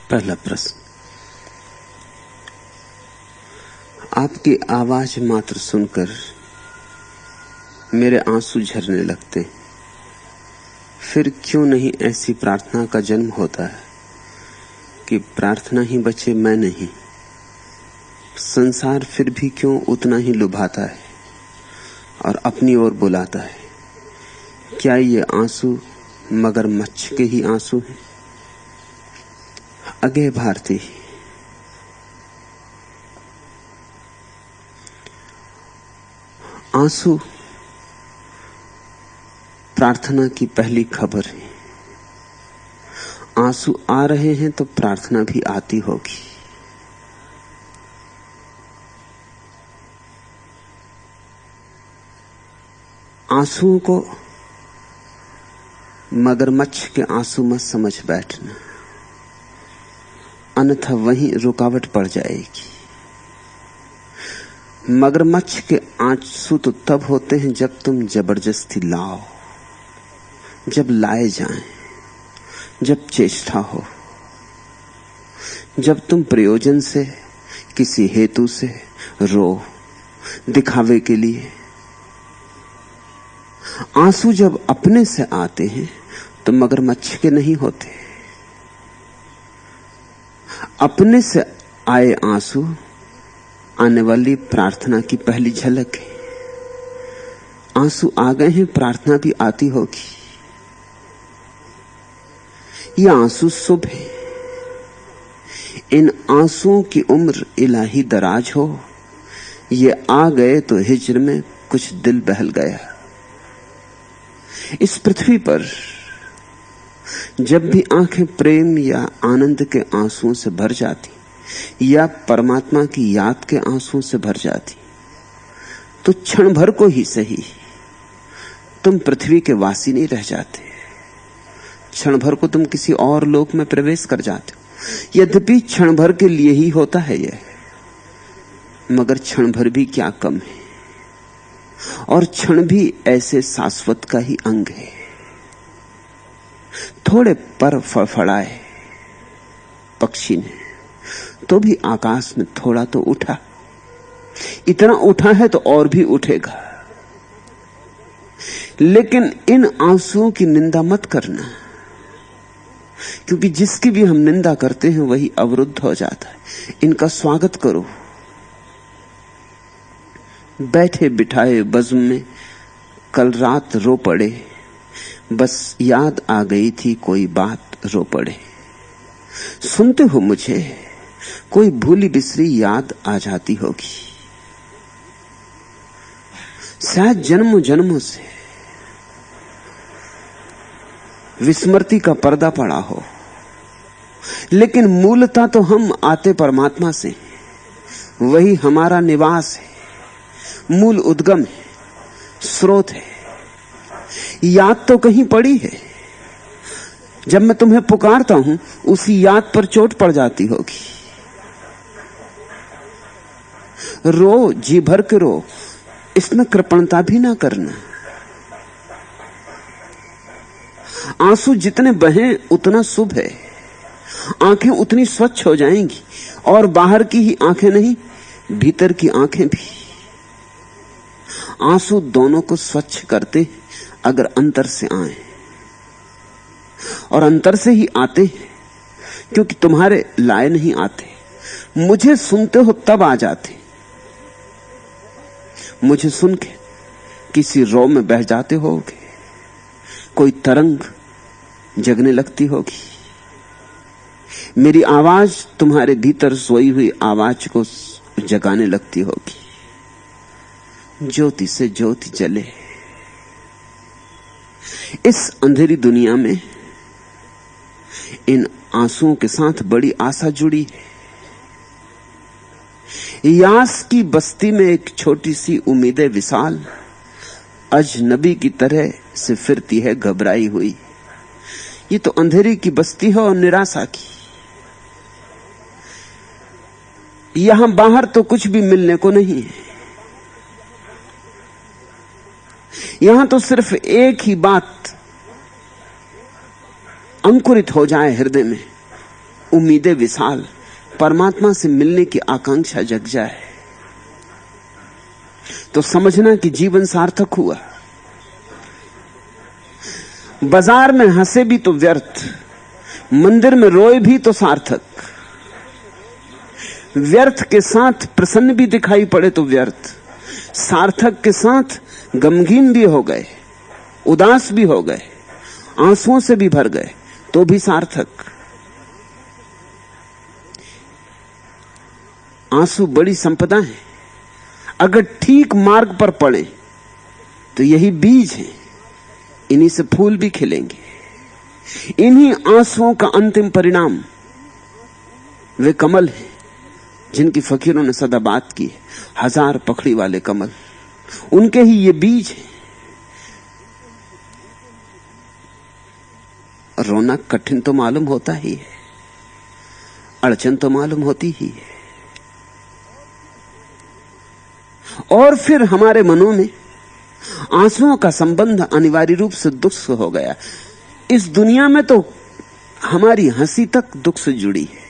पहला प्रश्न। आपकी आवाज मात्र सुनकर मेरे आंसू झरने लगते हैं। फिर क्यों नहीं ऐसी प्रार्थना का जन्म होता है कि प्रार्थना ही बचे मैं नहीं। संसार फिर भी क्यों उतना ही लुभाता है और अपनी ओर बुलाता है। क्या ये आंसू मगरमच्छ के ही आंसू हैं? अगे भारती। आंसू प्रार्थना की पहली खबर है। आंसू आ रहे हैं तो प्रार्थना भी आती होगी। आंसुओं को मगरमच्छ के आंसू मत समझ बैठना, अन्यथा वहीं रुकावट पड़ जाएगी। मगरमच्छ के आंसू तो तब होते हैं जब तुम जबरदस्ती लाओ, जब लाए जाएं, जब चेष्टा हो, जब तुम प्रयोजन से किसी हेतु से रो दिखावे के लिए। आंसू जब अपने से आते हैं तो मगरमच्छ के नहीं होते। अपने से आए आंसू आने वाली प्रार्थना की पहली झलक है। आंसू आ गए हैं, प्रार्थना भी आती होगी। ये आंसू शुभ है। इन आंसुओं की उम्र इलाही दराज हो। ये आ गए तो हिज्र में कुछ दिल बहल गया। इस पृथ्वी पर जब भी आंखें प्रेम या आनंद के आंसुओं से भर जाती या परमात्मा की याद के आंसुओं से भर जाती, तो क्षण भर को ही सही तुम पृथ्वी के वासी नहीं रह जाते। क्षण भर को तुम किसी और लोक में प्रवेश कर जाते हो। यद्यपि क्षण भर के लिए ही होता है यह, मगर क्षण भर भी क्या कम है। और क्षण भी ऐसे शाश्वत का ही अंग है। थोड़े पर फड़फड़ाए पक्षी ने तो भी आकाश में थोड़ा तो उठा। इतना उठा है तो और भी उठेगा। लेकिन इन आंसुओं की निंदा मत करना, क्योंकि जिसकी भी हम निंदा करते हैं वही अवरुद्ध हो जाता है। इनका स्वागत करो। बैठे बिठाए बज़्म में कल रात रो पड़े, बस याद आ गई थी कोई बात रो पड़े। सुनते हो मुझे कोई भूली बिसरी याद आ जाती होगी। शायद जन्मों जन्मों से विस्मृति का पर्दा पड़ा हो, लेकिन मूलतः तो हम आते परमात्मा से। वही हमारा निवास है, मूल उद्गम है, स्रोत है। याद तो कहीं पड़ी है। जब मैं तुम्हें पुकारता हूं उसी याद पर चोट पड़ जाती होगी। रो, जी भर के रो, इसमें कृपणता भी ना करना। आंसू जितने बहें उतना शुभ है। आंखें उतनी स्वच्छ हो जाएंगी, और बाहर की ही आंखें नहीं, भीतर की आंखें भी। आंसू दोनों को स्वच्छ करते अगर अंतर से आए, और अंतर से ही आते हैं, क्योंकि तुम्हारे लाए नहीं आते। मुझे सुनते हो तब आ जाते। मुझे सुन के किसी रो में बह जाते होगे, कोई तरंग जगने लगती होगी। मेरी आवाज तुम्हारे भीतर सोई हुई आवाज को जगाने लगती होगी। ज्योति से ज्योति जले। इस अंधेरी दुनिया में इन आंसुओं के साथ बड़ी आशा जुड़ी है। यास की बस्ती में एक छोटी सी उम्मीदें विशाल अजनबी की तरह से फिरती है घबराई हुई। ये तो अंधेरी की बस्ती है और निराशा की। यहां बाहर तो कुछ भी मिलने को नहीं है। यहां तो सिर्फ एक ही बात अंकुरित हो जाए हृदय में, उम्मीदें विशाल, परमात्मा से मिलने की आकांक्षा जग जाए तो समझना कि जीवन सार्थक हुआ। बाजार में हंसे भी तो व्यर्थ, मंदिर में रोए भी तो सार्थक। व्यर्थ के साथ प्रसन्न भी दिखाई पड़े तो व्यर्थ, सार्थक के साथ गमगीन भी हो गए, उदास भी हो गए, आंसुओं से भी भर गए तो भी सार्थक। आंसू बड़ी संपदा है, अगर ठीक मार्ग पर पड़े तो यही बीज है, इन्हीं से फूल भी खिलेंगे। इन्हीं आंसुओं का अंतिम परिणाम वे कमल हैं जिनकी फकीरों ने सदा बात की है, 1000 पखड़ी वाले कमल, उनके ही ये बीज हैं। रोना कठिन तो मालूम होता ही है, अड़चन तो मालूम होती ही है, और फिर हमारे मनों में आंसुओं का संबंध अनिवार्य रूप से दुख से हो गया। इस दुनिया में तो हमारी हंसी तक दुख से जुड़ी है।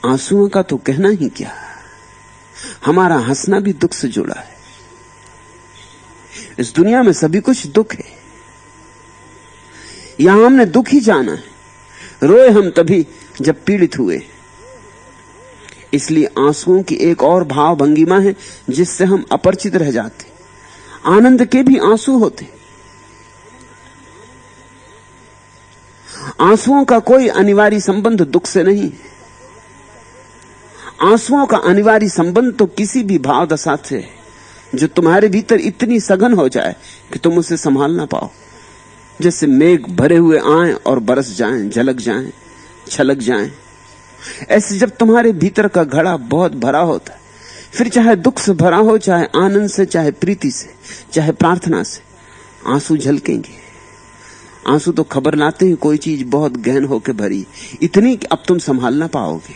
आंसुओं का तो कहना ही क्या, हमारा हंसना भी दुख से जुड़ा है। इस दुनिया में सभी कुछ दुख है, यहां हमने दुख ही जाना है। रोए हम तभी जब पीड़ित हुए, इसलिए आंसुओं की एक और भाव भंगिमा है जिससे हम अपरिचित रह जाते। आनंद के भी आंसू होते। आंसुओं का कोई अनिवार्य संबंध दुख से नहीं है। आंसुओं का अनिवार्य संबंध तो किसी भी भाव दशा से है जो तुम्हारे भीतर इतनी सघन हो जाए कि तुम उसे संभाल ना पाओ। जैसे मेघ भरे हुए आए और बरस जाएं, झलक जाएं, छलक जाएं, ऐसे जब तुम्हारे भीतर का घड़ा बहुत भरा होता है, फिर चाहे दुख से भरा हो, चाहे आनंद से, चाहे प्रीति से, चाहे प्रार्थना से, आंसू झलकेंगे। आंसू तो खबर लाते हैं कोई चीज बहुत गहन होकर भरी, इतनी कि अब तुम संभाल ना पाओगे।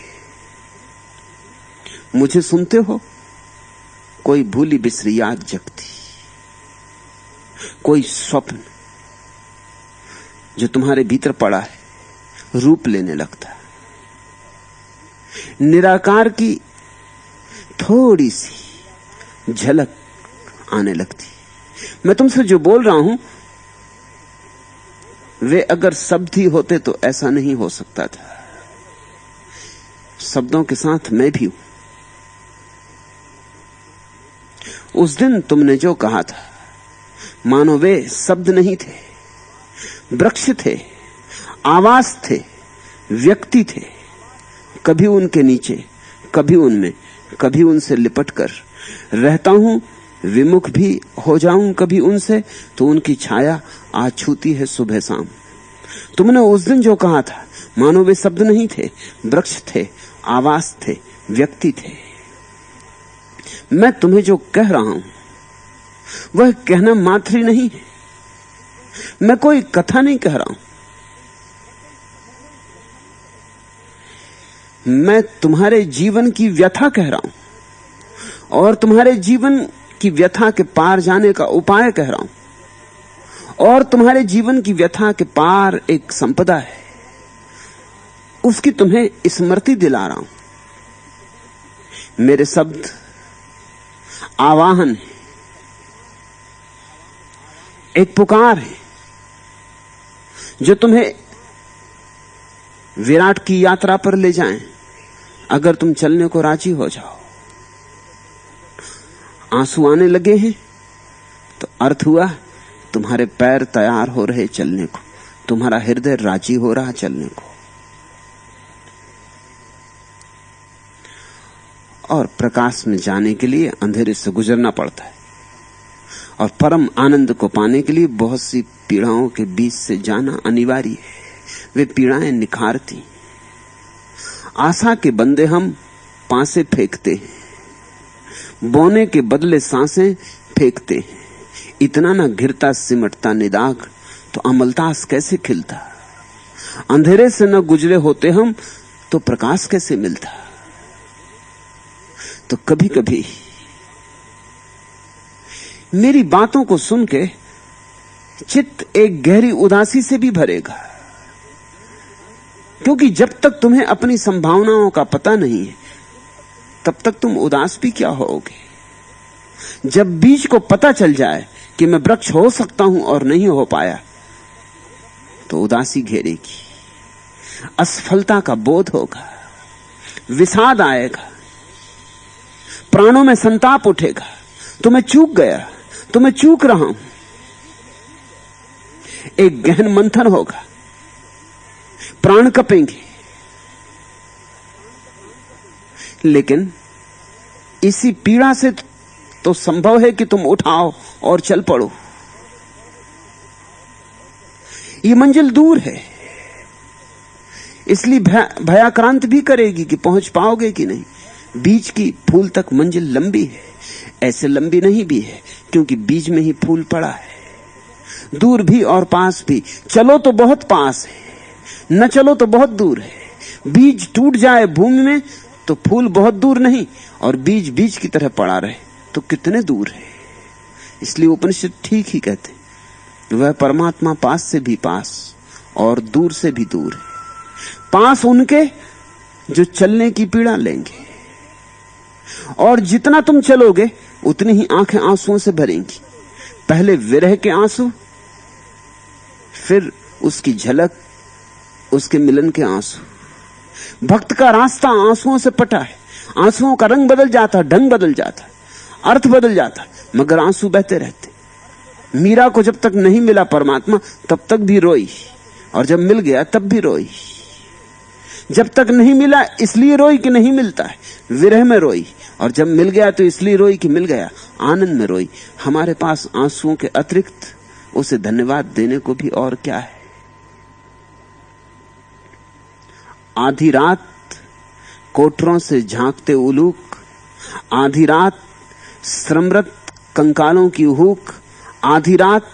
मुझे सुनते हो? कोई भूली बिसरी याद जगती, कोई स्वप्न जो तुम्हारे भीतर पड़ा है रूप लेने लगता है। निराकार की थोड़ी सी झलक आने लगती। मैं तुमसे जो बोल रहा हूं वे अगर शब्द ही होते तो ऐसा नहीं हो सकता था। शब्दों के साथ मैं भी हूं। उस दिन तुमने जो कहा था मानो वे शब्द नहीं थे, वृक्ष थे, आवाज थे, व्यक्ति थे। कभी उनके नीचे, कभी उनमें, कभी उनसे लिपट कर रहता हूं। विमुख भी हो जाऊं कभी उनसे तो उनकी छाया आज छूती है सुबह शाम। तुमने उस दिन जो कहा था मानो वे शब्द नहीं थे, वृक्ष थे, आवाज थे, व्यक्ति थे। मैं तुम्हें जो कह रहा हूं वह कहना मात्र ही नहीं है। मैं कोई कथा नहीं कह रहा हूं, मैं तुम्हारे जीवन की व्यथा कह रहा हूं और तुम्हारे जीवन की व्यथा के पार जाने का उपाय कह रहा हूं। और तुम्हारे जीवन की व्यथा के पार एक संपदा है, उसकी तुम्हें स्मृति दिला रहा हूं। मेरे शब्द आवाहन है, एक पुकार है जो तुम्हें विराट की यात्रा पर ले जाएं, अगर तुम चलने को राजी हो जाओ। आंसू आने लगे हैं तो अर्थ हुआ तुम्हारे पैर तैयार हो रहे चलने को, तुम्हारा हृदय राजी हो रहा चलने को। और प्रकाश में जाने के लिए अंधेरे से गुजरना पड़ता है, और परम आनंद को पाने के लिए बहुत सी पीड़ाओं के बीच से जाना अनिवार्य है। वे पीड़ाएं निखारती। आशा के बंदे हम पांसे फेंकते हैं, बोने के बदले सांसें फेंकते हैं। इतना ना घिरता सिमटता निदाग तो अमलतास कैसे खिलता। अंधेरे से न गुजरे होते हम तो प्रकाश कैसे मिलता। तो कभी कभी मेरी बातों को सुन के चित्त एक गहरी उदासी से भी भरेगा, क्योंकि जब तक तुम्हें अपनी संभावनाओं का पता नहीं है तब तक तुम उदास भी क्या होगे। जब बीज को पता चल जाए कि मैं वृक्ष हो सकता हूं और नहीं हो पाया, तो उदासी घेरेगी, असफलता का बोध होगा, विषाद आएगा, प्राणों में संताप उठेगा, तो मैं चूक गया, तो मैं चूक रहा हूं। एक गहन मंथन होगा, प्राण कपेंगे, लेकिन इसी पीड़ा से तो संभव है कि तुम उठाओ और चल पड़ो। ये मंजिल दूर है, इसलिए भयाक्रांत भी करेगी कि पहुंच पाओगे कि नहीं। बीज की फूल तक मंजिल लंबी है, ऐसे लंबी नहीं भी है, क्योंकि बीज में ही फूल पड़ा है। दूर भी और पास भी, चलो तो बहुत पास है, न चलो तो बहुत दूर है। बीज टूट जाए भूमि में तो फूल बहुत दूर नहीं, और बीज बीज की तरह पड़ा रहे तो कितने दूर है। इसलिए उपनिषद ठीक ही कहते, वह परमात्मा पास से भी पास और दूर से भी दूर है। पास उनके जो चलने की पीड़ा लेंगे, और जितना तुम चलोगे उतनी ही आंखें आंसुओं से भरेंगी। पहले विरह के आंसू, फिर उसकी झलक, उसके मिलन के आंसू। भक्त का रास्ता आंसुओं से पटा है। आंसुओं का रंग बदल जाता, ढंग बदल जाता, अर्थ बदल जाता, मगर आंसू बहते रहते। मीरा को जब तक नहीं मिला परमात्मा तब तक भी रोई, और जब मिल गया तब भी रोई। जब तक नहीं मिला इसलिए रोई कि नहीं मिलता है, विरह में रोई, और जब मिल गया तो इसलिए रोई कि मिल गया, आनंद में रोई। हमारे पास आंसुओं के अतिरिक्त उसे धन्यवाद देने को भी और क्या है। आधी रात कोठरों से झांकते उलूक, आधी रात श्रमरत कंकालों की हुक, आधी रात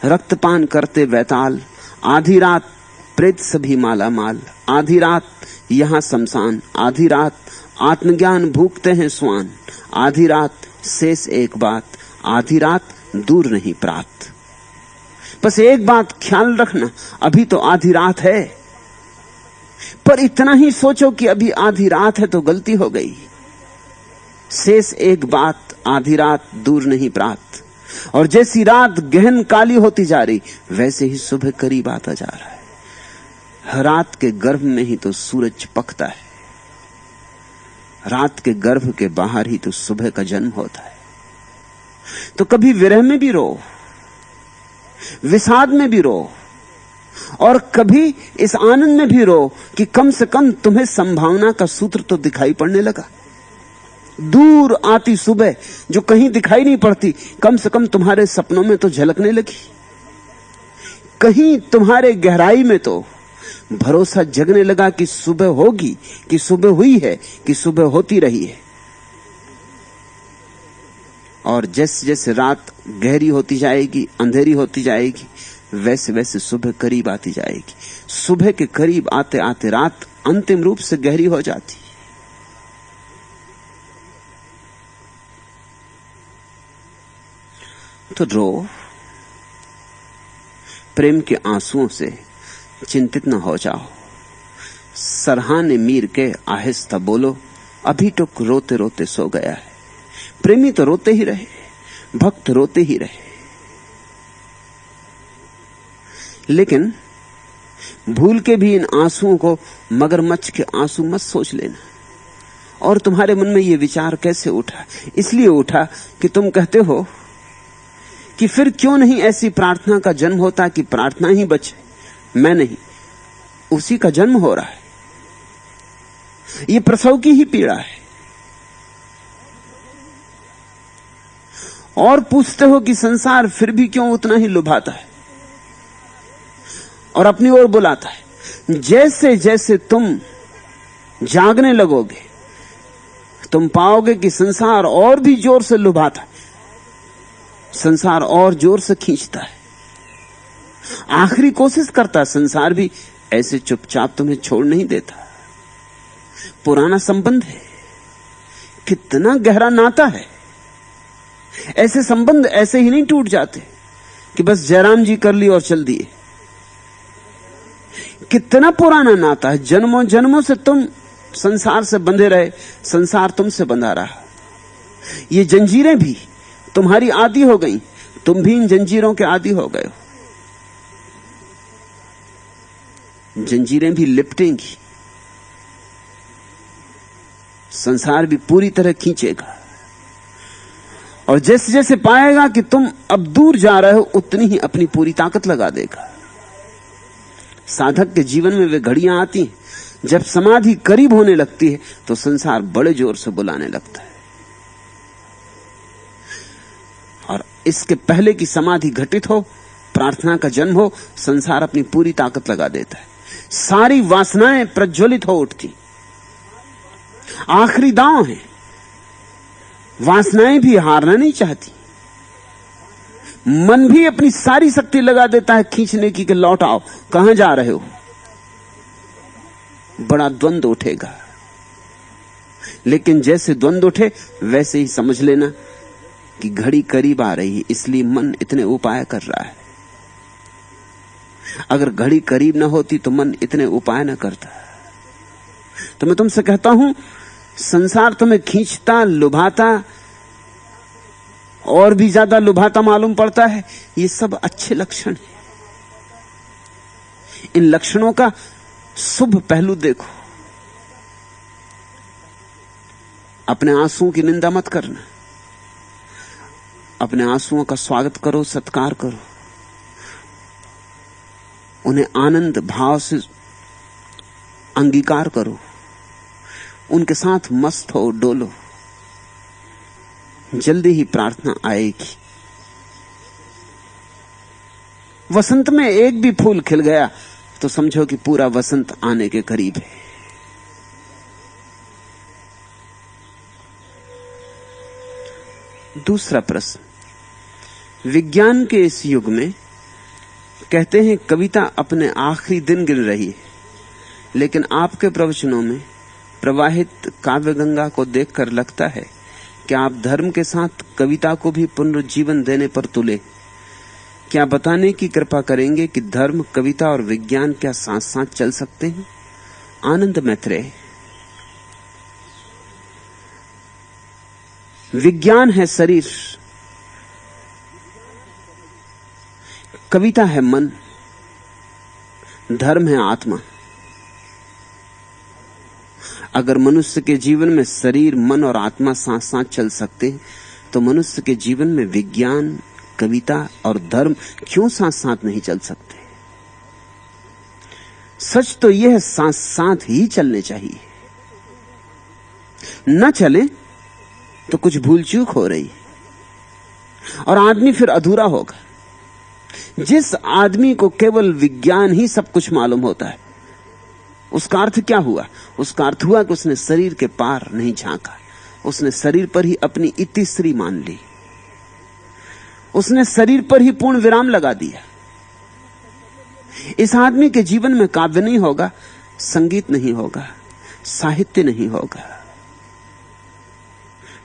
रक्तपान करते वैताल, आधी रात प्रेत सभी माला माल, आधी रात यहां शमशान, आधी रात आत्मज्ञान भूखते हैं स्वान, आधी रात शेष एक बात, आधी रात दूर नहीं प्रात। बस एक बात ख्याल रखना, अभी तो आधी रात है, पर इतना ही सोचो कि अभी आधी रात है तो गलती हो गई। शेष एक बात, आधी रात दूर नहीं प्रात। और जैसी रात गहन काली होती जा रही, वैसे ही सुबह करीब आता जा रहा है। रात के गर्भ में ही तो सूरज पकता है, रात के गर्भ के बाहर ही तो सुबह का जन्म होता है। तो कभी विरह में भी रो, विषाद में भी रो, और कभी इस आनंद में भी रो कि कम से कम तुम्हें संभावना का सूत्र तो दिखाई पड़ने लगा। दूर आती सुबह जो कहीं दिखाई नहीं पड़ती, कम से कम तुम्हारे सपनों में तो झलकने लगी। कहीं तुम्हारे गहराई में तो भरोसा जगने लगा कि सुबह होगी, कि सुबह हुई है, कि सुबह होती रही है। और जैसे जैसे रात गहरी होती जाएगी, अंधेरी होती जाएगी, वैसे वैसे सुबह करीब आती जाएगी। सुबह के करीब आते आते रात अंतिम रूप से गहरी हो जाती। तो रो, प्रेम के आंसुओं से चिंतित न हो जाओ। सरहाने मीर के आहिस्ता बोलो, अभी तो रोते रोते सो गया है। प्रेमी तो रोते ही रहे, भक्त रोते ही रहे, लेकिन भूल के भी इन आंसुओं को मगरमच्छ के आंसू मत सोच लेना। और तुम्हारे मन में ये विचार कैसे उठा? इसलिए उठा कि तुम कहते हो कि फिर क्यों नहीं ऐसी प्रार्थना का जन्म होता कि प्रार्थना ही बचे। मैं नहीं, उसी का जन्म हो रहा है। ये प्रसव की ही पीड़ा है। और पूछते हो कि संसार फिर भी क्यों उतना ही लुभाता है और अपनी ओर बुलाता है। जैसे जैसे तुम जागने लगोगे, तुम पाओगे कि संसार और भी जोर से लुभाता है, संसार और जोर से खींचता है। आखिरी कोशिश करता संसार भी, ऐसे चुपचाप तुम्हें छोड़ नहीं देता। पुराना संबंध है, कितना गहरा नाता है। ऐसे संबंध ऐसे ही नहीं टूट जाते। कि बस जयराम जी कर ली और चल दिए। कितना पुराना नाता है, जन्मों जन्मों से तुम संसार से बंधे रहे, संसार तुमसे बंधा रहा। ये जंजीरें भी तुम्हारी आदी हो गई, तुम भी इन जंजीरों के आदी हो गए हो। जंजीरें भी लिपटेंगी, संसार भी पूरी तरह खींचेगा, और जैसे जैसे पाएगा कि तुम अब दूर जा रहे हो, उतनी ही अपनी पूरी ताकत लगा देगा। साधक के जीवन में वे घड़ियां आती हैं जब समाधि करीब होने लगती है तो संसार बड़े जोर से बुलाने लगता है, और इसके पहले की समाधि घटित हो, प्रार्थना का जन्म हो, संसार अपनी पूरी ताकत लगा देता है। सारी वासनाएं प्रज्वलित हो उठती, आखिरी दांव है। वासनाएं भी हारना नहीं चाहती, मन भी अपनी सारी शक्ति लगा देता है खींचने की कि लौट आओ, कहां जा रहे हो। बड़ा द्वंद उठेगा, लेकिन जैसे द्वंद उठे वैसे ही समझ लेना कि घड़ी करीब आ रही है, इसलिए मन इतने उपाय कर रहा है। अगर घड़ी करीब ना होती तो मन इतने उपाय ना करता। तो मैं तुमसे कहता हूं, संसार तुम्हें खींचता, लुभाता, और भी ज्यादा लुभाता मालूम पड़ता है, ये सब अच्छे लक्षण हैं। इन लक्षणों का शुभ पहलू देखो। अपने आंसुओं की निंदा मत करना, अपने आंसुओं का स्वागत करो, सत्कार करो, उन्हें आनंद भाव से अंगीकार करो, उनके साथ मस्त हो, डोलो। जल्दी ही प्रार्थना आएगी। वसंत में एक भी फूल खिल गया तो समझो कि पूरा वसंत आने के करीब है। दूसरा प्रश्न, विज्ञान के इस युग में कहते हैं कविता अपने आखिरी दिन गिन रही है, लेकिन आपके प्रवचनों में प्रवाहित काव्य गंगा को देखकर लगता है कि आप धर्म के साथ कविता को भी पुनरुज्जीवन देने पर तुले। क्या बताने की कृपा करेंगे कि धर्म, कविता और विज्ञान क्या साथ साथ चल सकते हैं? आनंद मैत्रेय। विज्ञान है शरीर, कविता है मन, धर्म है आत्मा। अगर मनुष्य के जीवन में शरीर, मन और आत्मा साथ साथ चल सकते हैं तो मनुष्य के जीवन में विज्ञान, कविता और धर्म क्यों साथ साथ नहीं चल सकते? सच तो यह साथ साथ ही चलने चाहिए। न चले तो कुछ भूल चूक हो रही और आदमी फिर अधूरा होगा। जिस आदमी को केवल विज्ञान ही सब कुछ मालूम होता है, उसका अर्थ क्या हुआ? उसका अर्थ हुआ कि उसने शरीर के पार नहीं झांका, उसने शरीर पर ही अपनी इतिश्री मान ली, उसने शरीर पर ही पूर्ण विराम लगा दिया। इस आदमी के जीवन में काव्य नहीं होगा, संगीत नहीं होगा, साहित्य नहीं होगा।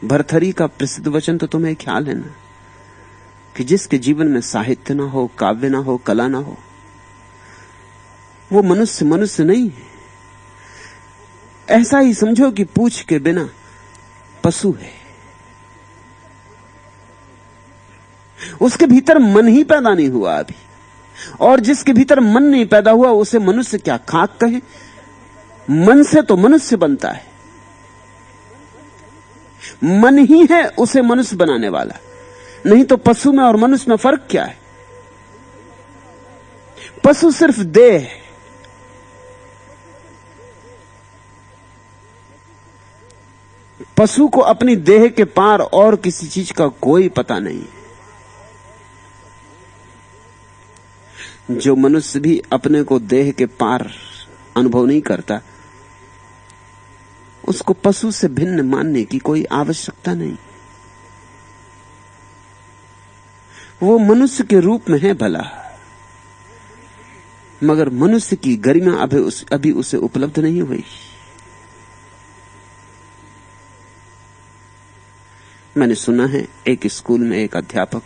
भर्तृहरि का प्रसिद्ध वचन तो तुम्हें ख्याल है ना, कि जिसके जीवन में साहित्य ना हो, काव्य ना हो, कला ना हो, वो मनुष्य मनुष्य नहीं है। ऐसा ही समझो कि पूछ के बिना पशु है, उसके भीतर मन ही पैदा नहीं हुआ अभी। और जिसके भीतर मन नहीं पैदा हुआ उसे मनुष्य क्या खाक कहे? मन से तो मनुष्य बनता है, मन ही है उसे मनुष्य बनाने वाला। नहीं तो पशु में और मनुष्य में फर्क क्या है? पशु सिर्फ देह है, पशु को अपनी देह के पार और किसी चीज का कोई पता नहीं। जो मनुष्य भी अपने को देह के पार अनुभव नहीं करता, उसको पशु से भिन्न मानने की कोई आवश्यकता नहीं। वो मनुष्य के रूप में है भला, मगर मनुष्य की गरिमा अभी उसे उपलब्ध नहीं हुई। मैंने सुना है एक स्कूल में एक अध्यापक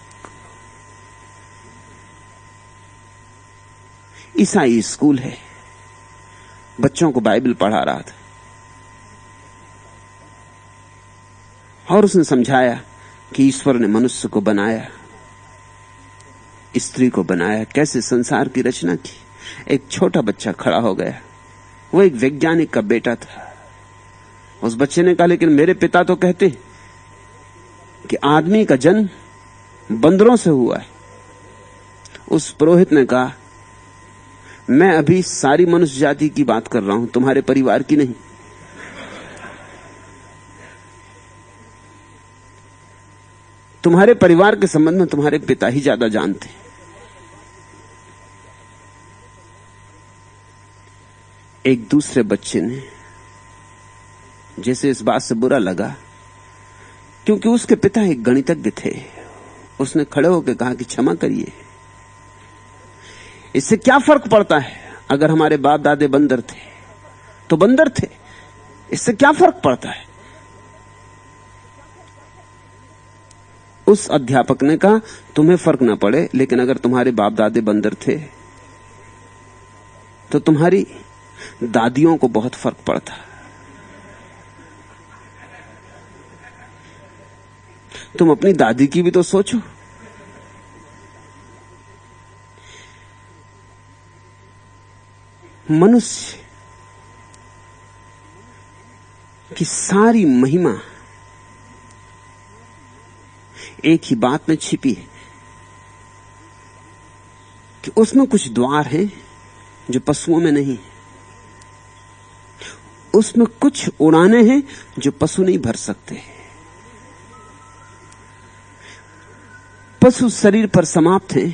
ईसाई स्कूल है, बच्चों को बाइबल पढ़ा रहा था और उसने समझाया कि ईश्वर ने मनुष्य को बनाया, स्त्री को बनाया, कैसे संसार की रचना की। एक छोटा बच्चा खड़ा हो गया, वो एक वैज्ञानिक का बेटा था। उस बच्चे ने कहा, लेकिन मेरे पिता तो कहते कि आदमी का जन्म बंदरों से हुआ है। उस पुरोहित ने कहा, मैं अभी सारी मनुष्य जाति की बात कर रहा हूं, तुम्हारे परिवार की नहीं। तुम्हारे परिवार के संबंध में तुम्हारे पिता ही ज्यादा जानते हैं। एक दूसरे बच्चे ने, जैसे इस बात से बुरा लगा क्योंकि उसके पिता एक गणितज्ञ थे, उसने खड़े होकर कहा कि क्षमा करिए, इससे क्या फर्क पड़ता है, अगर हमारे बाप दादे बंदर थे तो बंदर थे, इससे क्या फर्क पड़ता है। उस अध्यापक ने कहा, तुम्हें फर्क ना पड़े, लेकिन अगर तुम्हारे बाप दादे बंदर थे तो तुम्हारी दादियों को बहुत फर्क पड़ता। तुम अपनी दादी की भी तो सोचो। मनुष्य की सारी महिमा एक ही बात में छिपी है कि उसमें कुछ द्वार हैं जो पशुओं में नहीं है, उसमें कुछ उड़ाने हैं जो पशु नहीं भर सकते। पशु शरीर पर समाप्त है,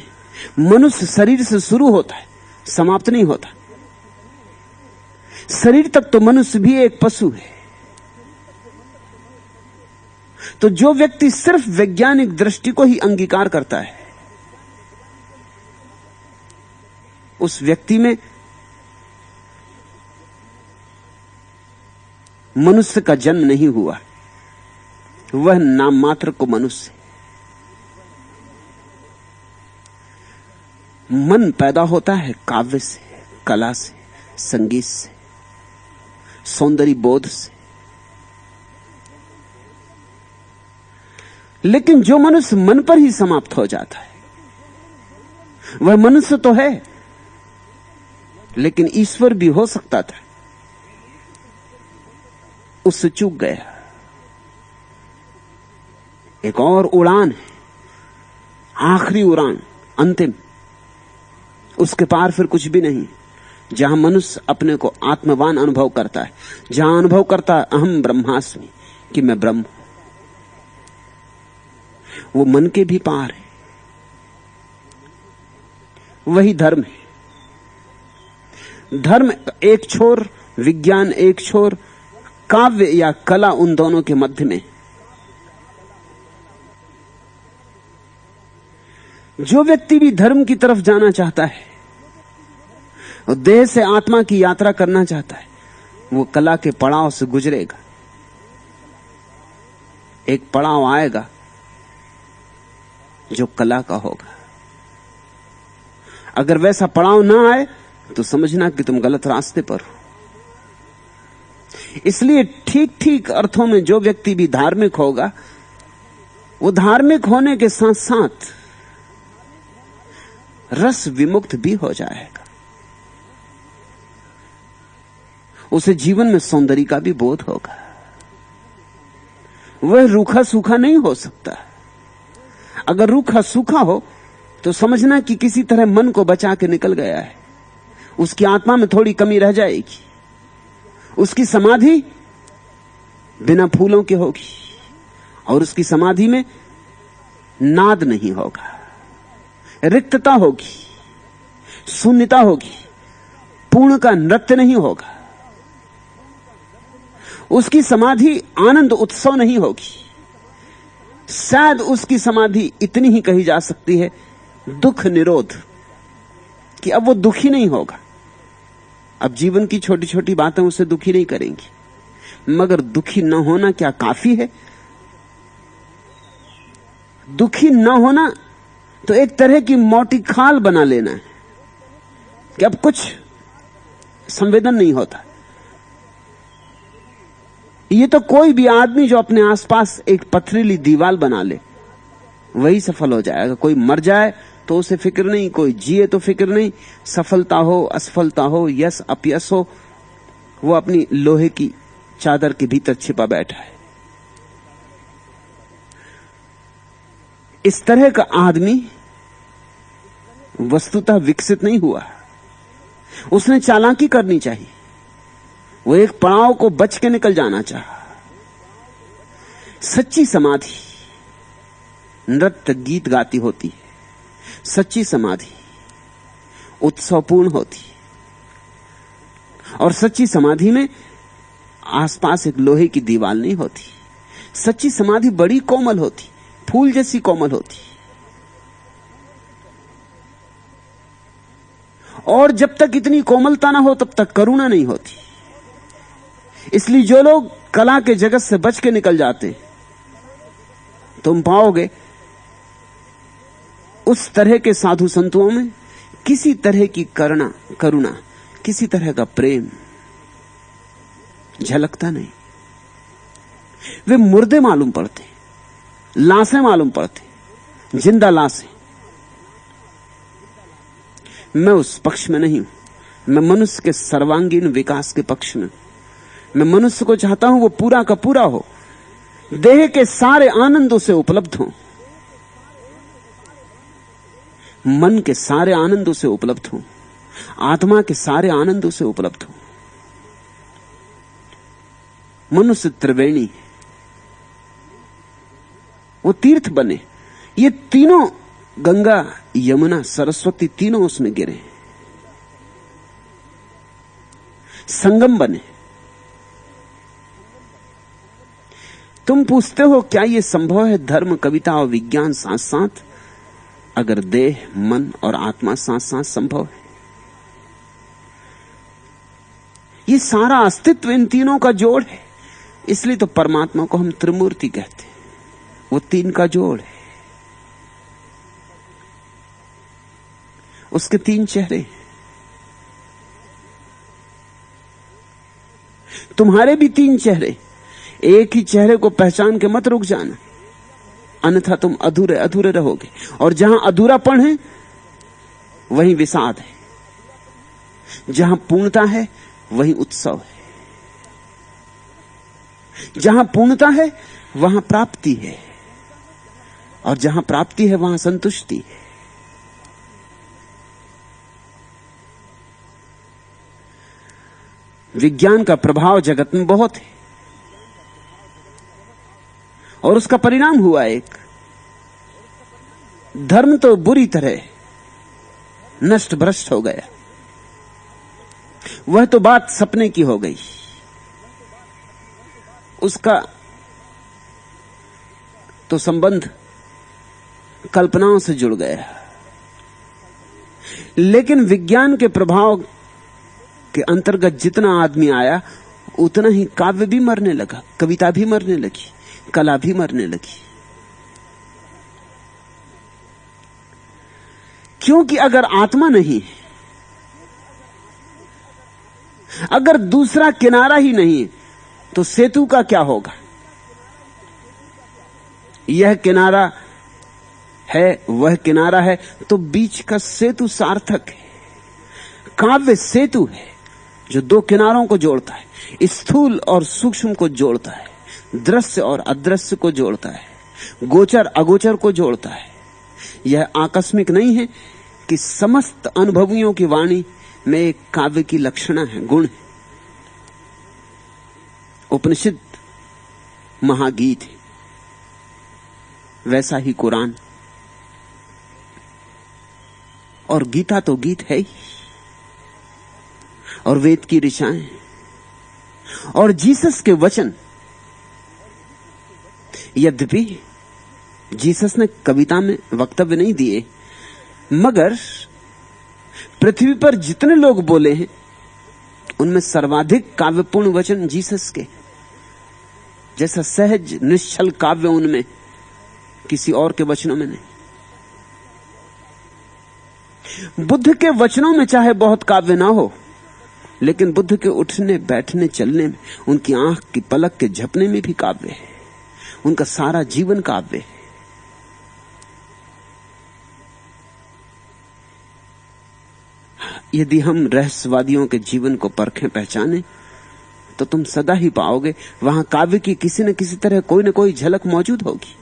मनुष्य शरीर से शुरू होता है, समाप्त नहीं होता। शरीर तक तो मनुष्य भी एक पशु है। तो जो व्यक्ति सिर्फ वैज्ञानिक दृष्टि को ही अंगीकार करता है, उस व्यक्ति में मनुष्य का जन्म नहीं हुआ, वह नाम मात्र को मनुष्य। मन पैदा होता है काव्य से, कला से, संगीत से, सौंदर्य बोध से। लेकिन जो मनुष्य मन पर ही समाप्त हो जाता है, वह मनुष्य तो है लेकिन ईश्वर भी हो सकता था, उससे चूक गया। एक और उड़ान है, आखिरी उड़ान, अंतिम, उसके पार फिर कुछ भी नहीं, जहां मनुष्य अपने को आत्मवान अनुभव करता है, जहां अनुभव करता है अहम ब्रह्मास्मि, कि मैं ब्रह्म हूं। वो मन के भी पार है। वही धर्म है। धर्म एक छोर, विज्ञान एक छोर, काव्य या कला उन दोनों के मध्य में। जो व्यक्ति भी धर्म की तरफ जाना चाहता है और देह से आत्मा की यात्रा करना चाहता है, वो कला के पड़ाव से गुजरेगा। एक पड़ाव आएगा जो कला का होगा। अगर वैसा पड़ाव ना आए तो समझना कि तुम गलत रास्ते पर हो। इसलिए ठीक ठीक अर्थों में जो व्यक्ति भी धार्मिक होगा, वो धार्मिक होने के साथ साथ रस विमुक्त भी हो जाएगा। उसे जीवन में सौंदर्य का भी बोध होगा। वह रूखा सूखा नहीं हो सकता। अगर रूखा सूखा हो तो समझना कि किसी तरह मन को बचा के निकल गया है। उसकी आत्मा में थोड़ी कमी रह जाएगी। उसकी समाधि बिना फूलों की होगी और उसकी समाधि में नाद नहीं होगा, रिक्तता होगी, शून्यता होगी, पूर्ण का नृत्य नहीं होगा। उसकी समाधि आनंद उत्सव नहीं होगी। शायद उसकी समाधि इतनी ही कही जा सकती है, दुख निरोध, कि अब वो दुखी नहीं होगा। अब जीवन की छोटी छोटी बातें उसे दुखी नहीं करेंगी। मगर दुखी न होना क्या काफी है? दुखी न होना तो एक तरह की मोटी खाल बना लेना है। कि अब कुछ संवेदन नहीं होता। ये तो कोई भी आदमी जो अपने आसपास एक पथरीली दीवार बना ले वही सफल हो जाएगा। कोई मर जाए तो उसे फिक्र नहीं, कोई जिए तो फिक्र नहीं, सफलता हो असफलता हो, यश अपयश हो, वो अपनी लोहे की चादर के भीतर छिपा बैठा है। इस तरह का आदमी वस्तुतः विकसित नहीं हुआ। उसने चालाकी करनी चाहिए, वो एक पड़ाव को बच के निकल जाना चाहा। सच्ची समाधि नृत्य गीत गाती होती है, सच्ची समाधि उत्सवपूर्ण होती है, और सच्ची समाधि में आसपास एक लोहे की दीवार नहीं होती। सच्ची समाधि बड़ी कोमल होती, फूल जैसी कोमल होती। और जब तक इतनी कोमलता ना हो तब तक करुणा नहीं होती। इसलिए जो लोग कला के जगत से बच के निकल जाते, तुम पाओगे उस तरह के साधु संतों में किसी तरह की करुणा, किसी तरह का प्रेम झलकता नहीं। वे मुर्दे मालूम पड़ते, लाशें मालूम पड़ते, जिंदा लाशें। मैं उस पक्ष में नहीं हूं। मैं मनुष्य के सर्वांगीण विकास के पक्ष में। मैं मनुष्य को चाहता हूं वो पूरा का पूरा हो, देह के सारे आनंदों से उपलब्ध हो, मन के सारे आनंदों से उपलब्ध हो, आत्मा के सारे आनंदों से उपलब्ध हो। मनुष्य त्रिवेणी है, वो तीर्थ बने। ये तीनों, गंगा यमुना सरस्वती, तीनों उसमें गिरे, संगम बने। तुम पूछते हो क्या यह संभव है, धर्म कविता और विज्ञान साथ साथ? अगर देह मन और आत्मा साथ साथ संभव है, ये सारा अस्तित्व इन तीनों का जोड़ है। इसलिए तो परमात्मा को हम त्रिमूर्ति कहते हैं। वो तीन का जोड़ है, उसके तीन चेहरे। तुम्हारे भी तीन चेहरे। एक ही चेहरे को पहचान के मत रुक जाना, अन्यथा तुम अधूरे अधूरे रहोगे। और जहां अधूरापन है वहीं विषाद है, जहां पूर्णता है वहीं उत्सव है, जहां पूर्णता है वहां प्राप्ति है, और जहां प्राप्ति है वहां संतुष्टि है। विज्ञान का प्रभाव जगत में बहुत है, और उसका परिणाम हुआ एक। धर्म तो बुरी तरह नष्ट भ्रष्ट हो गया। वह तो बात सपने की हो गई, उसका तो संबंध कल्पनाओं से जुड़ गया। लेकिन विज्ञान के प्रभाव के अंतर्गत जितना आदमी आया, उतना ही काव्य भी मरने लगा, कविता भी मरने लगी, कला भी मरने लगी। क्योंकि अगर आत्मा नहीं, अगर दूसरा किनारा ही नहीं, तो सेतु का क्या होगा? यह किनारा है, वह किनारा है, तो बीच का सेतु सार्थक है। काव्य सेतु है जो दो किनारों को जोड़ता है, स्थूल और सूक्ष्म को जोड़ता है, दृश्य और अदृश्य को जोड़ता है, गोचर अगोचर को जोड़ता है। यह आकस्मिक नहीं है कि समस्त अनुभवियों की वाणी में एक काव्य की लक्षणा है, गुण है। उपनिषद महागीत है, वैसा ही कुरान, और गीता तो गीत है ही, और वेद की ऋचाएं, और जीसस के वचन। यद्यपि जीसस ने कविता में वक्तव्य नहीं दिए, मगर पृथ्वी पर जितने लोग बोले हैं उनमें सर्वाधिक काव्यपूर्ण वचन जीसस के। जैसा सहज निश्चल काव्य उनमें, किसी और के वचनों में नहीं। बुद्ध के वचनों में चाहे बहुत काव्य ना हो, लेकिन बुद्ध के उठने बैठने चलने में, उनकी आंख की पलक के झपने में भी काव्य है। उनका सारा जीवन काव्य है। यदि हम रहस्यवादियों के जीवन को परखें पहचाने तो तुम सदा ही पाओगे वहां काव्य की किसी न किसी तरह कोई न कोई झलक मौजूद होगी।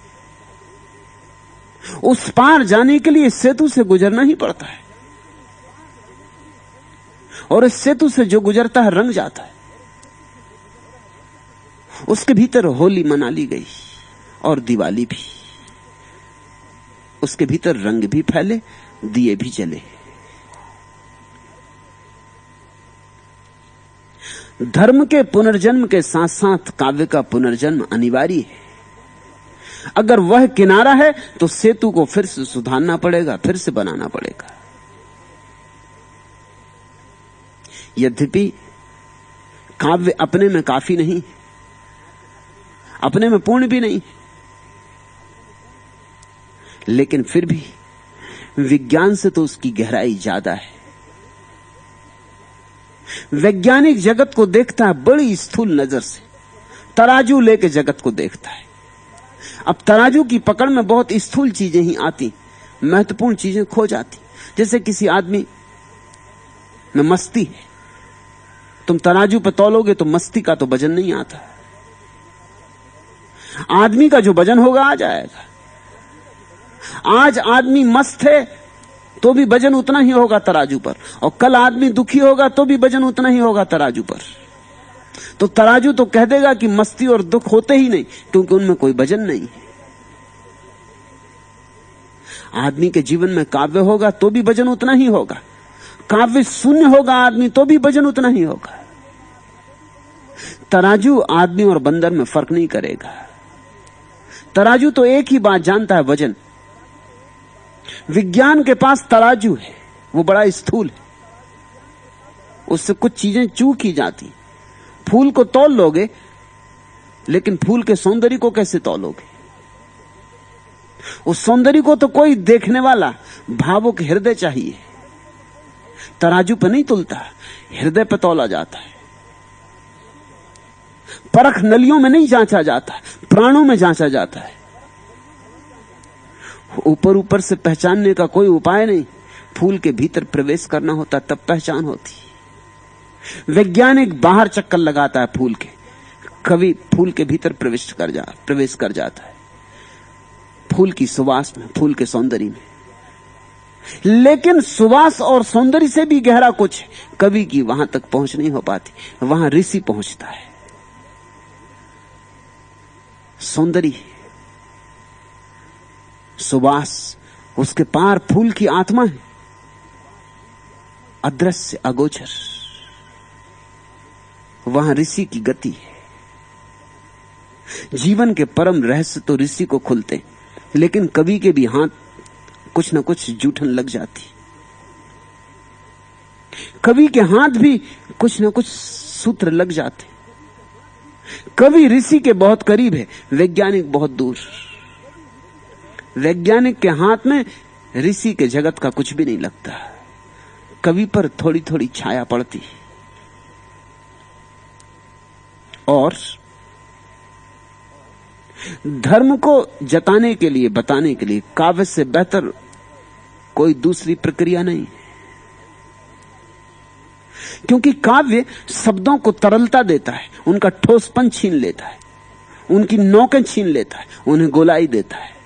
उस पार जाने के लिए सेतु से गुजरना ही पड़ता है, और इस सेतु से जो गुजरता है रंग जाता है। उसके भीतर होली मना ली गई और दिवाली भी, उसके भीतर रंग भी फैले, दिए भी जले। धर्म के पुनर्जन्म के साथ साथ काव्य का पुनर्जन्म अनिवार्य है। अगर वह किनारा है तो सेतु को फिर से सुधारना पड़ेगा, फिर से बनाना पड़ेगा। यद्यपि काव्य अपने में काफी नहीं, अपने में पूर्ण भी नहीं, लेकिन फिर भी विज्ञान से तो उसकी गहराई ज्यादा है। वैज्ञानिक जगत को देखता है बड़ी स्थूल नजर से, तराजू लेके जगत को देखता है। अब तराजू की पकड़ में बहुत स्थूल चीजें ही आती, महत्वपूर्ण चीजें खो जाती। जैसे किसी आदमी में मस्ती है, तुम तराजू पे तौलोगे तो मस्ती का तो वजन नहीं आता। आदमी का जो वजन होगा आ जाएगा। आज आदमी मस्त है तो भी वजन उतना ही होगा तराजू पर, और कल आदमी दुखी होगा तो भी वजन उतना ही होगा तराजू पर। तो तराजू तो कह देगा कि मस्ती और दुख होते ही नहीं, क्योंकि उनमें कोई वजन नहीं है। आदमी के जीवन में काव्य होगा तो भी वजन उतना ही होगा, काव्य शून्य होगा आदमी तो भी वजन उतना ही होगा। तराजू आदमी और बंदर में फर्क नहीं करेगा। तराजू तो एक ही बात जानता है, वजन। विज्ञान के पास तराजू है, वो बड़ा स्थूल है, उससे कुछ चीजें चूक ही जाती। फूल को तौल लोगे, लेकिन फूल के सौंदर्य को कैसे तौलोगे? उस सौंदर्य को तो कोई देखने वाला भावुक हृदय चाहिए। तराजू पे नहीं तुलता, हृदय पे तौला जाता है। परख नलियों में नहीं जांचा जाता, प्राणों में जांचा जाता है। ऊपर ऊपर से पहचानने का कोई उपाय नहीं, फूल के भीतर प्रवेश करना होता, तब पहचान होती। वैज्ञानिक बाहर चक्कर लगाता है फूल के, कवि फूल के भीतर प्रवेश कर जाता है, फूल की सुवास में, फूल के सौंदर्य में। लेकिन सुवास और सौंदर्य से भी गहरा कुछ कवि की वहां तक पहुंच नहीं हो पाती, वहां ऋषि पहुंचता है। सौंदर्य, सुवास, उसके पार फूल की आत्मा है, अदृश्य, अगोचर। वहां ऋषि की गति है। जीवन के परम रहस्य तो ऋषि को खुलते, लेकिन कवि के भी हाथ कुछ न कुछ जूठन लग जाती। कवि के हाथ भी कुछ न कुछ सूत्र लग जाते। कवि ऋषि के बहुत करीब है, वैज्ञानिक बहुत दूर। वैज्ञानिक के हाथ में ऋषि के जगत का कुछ भी नहीं लगता, कवि पर थोड़ी थोड़ी छाया पड़ती। और धर्म को जताने के लिए, बताने के लिए काव्य से बेहतर कोई दूसरी प्रक्रिया नहीं, क्योंकि काव्य शब्दों को तरलता देता है, उनका ठोसपन छीन लेता है, उनकी नोकें छीन लेता है, उन्हें गोलाई देता है।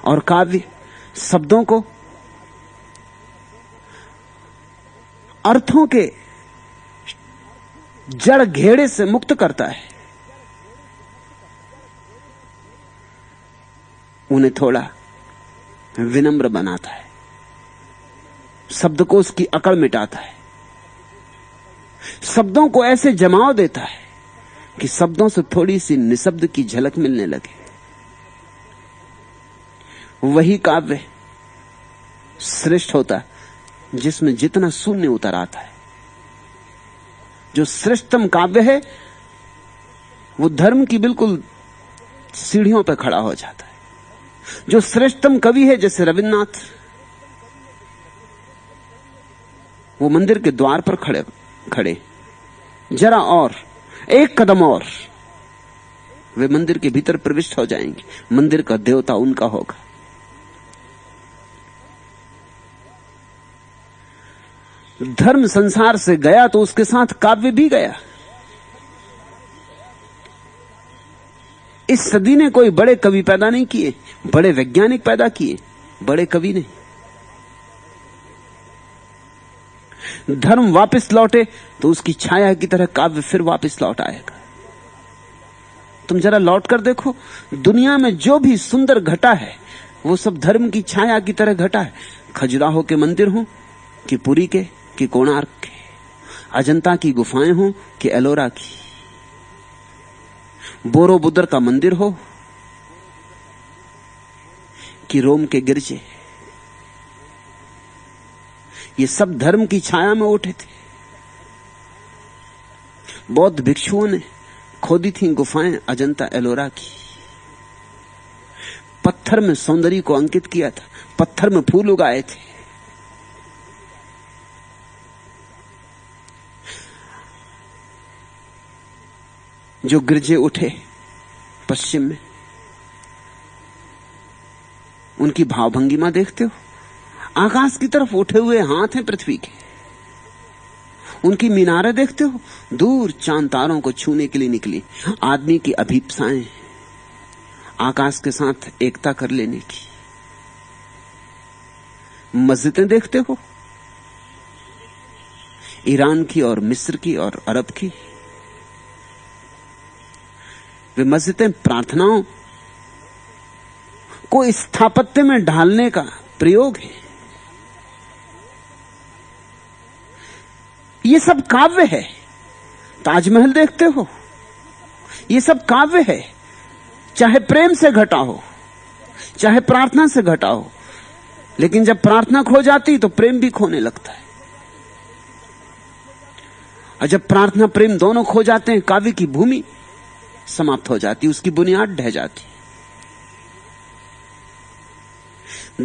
और काव्य शब्दों को अर्थों के जड़ घेरे से मुक्त करता है, उन्हें थोड़ा विनम्र बनाता है, शब्दकोश की अकड़ मिटाता है, शब्दों को ऐसे जमाव देता है कि शब्दों से थोड़ी सी निशब्द की झलक मिलने लगे। वही काव्य श्रेष्ठ होता है जिसमें जितना शून्य उतर आता है। जो श्रेष्ठतम काव्य है वो धर्म की बिल्कुल सीढ़ियों पर खड़ा हो जाता है। जो श्रेष्ठतम कवि है, जैसे रविन्द्रनाथ, वो मंदिर के द्वार पर खड़े खड़े, जरा और, एक कदम और, वे मंदिर के भीतर प्रविष्ट हो जाएंगे। मंदिर का देवता उनका होगा। धर्म संसार से गया तो उसके साथ काव्य भी गया। इस सदी ने कोई बड़े कवि पैदा नहीं किए, बड़े वैज्ञानिक पैदा किए, बड़े कवि नहीं। धर्म वापस लौटे तो उसकी छाया की तरह काव्य फिर वापस लौट आएगा। तुम जरा लौट कर देखो, दुनिया में जो भी सुंदर घटा है वो सब धर्म की छाया की तरह घटा है। खजुराहो के मंदिर हो कि पुरी के कि कोणार्क के, अजंता की गुफाएं हो कि एलोरा की, बोरोबुदर का मंदिर हो कि रोम के गिरजे, ये सब धर्म की छाया में उठे थे। बौद्ध भिक्षुओं ने खोदी थी गुफाएं अजंता एलोरा की, पत्थर में सौंदर्य को अंकित किया था, पत्थर में फूल उगाए थे। जो गिरजे उठे पश्चिम में, उनकी भावभंगिमा देखते हो, आकाश की तरफ उठे हुए हाथ हैं पृथ्वी के। उनकी मीनारें देखते हो, दूर चांद तारों को छूने के लिए निकली। आदमी की अभीप्साएं आकाश के साथ एकता कर लेने की। मस्जिदें देखते हो, ईरान की और मिस्र की और अरब की। वे मस्जिदें प्रार्थनाओं को स्थापत्य में ढालने का प्रयोग है। ये सब काव्य है। ताजमहल देखते हो, ये सब काव्य है। चाहे प्रेम से घटा हो, चाहे प्रार्थना से घटा हो, लेकिन जब प्रार्थना खो जाती तो प्रेम भी खोने लगता है। और जब प्रार्थना प्रेम दोनों खो जाते हैं, काव्य की भूमि समाप्त हो जाती, उसकी बुनियाद ढह जाती।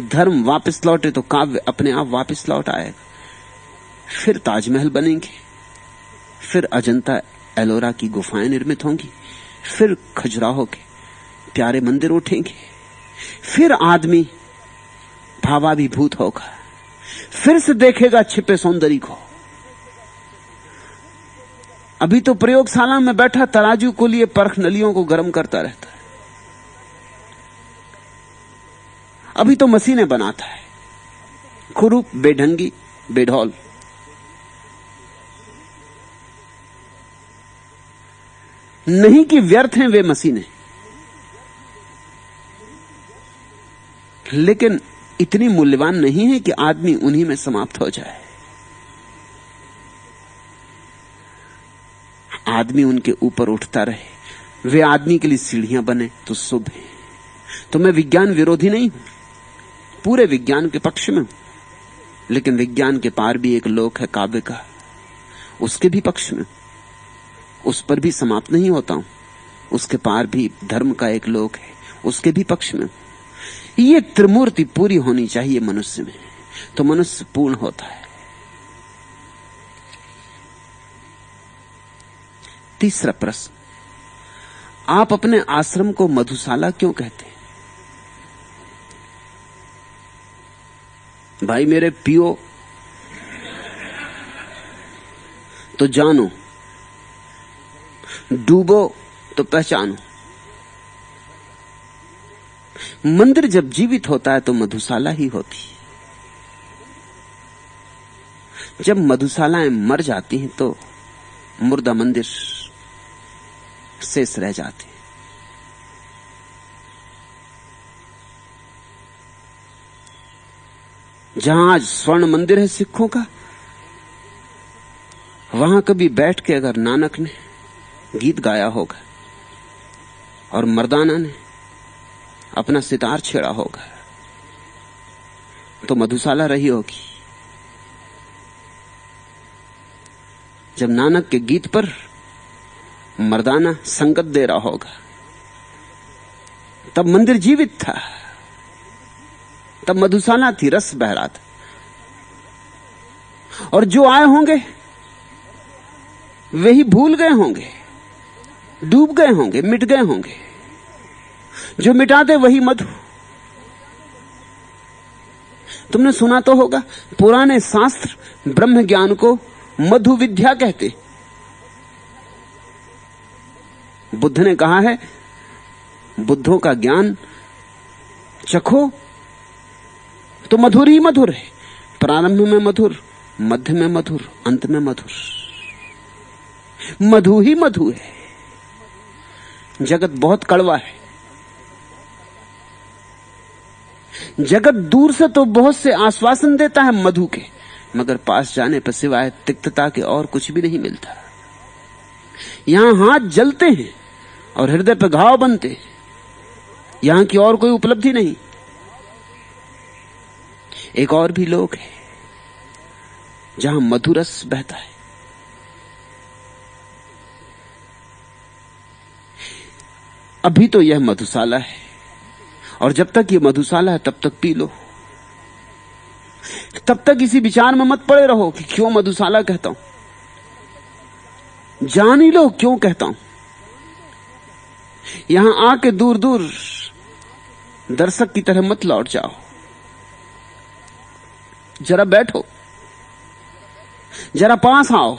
धर्म वापस लौटे तो काव्य अपने आप वापस लौट आएगा। फिर ताजमहल बनेंगे, फिर अजंता एलोरा की गुफाएं निर्मित होंगी, फिर खजुराहो के प्यारे मंदिर उठेंगे, फिर आदमी भावाभिभूत होगा, फिर से देखेगा छिपे सौंदर्य को। अभी तो प्रयोगशाला में बैठा तराजू को लिए परख नलियों को गर्म करता रहता है। अभी तो मशीनें बनाता है, खुरूप, बेढंगी, बेढौल। नहीं कि व्यर्थ हैं वे मशीनें, लेकिन इतनी मूल्यवान नहीं है कि आदमी उन्हीं में समाप्त हो जाए। आदमी उनके ऊपर उठता रहे। वे आदमी के लिए सीढ़ियां बने तो शुभ है। तो मैं विज्ञान विरोधी नहीं हूं, पूरे विज्ञान के पक्ष में हूं, लेकिन विज्ञान के पार भी एक लोक है काव्य का, उसके भी पक्ष में, उस पर भी समाप्त नहीं होता हूं। उसके पार भी धर्म का एक लोक है, उसके भी पक्ष में। ये त्रिमूर्ति पूरी होनी चाहिए मनुष्य में, तो मनुष्य पूर्ण होता है। तीसरा प्रश्न, आप अपने आश्रम को मधुशाला क्यों कहते हैं? भाई मेरे पियो तो जानो, डूबो तो पहचानो। मंदिर जब जीवित होता है तो मधुशाला ही होती है। जब मधुशालाएं मर जाती हैं तो मुर्दा मंदिर शेष रह जाते हैं। जहां आज स्वर्ण मंदिर है सिखों का, वहां कभी बैठ के अगर नानक ने गीत गाया होगा और मर्दाना ने अपना सितार छेड़ा होगा तो मधुशाला रही होगी। जब नानक के गीत पर मर्दाना संगत दे रहा होगा तब मंदिर जीवित था, तब मधुशाला थी, रस बह रहा था। और जो आए होंगे वे ही भूल गए होंगे, डूब गए होंगे, मिट गए होंगे। जो मिटा दे वही मधु। तुमने सुना तो होगा, पुराने शास्त्र ब्रह्म ज्ञान को मधु विद्या कहते। बुद्ध ने कहा है, बुद्धों का ज्ञान चखो तो मधुर ही मधुर है। प्रारंभ में मधुर, मध्य में मधुर, अंत में मधुर। मधु ही मधु है। जगत बहुत कड़वा है। जगत दूर से तो बहुत से आश्वासन देता है मधु के, मगर पास जाने पर सिवाय तिक्तता के और कुछ भी नहीं मिलता। यहां हाथ जलते हैं और हृदय पर घाव बनते हैं। यहां की और कोई उपलब्धि नहीं। एक और भी लोक है जहां मधुरस बहता है। अभी तो यह मधुशाला है, और जब तक यह मधुशाला है तब तक पी लो। तब तक इसी विचार में मत पड़े रहो कि क्यों मधुशाला कहता हूं। जान ही लो क्यों कहता हूं। यहां आके दूर दूर दर्शक की तरह मत लौट जाओ। जरा बैठो, जरा पास आओ।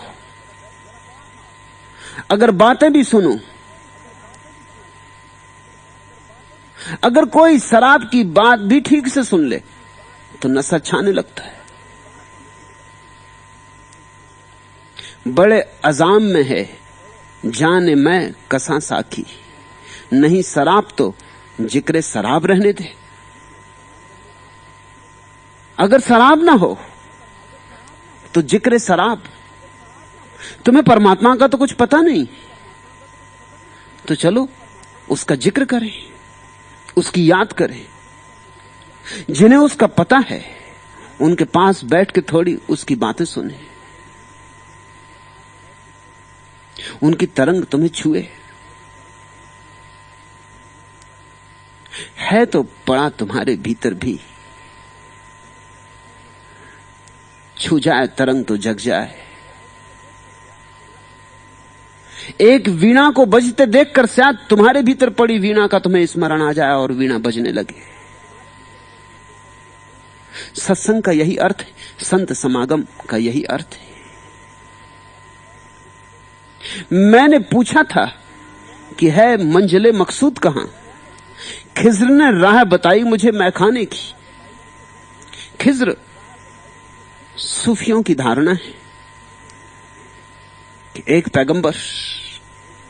अगर बातें भी सुनो, अगर कोई शराब की बात भी ठीक से सुन ले तो नशा छाने लगता है। बड़े अजाम में है जाने मैं कसा साखी, नहीं शराब तो जिक्र शराब रहने दे। अगर शराब ना हो तो जिक्र शराब। तुम्हें परमात्मा का तो कुछ पता नहीं, तो चलो उसका जिक्र करें, उसकी याद करें। जिन्हें उसका पता है उनके पास बैठ के थोड़ी उसकी बातें सुने, उनकी तरंग तुम्हें छुए। है तो पड़ा तुम्हारे भीतर भी, छू जाए तरंग तो जग जाए। एक वीणा को बजते देखकर शायद तुम्हारे भीतर पड़ी वीणा का तुम्हें स्मरण आ जाए और वीणा बजने लगे। सत्संग का यही अर्थ है, संत समागम का यही अर्थ है। मैंने पूछा था कि है मंजिले मकसूद कहां? खिज्र ने राह बताई मुझे मैखाने की। खिज्र सूफियों की धारणा है कि एक पैगंबर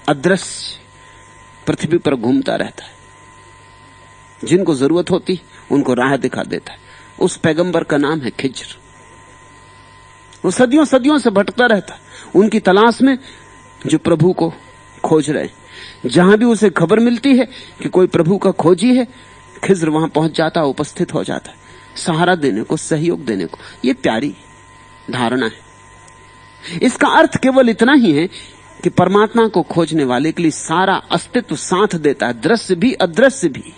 अदृश्य पृथ्वी पर घूमता रहता है, जिनको जरूरत होती उनको राह दिखा देता है। उस पैगंबर का नाम है खिज्र। वो सदियों सदियों से भटकता रहता उनकी तलाश में जो प्रभु को खोज रहे। जहां भी उसे खबर मिलती है कि कोई प्रभु का खोजी है, खिज्र वहां पहुंच जाता, उपस्थित हो जाता है, सहारा देने को, सहयोग देने को। यह प्यारी धारणा है। इसका अर्थ केवल इतना ही है कि परमात्मा को खोजने वाले के लिए सारा अस्तित्व साथ देता है, दृश्य भी अदृश्य भी,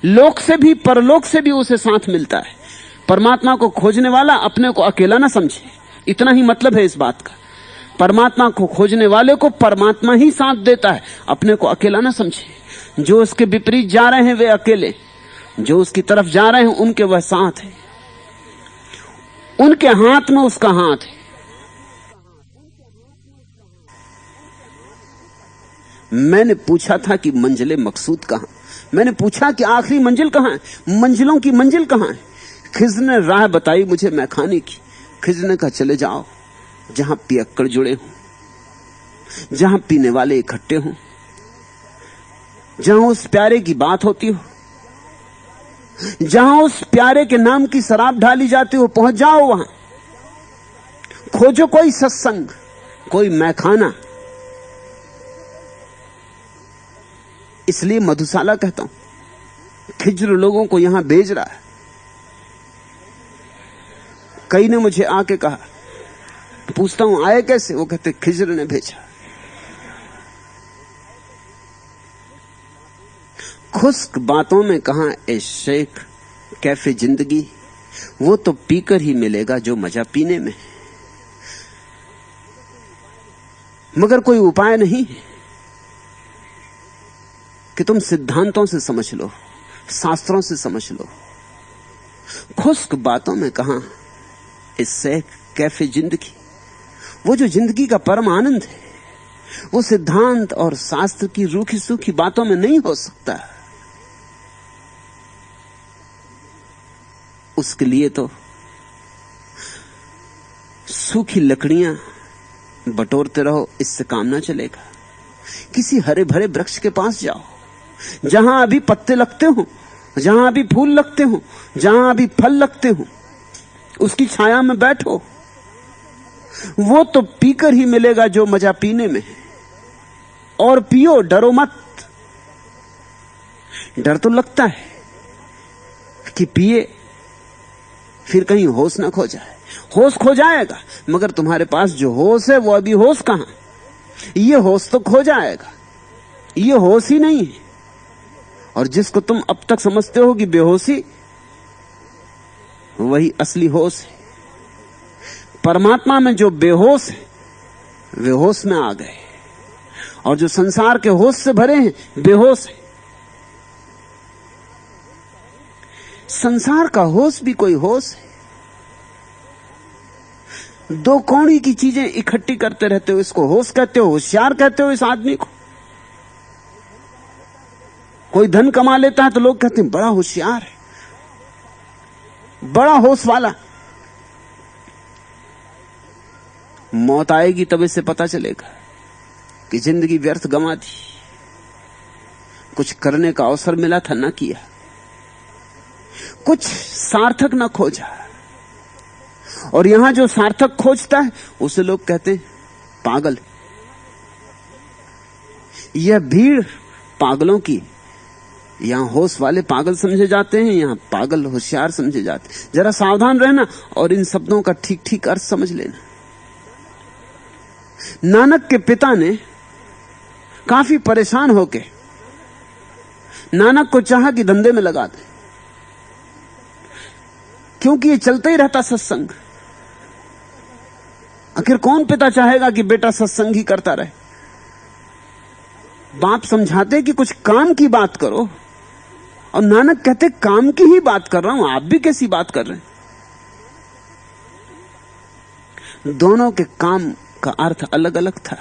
लोक से भी परलोक से भी उसे साथ मिलता है। परमात्मा को खोजने वाला अपने को अकेला ना समझे, इतना ही मतलब है इस बात का। परमात्मा को खोजने वाले को परमात्मा ही साथ देता है, अपने को अकेला ना समझे। जो उसके विपरीत जा रहे हैं वे अकेले, जो उसकी तरफ जा रहे हैं उनके वह साथ है, उनके हाथ में उसका हाथ है। मैंने पूछा था कि मंजिले मकसूद कहां? मैंने पूछा कि आखिरी मंजिल कहां है, मंजिलों की मंजिल कहां है? खिज्र ने राह बताई मुझे मैखाने की। खिज्र ने कहा चले जाओ जहां पियक्कड़ जुड़े हों, जहां पीने वाले इकट्ठे हों, जहां उस प्यारे की बात होती हो, जहां उस प्यारे के नाम की शराब ढाली जाती हो, पहुंच जाओ वहां। खोजो कोई सत्संग, कोई मैखाना। इसलिए मधुशाला कहता हूं। खिज्र लोगों को यहां भेज रहा है। कई ने मुझे आके कहा, पूछता हूं आए कैसे? वो कहते खिज्र ने भेजा। खुश्क बातों में कहां ए शेख कैफे जिंदगी, वो तो पीकर ही मिलेगा जो मजा पीने में है। मगर कोई उपाय नहीं है कि तुम सिद्धांतों से समझ लो, शास्त्रों से समझ लो। खुश्क बातों में कहां इससे कैफे जिंदगी, वो जो जिंदगी का परम आनंद है, वो सिद्धांत और शास्त्र की रूखी सूखी बातों में नहीं हो सकता। उसके लिए तो सूखी लकड़ियां बटोरते रहो, इससे काम ना चलेगा। किसी हरे भरे वृक्ष के पास जाओ, जहां अभी पत्ते लगते हो, जहां अभी फूल लगते हो, जहां अभी फल लगते हो, उसकी छाया में बैठो। वो तो पीकर ही मिलेगा जो मजा पीने में है। और पियो, डरो मत। डर तो लगता है कि पिए फिर कहीं होश ना खो जाए। होश खो जाएगा, मगर तुम्हारे पास जो होश है वो अभी होश कहां? ये होश तो खो जाएगा, ये होश ही नहीं है। और जिसको तुम अब तक समझते हो कि बेहोशी, वही असली होश है। परमात्मा में जो बेहोश है वे होश में आ गए, और जो संसार के होश से भरे हैं बेहोश है। संसार का होश भी कोई होश है। दो कौड़ी की चीजें इकट्ठी करते रहते हो, इसको होश कहते हो, होशियार कहते हो इस आदमी को। कोई धन कमा लेता है तो लोग कहते हैं बड़ा होशियार है, बड़ा होश वाला। मौत आएगी तब इसे पता चलेगा कि जिंदगी व्यर्थ गंवा दी, कुछ करने का अवसर मिला था ना किया, कुछ सार्थक ना खोजा। और यहां जो सार्थक खोजता है उसे लोग कहते हैं पागल। यह भीड़ पागलों की, यहां होश वाले पागल समझे जाते हैं, यहां पागल होशियार समझे जाते हैं। जरा सावधान रहना और इन शब्दों का ठीक ठीक अर्थ समझ लेना। नानक के पिता ने काफी परेशान होके नानक को चाहा कि धंधे में लगा दे, क्योंकि ये चलता ही रहता सत्संग। आखिर कौन पिता चाहेगा कि बेटा सत्संग ही करता रहे? बाप समझाते कि कुछ काम की बात करो, और नानक कहते काम की ही बात कर रहा हूं, आप भी कैसी बात कर रहे हैं? दोनों के काम का अर्थ अलग अलग था।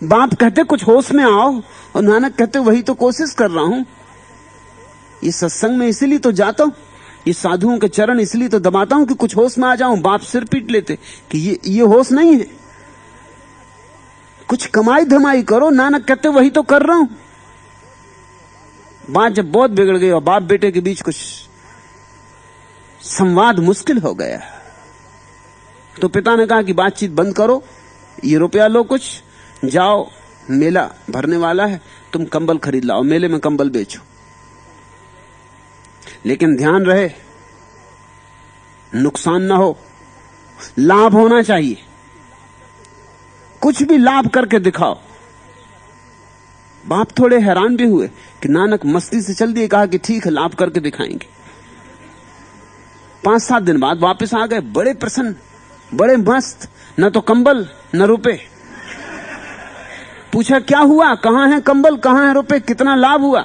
बाप कहते कुछ होश में आओ, और नानक कहते वही तो कोशिश कर रहा हूं। ये सत्संग में इसीलिए तो जाता हूं, ये साधुओं के चरण इसलिए तो दबाता हूं कि कुछ होश में आ जाऊं। बाप सिर पीट लेते कि ये होश नहीं है, कुछ कमाई धमाई करो। नानक कहते वही तो कर रहा हूं। बात जब बहुत बिगड़ गई और बाप बेटे के बीच कुछ संवाद मुश्किल हो गया, तो पिता ने कहा कि बातचीत बंद करो, ये रुपया लो, कुछ जाओ, मेला भरने वाला है, तुम कंबल खरीद लाओ, मेले में कंबल बेचो। लेकिन ध्यान रहे नुकसान ना हो, लाभ होना चाहिए। कुछ भी लाभ करके दिखाओ। बाप थोड़े हैरान भी हुए कि नानक मस्ती से चल दिए, कहा कि ठीक है लाभ करके दिखाएंगे। 5-7 दिन बाद वापस आ गए, बड़े प्रसन्न, बड़े मस्त, न तो कंबल न रुपए। पूछा क्या हुआ, कहां है कंबल, कहां है रुपए, कितना लाभ हुआ?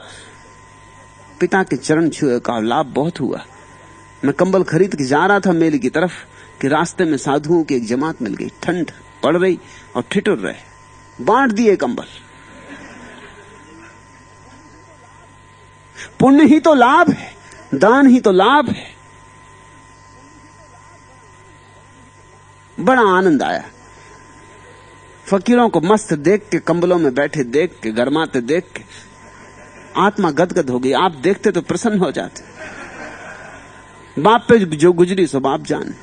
पिता के चरण छुए, कहा लाभ बहुत हुआ। मैं कंबल खरीद के जा रहा था मेले की तरफ कि रास्ते में साधुओं की एक जमात मिल गई, ठंड पड़ रही और ठिठुर रहे, बांट दिए कंबल। पुण्य ही तो लाभ है, दान ही तो लाभ है। बड़ा आनंद आया फकीरों को मस्त देख के, कंबलों में बैठे देख के, गरमाते देख के आत्मा गदगद हो गई। आप देखते तो प्रसन्न हो जाते। बाप पे जो गुजरी सो बाप जाने।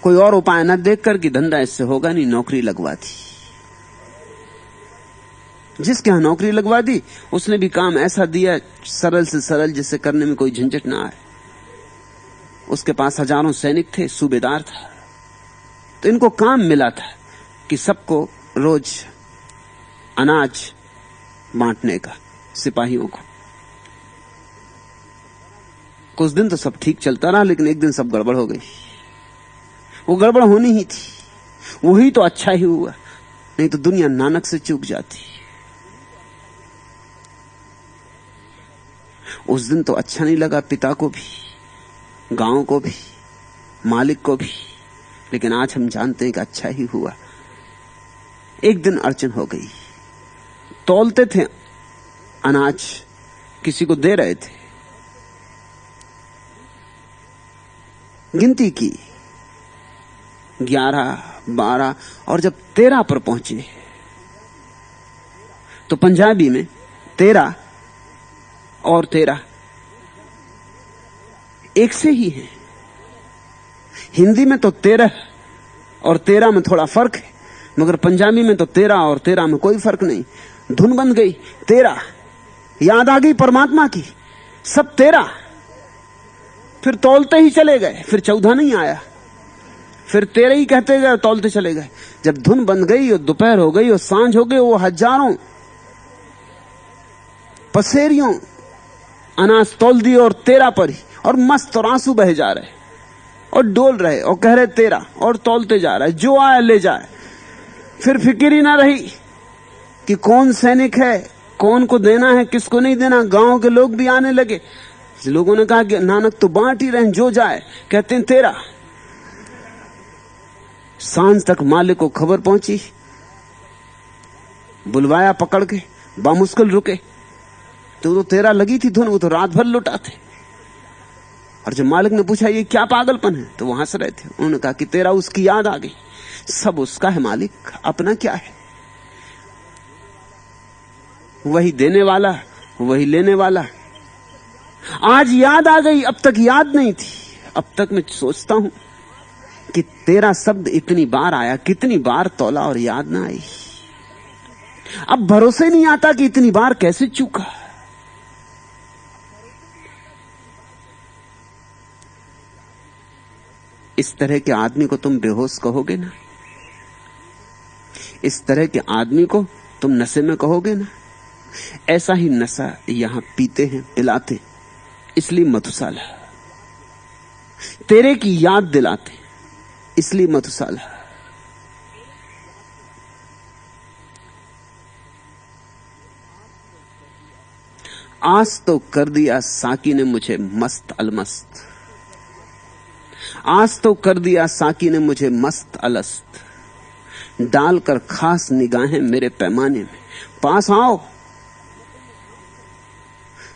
कोई और उपाय न देखकर कि धंधा इससे होगा नहीं, नौकरी लगवा दी। जिसके यहां नौकरी लगवा दी उसने भी काम ऐसा दिया सरल से सरल, जिससे करने में कोई झंझट ना आए। उसके पास हजारों सैनिक थे, सूबेदार था, तो इनको काम मिला था कि सबको रोज अनाज बांटने का, सिपाहियों को। कुछ दिन तो सब ठीक चलता रहा, लेकिन एक दिन सब गड़बड़ हो गई। वो गड़बड़ होनी ही थी, वही तो अच्छा ही हुआ, नहीं तो दुनिया नानक से चूक जाती। उस दिन तो अच्छा नहीं लगा पिता को भी, गांव को भी, मालिक को भी, लेकिन आज हम जानते हैं कि अच्छा ही हुआ। एक दिन अड़चन हो गई, तौलते थे अनाज, किसी को दे रहे थे, गिनती की 11, 12 और जब 13 पर पहुंचे तो पंजाबी में 13 और 13 एक से ही है। हिंदी में तो 13 और 13 में थोड़ा फर्क है, मगर पंजाबी में तो 13 और 13 में कोई फर्क नहीं। धुन बन गई 13, याद आ गई परमात्मा की, सब 13। फिर तौलते ही चले गए, फिर 14 नहीं आया, फिर 13 ही कहते गए, तौलते चले गए। जब धुन बन गई और दोपहर हो गई और सांझ हो गई, वो हजारों पसेरियों अनाज तौल दिए और 13 पर ही, और मस्त और आंसू बहे जा रहे और डोल रहे और कह रहे 13, और तौलते जा रहा है, जो आए ले जाए। फिर फिक्र ही ना रही कि कौन सैनिक है, कौन को देना है, किसको नहीं देना। गांव के लोग भी आने लगे, लोगों ने कहा कि नानक तो बांट ही रहे, जो जाए, कहते हैं 13। सांझ तक मालिक को खबर पहुंची, बुलवाया पकड़ के, बामुश्किल रुके, तो 13 लगी थी धुन, वो तो रात भर लुटाते। और जब मालिक ने पूछा ये क्या पागलपन है, तो वहां से रहे थे। उन्होंने कहा कि 13 उसकी याद आ गई, सब उसका है मालिक, अपना क्या है। वही देने वाला, वही लेने वाला। आज याद आ गई, अब तक याद नहीं थी। अब तक मैं सोचता हूं कि 13 शब्द इतनी बार आया, कितनी बार तौला और याद ना आई। अब भरोसे नहीं आता कि इतनी बार कैसे चूका। इस तरह के आदमी को तुम बेहोश कहोगे ना, इस तरह के आदमी को तुम नशे में कहोगे ना। ऐसा ही नशा यहां पीते हैं, पिलाते, इसलिए मधुशाला। तेरे की याद दिलाते, इसलिए मधुशाला। आज तो कर दिया साकी ने मुझे मस्त अलमस्त, आज तो कर दिया साकी ने मुझे मस्त अलस्त, डालकर खास निगाहें मेरे पैमाने में। पास आओ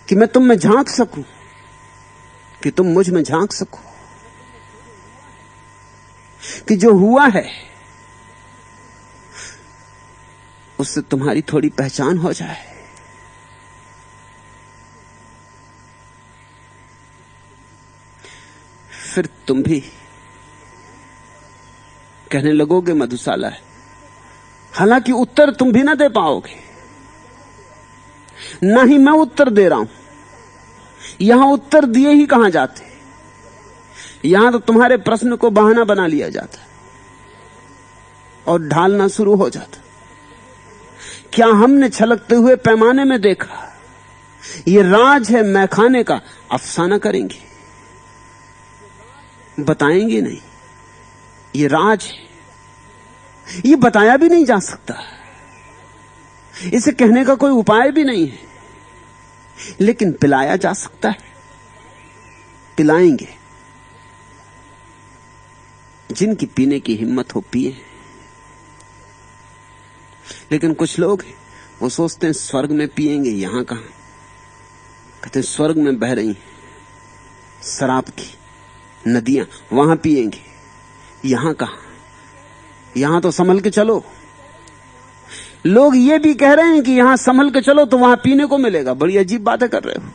कि मैं तुम में झांक सकूं, कि तुम मुझ में झांक सको, कि जो हुआ है उससे तुम्हारी थोड़ी पहचान हो जाए। फिर तुम भी कहने लगोगे मधुशाला है। हालांकि उत्तर तुम भी ना दे पाओगे, ना ही मैं उत्तर दे रहा हूं। यहां उत्तर दिए ही कहां जाते, यहां तो तुम्हारे प्रश्न को बहाना बना लिया जाता और ढालना शुरू हो जाता। क्या हमने छलकते हुए पैमाने में देखा? ये राज है मैखाने का, अफसाना करेंगे, बताएंगे नहीं। ये राज है, ये बताया भी नहीं जा सकता, इसे कहने का कोई उपाय भी नहीं है, लेकिन पिलाया जा सकता है। पिलाएंगे, जिनकी पीने की हिम्मत हो पिए। लेकिन कुछ लोग हैं, वो सोचते हैं स्वर्ग में पिएंगे, यहां कहां। कहते हैं स्वर्ग में बह रही शराब की नदियां, वहां पिएंगे, यहां कहां। यहां तो संभल के चलो। लोग ये भी कह रहे हैं कि यहां संभल के चलो तो वहां पीने को मिलेगा। बड़ी अजीब बातें कर रहे हो।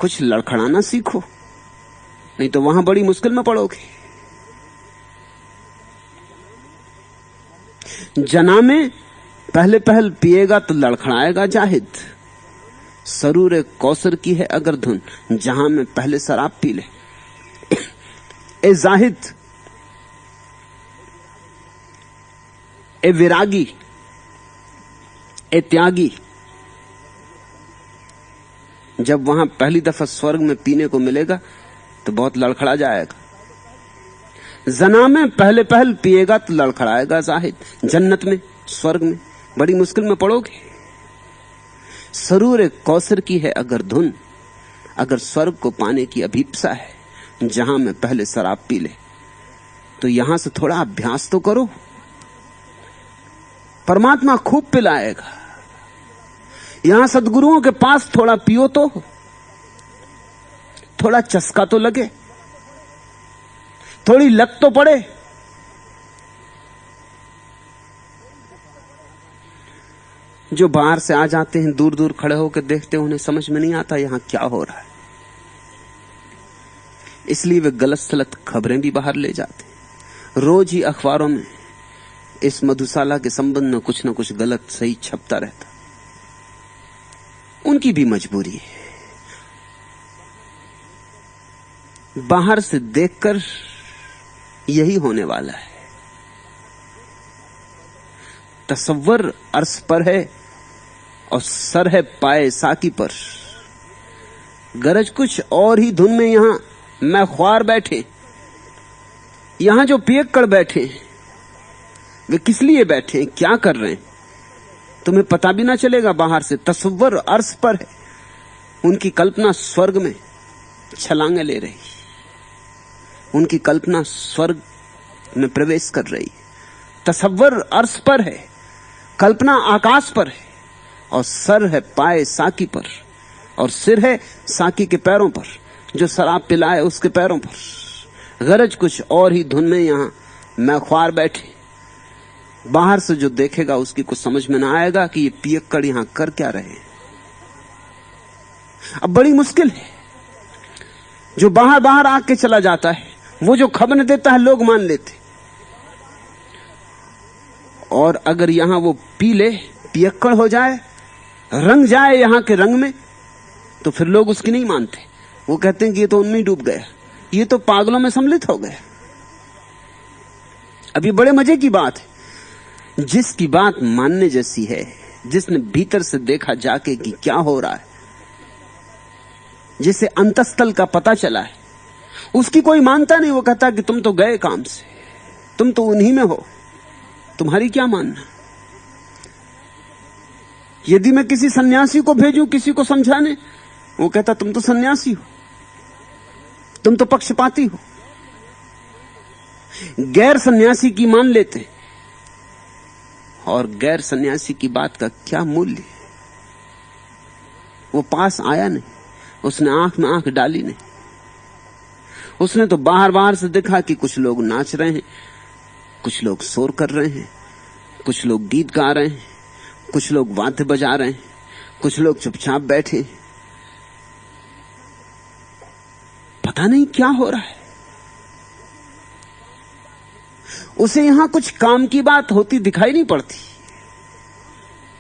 कुछ लड़खड़ाना सीखो, नहीं तो वहां बड़ी मुश्किल में पड़ोगे। जना में पहले पहल पिएगा तो लड़खड़ाएगा जाहिद। सरूर कौसर की है अगर धुन, जहां में पहले शराब पी ले। ए जाहिद, ए विरागी, ए त्यागी, जब वहां पहली दफा स्वर्ग में पीने को मिलेगा तो बहुत लड़खड़ा जाएगा। जना में पहले पहल पिएगा तो लड़खड़ाएगा जाहिद। जन्नत में, स्वर्ग में बड़ी मुश्किल में पड़ोगे। सरूर कौसर की है अगर धुन, अगर स्वर्ग को पाने की अभीप्सा है जहां में पहले शराब पी ले, तो यहां से थोड़ा अभ्यास तो करो। परमात्मा खूब पिलाएगा। यहां सद्गुरुओं के पास थोड़ा पियो तो, थोड़ा चस्का तो लगे, थोड़ी लत तो पड़े। जो बाहर से आ जाते हैं, दूर दूर खड़े होकर देखते हैं, उन्हें समझ में नहीं आता यहां क्या हो रहा है, इसलिए वे गलत सलत खबरें भी बाहर ले जाते हैं। रोज ही अखबारों में इस मधुशाला के संबंध में कुछ न कुछ गलत सही छपता रहता। उनकी भी मजबूरी है। बाहर से देखकर यही होने वाला है। तसव्वुर अर्श पर है और सर है पाए साकी पर। गरज कुछ और ही धुन में यहां मैं ख्वार बैठे। यहां जो पियक्कड़ बैठे वे किस लिए बैठे, क्या कर रहे हैं, तुम्हें पता भी ना चलेगा बाहर से। तसव्वुर अर्श पर है, उनकी कल्पना स्वर्ग में छलांगे ले रही, उनकी कल्पना स्वर्ग में प्रवेश कर रही है। तसव्वुर अर्श पर है, कल्पना आकाश पर है, और सर है पाए साकी पर, और सिर है साकी के पैरों पर, जो शराब पिलाए उसके पैरों पर। गरज कुछ और ही धुन में यहां मैं ख्वार बैठे। बाहर से जो देखेगा उसकी कुछ समझ में ना आएगा कि ये पियक्कड़ यहां कर क्या रहे हैं। अब बड़ी मुश्किल है। जो बाहर बाहर आके चला जाता है, वो जो खबर देता है लोग मान लेते, और अगर यहां वो पी ले, पियक्कड़ हो जाए, रंग जाए यहां के रंग में, तो फिर लोग उसकी नहीं मानते। वो कहते हैं कि ये तो उनमें डूब गया, ये तो पागलों में सम्मिलित हो गया। अब ये बड़े मजे की बात है। जिसकी बात मानने जैसी है, जिसने भीतर से देखा जाके कि क्या हो रहा है, जिसे अंतस्थल का पता चला है, उसकी कोई मानता नहीं। वो कहता कि तुम तो गए काम से, तुम तो उन्हीं में हो, तुम्हारी क्या मानना। यदि मैं किसी सन्यासी को भेजूं किसी को समझाने, वो कहता तुम तो सन्यासी हो, तुम तो पक्षपाती हो। गैर सन्यासी की मान लेते, और गैर सन्यासी की बात का क्या मूल्य। वो पास आया नहीं, उसने आंख में आंख डाली नहीं। उसने तो बाहर बाहर से देखा कि कुछ लोग नाच रहे हैं, कुछ लोग शोर कर रहे हैं, कुछ लोग गीत गा रहे हैं, कुछ लोग वाद्य बजा रहे हैं, कुछ लोग चुपचाप बैठे। पता नहीं क्या हो रहा है। उसे यहां कुछ काम की बात होती दिखाई नहीं पड़ती।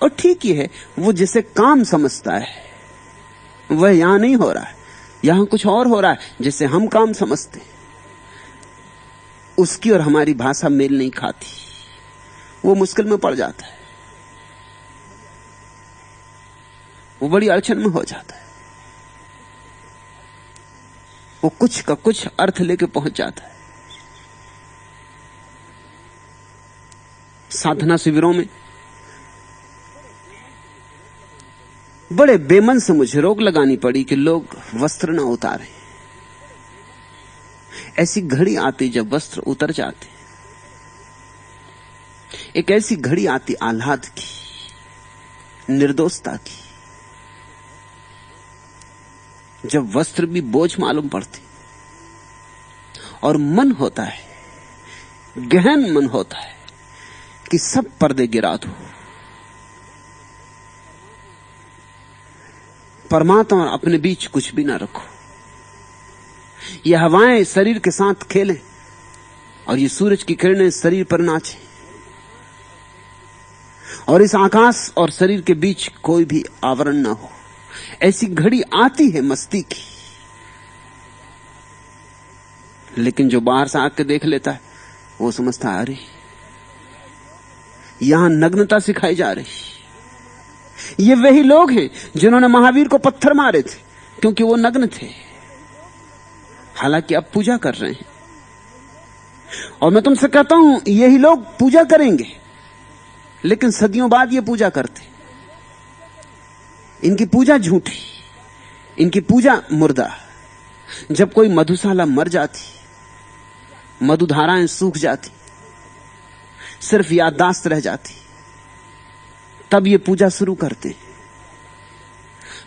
और ठीक ही है, वो जिसे काम समझता है वह यहां नहीं हो रहा है। यहां कुछ और हो रहा है जिसे हम काम समझते हैं। उसकी और हमारी भाषा मेल नहीं खाती, वो मुश्किल में पड़ जाता है, वो बड़ी अड़चन में हो जाता है। वो कुछ का कुछ अर्थ लेके पहुंच जाता है। साधना शिविरों में बड़े बेमन से मुझे रोक लगानी पड़ी कि लोग वस्त्र ना उतारें। ऐसी घड़ी आती जब वस्त्र उतर जाते। एक ऐसी घड़ी आती आह्लाद की, निर्दोषता की, जब वस्त्र भी बोझ मालूम पड़ते और मन होता है, गहन मन होता है कि सब पर्दे गिरा दो, परमात्मा और अपने बीच कुछ भी ना रखो। ये हवाएं शरीर के साथ खेलें और ये सूरज की किरणें शरीर पर नाचें, और इस आकाश और शरीर के बीच कोई भी आवरण ना हो। ऐसी घड़ी आती है मस्ती की। लेकिन जो बाहर से आके देख लेता है वो समझता है अरे यहां नग्नता सिखाई जा रही। ये वही लोग हैं जिन्होंने महावीर को पत्थर मारे थे, क्योंकि वो नग्न थे, हालांकि अब पूजा कर रहे हैं। और मैं तुमसे कहता हूं यही लोग पूजा करेंगे, लेकिन सदियों बाद ये पूजा करते। इनकी पूजा झूठी, इनकी पूजा मुर्दा। जब कोई मधुशाला मर जाती, मधुधाराएं सूख जाती, सिर्फ याददाश्त रह जाती, तब ये पूजा शुरू करते।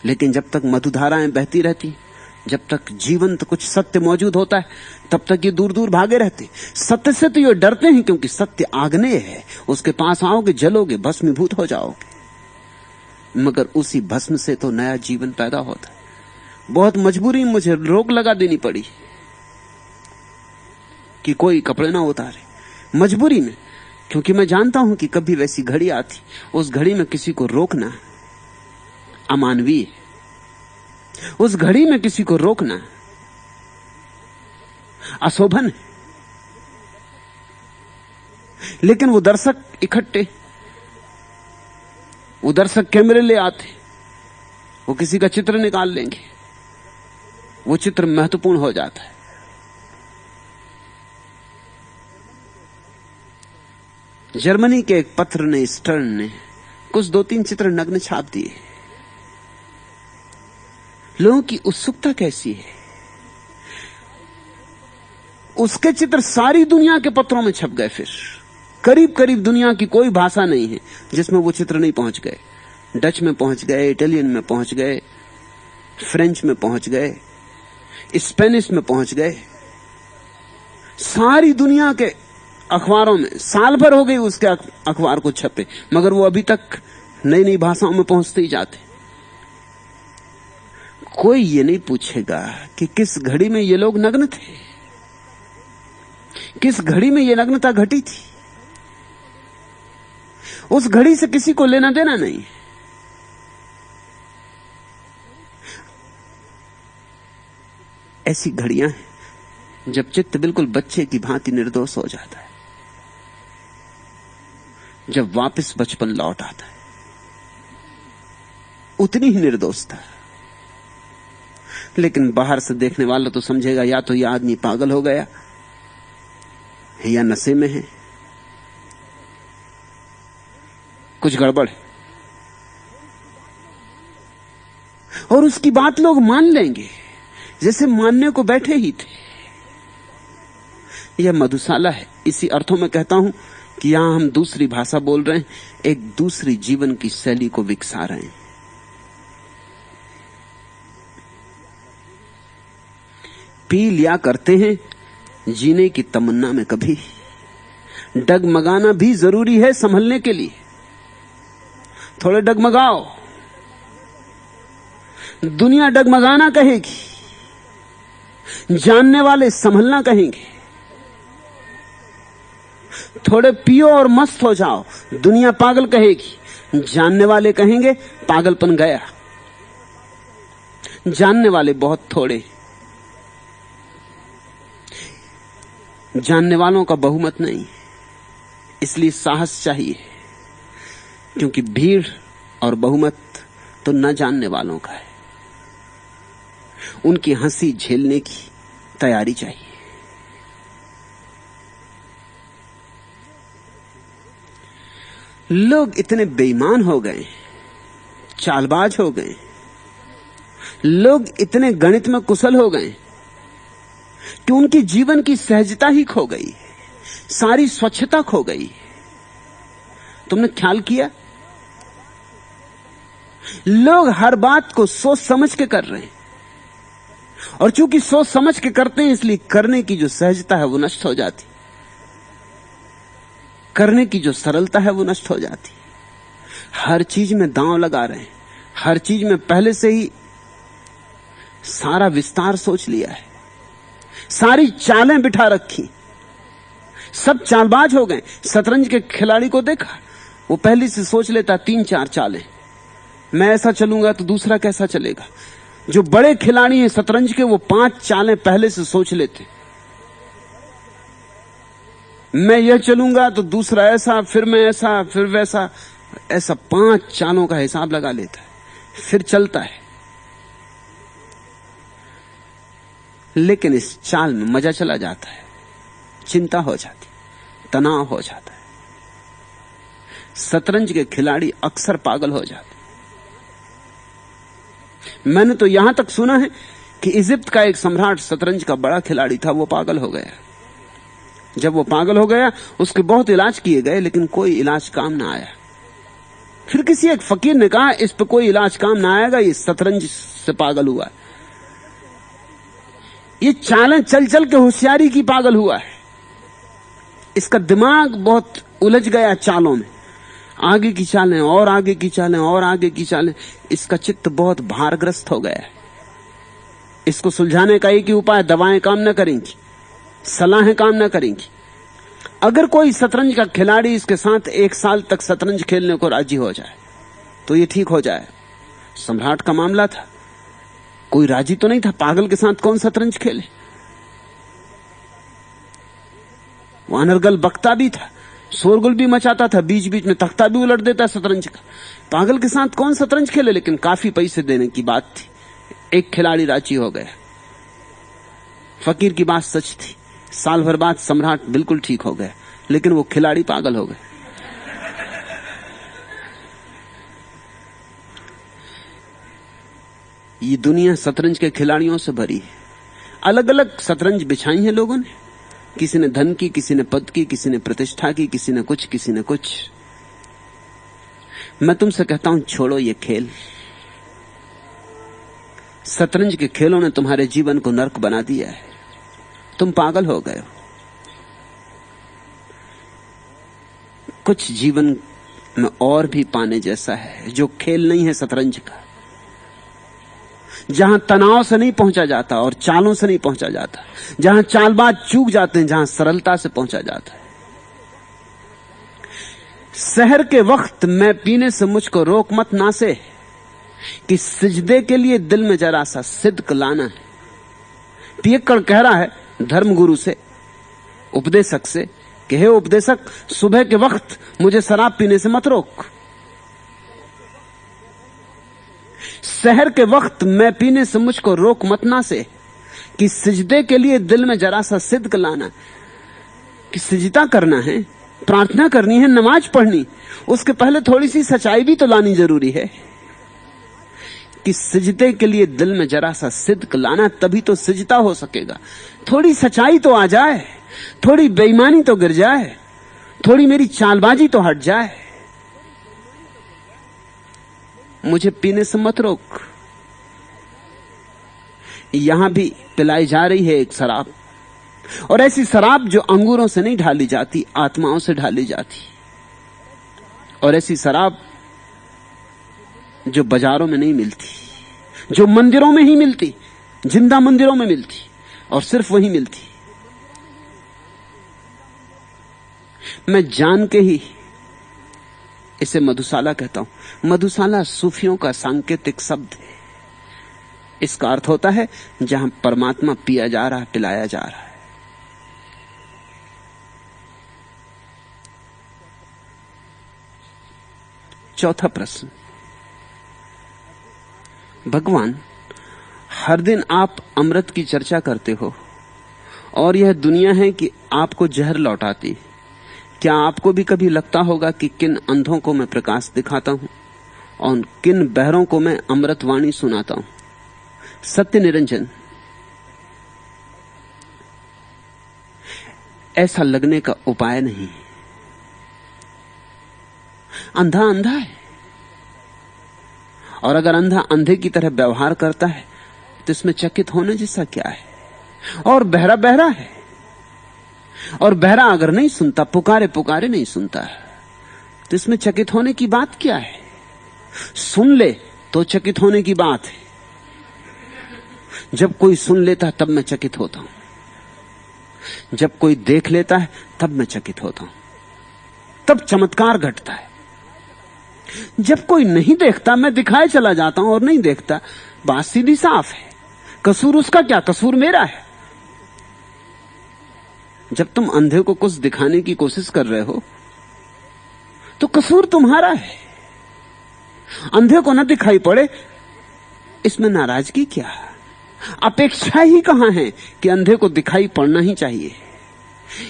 लेकिन जब तक मधुधाराएं बहती रहती, जब तक जीवंत कुछ सत्य मौजूद होता है, तब तक ये दूर दूर भागे रहते। सत्य से तो ये डरते हैं, क्योंकि सत्य आग्नेय है, उसके पास आओगे जलोगे, भस्मीभूत हो जाओगे। मगर उसी भस्म से तो नया जीवन पैदा होता है। बहुत मजबूरी मुझे रोक लगा देनी पड़ी कि कोई कपड़े ना उतारे, मजबूरी में, क्योंकि मैं जानता हूं कि कभी वैसी घड़ी आती, उस घड़ी में किसी को रोकना अमानवीय, उस घड़ी में किसी को रोकना अशोभन है। लेकिन वो दर्शक इकट्ठे, वो दर्शक कैमरे ले आते, वो किसी का चित्र निकाल लेंगे, वो चित्र महत्वपूर्ण हो जाता है। जर्मनी के एक पत्र ने, स्टर्न ने, कुछ 2-3 चित्र नग्न छाप दिए। लोगों की उत्सुकता कैसी है, उसके चित्र सारी दुनिया के पत्रों में छप गए। फिर करीब करीब दुनिया की कोई भाषा नहीं है जिसमें वो चित्र नहीं पहुंच गए। डच में पहुंच गए, इटालियन में पहुंच गए, फ्रेंच में पहुंच गए, स्पेनिश में पहुंच गए, सारी दुनिया के अखबारों में। साल भर हो गई उसके अखबार को छपे, मगर वो अभी तक नई नई भाषाओं में पहुंचते ही जाते। कोई ये नहीं पूछेगा कि किस घड़ी में ये लोग नग्न थे, किस घड़ी में ये नग्नता घटी थी। उस घड़ी से किसी को लेना देना नहीं। ऐसी घड़ियां हैं जब चित्त बिल्कुल बच्चे की भांति निर्दोष हो जाता है, जब वापस बचपन लौट आता है, उतनी ही निर्दोषता। लेकिन बाहर से देखने वाला तो समझेगा या तो यह आदमी पागल हो गया है या नशे में है, कुछ गड़बड़ है, और उसकी बात लोग मान लेंगे जैसे मानने को बैठे ही थे। यह मधुशाला है। इसी अर्थों में कहता हूं कि यहां हम दूसरी भाषा बोल रहे हैं, एक दूसरी जीवन की शैली को विकसा रहे हैं। पी लिया करते हैं जीने की तमन्ना में कभी, डगमगाना भी जरूरी है संभलने के लिए। थोड़े डगमगाओ, दुनिया डगमगाना कहेगी, जानने वाले संभलना कहेंगे। थोड़े पियो और मस्त हो जाओ, दुनिया पागल कहेगी, जानने वाले कहेंगे पागलपन गया। जानने वाले बहुत थोड़े, जानने वालों का बहुमत नहीं, इसलिए साहस चाहिए, क्योंकि भीड़ और बहुमत तो न जानने वालों का है। उनकी हंसी झेलने की तैयारी चाहिए। लोग इतने बेईमान हो गए, चालबाज हो गए, लोग इतने गणित में कुशल हो गए कि उनकी जीवन की सहजता ही खो गई, सारी स्वच्छता खो गई। तुमने ख्याल किया? लोग हर बात को सोच समझ के कर रहे हैं, और चूंकि सोच समझ के करते हैं इसलिए करने की जो सहजता है वो नष्ट हो जाती, करने की जो सरलता है वो नष्ट हो जाती। हर चीज में दांव लगा रहे हैं, हर चीज में पहले से ही सारा विस्तार सोच लिया है, सारी चालें बिठा रखी, सब चालबाज हो गए। शतरंज के खिलाड़ी को देखा, वो पहले से सोच लेता 3-4 चालें, मैं ऐसा चलूंगा तो दूसरा कैसा चलेगा। जो बड़े खिलाड़ी हैं शतरंज के, वो 5 चालें पहले से सोच लेते, मैं यह चलूंगा तो दूसरा ऐसा, फिर मैं ऐसा, फिर वैसा, ऐसा 5 चालों का हिसाब लगा लेता है, फिर चलता है। लेकिन इस चाल में मजा चला जाता है, चिंता हो जाती, तनाव हो जाता है। शतरंज के खिलाड़ी अक्सर पागल हो जाते। मैंने तो यहां तक सुना है कि इजिप्ट का एक सम्राट शतरंज का बड़ा खिलाड़ी था, वो पागल हो गया। जब वो पागल हो गया, उसके बहुत इलाज किए गए, लेकिन कोई इलाज काम ना आया। फिर किसी एक फकीर ने कहा, इस पे कोई इलाज काम ना आएगा, ये शतरंज से पागल हुआ है, ये चालें चल चल के होशियारी की पागल हुआ है, इसका दिमाग बहुत उलझ गया चालों में, आगे की चालें और आगे की चालें और आगे की चालें, इसका चित्त बहुत भारग्रस्त हो गया है। इसको सुलझाने का एक ही उपाय, दवाएं काम न करेंगी, सलाहें काम न करेंगी। अगर कोई शतरंज का खिलाड़ी इसके साथ 1 साल तक शतरंज खेलने को राजी हो जाए तो ये ठीक हो जाए। सम्राट का मामला था, कोई राजी तो नहीं था, पागल के साथ कौन शतरंज खेले। वो अनर्गल बकता भी था, शोरगुल भी मचाता था, बीच बीच में तख्ता भी उलट देता शतरंज का। पागल के साथ कौन शतरंज खेले, लेकिन काफी पैसे देने की बात थी, एक खिलाड़ी राजी हो गया। फकीर की बात सच थी, साल भर बाद सम्राट बिल्कुल ठीक हो गया, लेकिन वो खिलाड़ी पागल हो गए। ये दुनिया शतरंज के खिलाड़ियों से भरी है। अलग अलग शतरंज बिछाई है लोगों ने, किसी ने धन की, किसी ने पद की, किसी ने प्रतिष्ठा की, किसी ने कुछ, किसी ने कुछ। मैं तुमसे कहता हूं, छोड़ो ये खेल। शतरंज के खेलों ने तुम्हारे जीवन को नर्क बना दिया है, तुम पागल हो गए हो। कुछ जीवन में और भी पाने जैसा है, जो खेल नहीं है शतरंज का, जहां तनाव से नहीं पहुंचा जाता और चालों से नहीं पहुंचा जाता, जहां चालबाज चूक जाते हैं, जहां सरलता से पहुंचा जाता है। सहर के वक्त मैं पीने से मुझको रोक मत नासे, कि सिजदे के लिए दिल में जरा सा सिद्क लाना है। पियक्कड़ कह रहा है धर्मगुरु से, उपदेशक से, कि हे उपदेशक, सुबह के वक्त मुझे शराब पीने से मत रोक। सहर के वक्त मैं पीने से मुझको रोक मत ना से, कि सिजदे के लिए दिल में जरा सा सिद्क लाना। कि सिजदा करना है, प्रार्थना करनी है, नमाज पढ़नी, उसके पहले थोड़ी सी सच्चाई भी तो लानी जरूरी है। कि सिजदे के लिए दिल में जरा सा सिद्क लाना, तभी तो सिजदा हो सकेगा। थोड़ी सच्चाई तो आ जाए, थोड़ी बेईमानी तो गिर जाए, थोड़ी मेरी चालबाजी तो हट जाए। मुझे पीने से मत रोक। यहां भी पिलाई जा रही है एक शराब, और ऐसी शराब जो अंगूरों से नहीं ढाली जाती, आत्माओं से ढाली जाती, और ऐसी शराब जो बाजारों में नहीं मिलती, जो मंदिरों में ही मिलती, जिंदा मंदिरों में मिलती, और सिर्फ वहीं मिलती। मैं जान के ही इसे मधुशाला कहता हूं। मधुशाला सूफियों का सांकेतिक शब्द है। इसका अर्थ होता है जहां परमात्मा पिया जा रहा है, पिलाया जा रहा है। चौथा प्रश्न, भगवान, हर दिन आप अमृत की चर्चा करते हो और यह दुनिया है कि आपको जहर लौटाती। क्या आपको भी कभी लगता होगा कि किन अंधों को मैं प्रकाश दिखाता हूं और किन बहरों को मैं अमृतवाणी सुनाता हूं? सत्य निरंजन, ऐसा लगने का उपाय नहीं। अंधा अंधा है, और अगर अंधा अंधे की तरह व्यवहार करता है तो इसमें चकित होने जैसा क्या है? और बहरा बहरा है, और बहरा अगर नहीं सुनता, पुकारे पुकारे नहीं सुनता, तो इसमें चकित होने की बात क्या है? सुन ले तो चकित होने की बात है। जब कोई सुन लेता है तब मैं चकित होता हूं, जब कोई देख लेता है तब मैं चकित होता हूं, तब चमत्कार घटता है। जब कोई नहीं देखता, मैं दिखाए चला जाता हूं, और नहीं देखता, बात सीधी साफ है। कसूर उसका क्या, कसूर मेरा है। जब तुम अंधे को कुछ दिखाने की कोशिश कर रहे हो तो कसूर तुम्हारा है। अंधे को न दिखाई पड़े, इसमें नाराजगी क्या? अपेक्षा ही कहां है कि अंधे को दिखाई पड़ना ही चाहिए।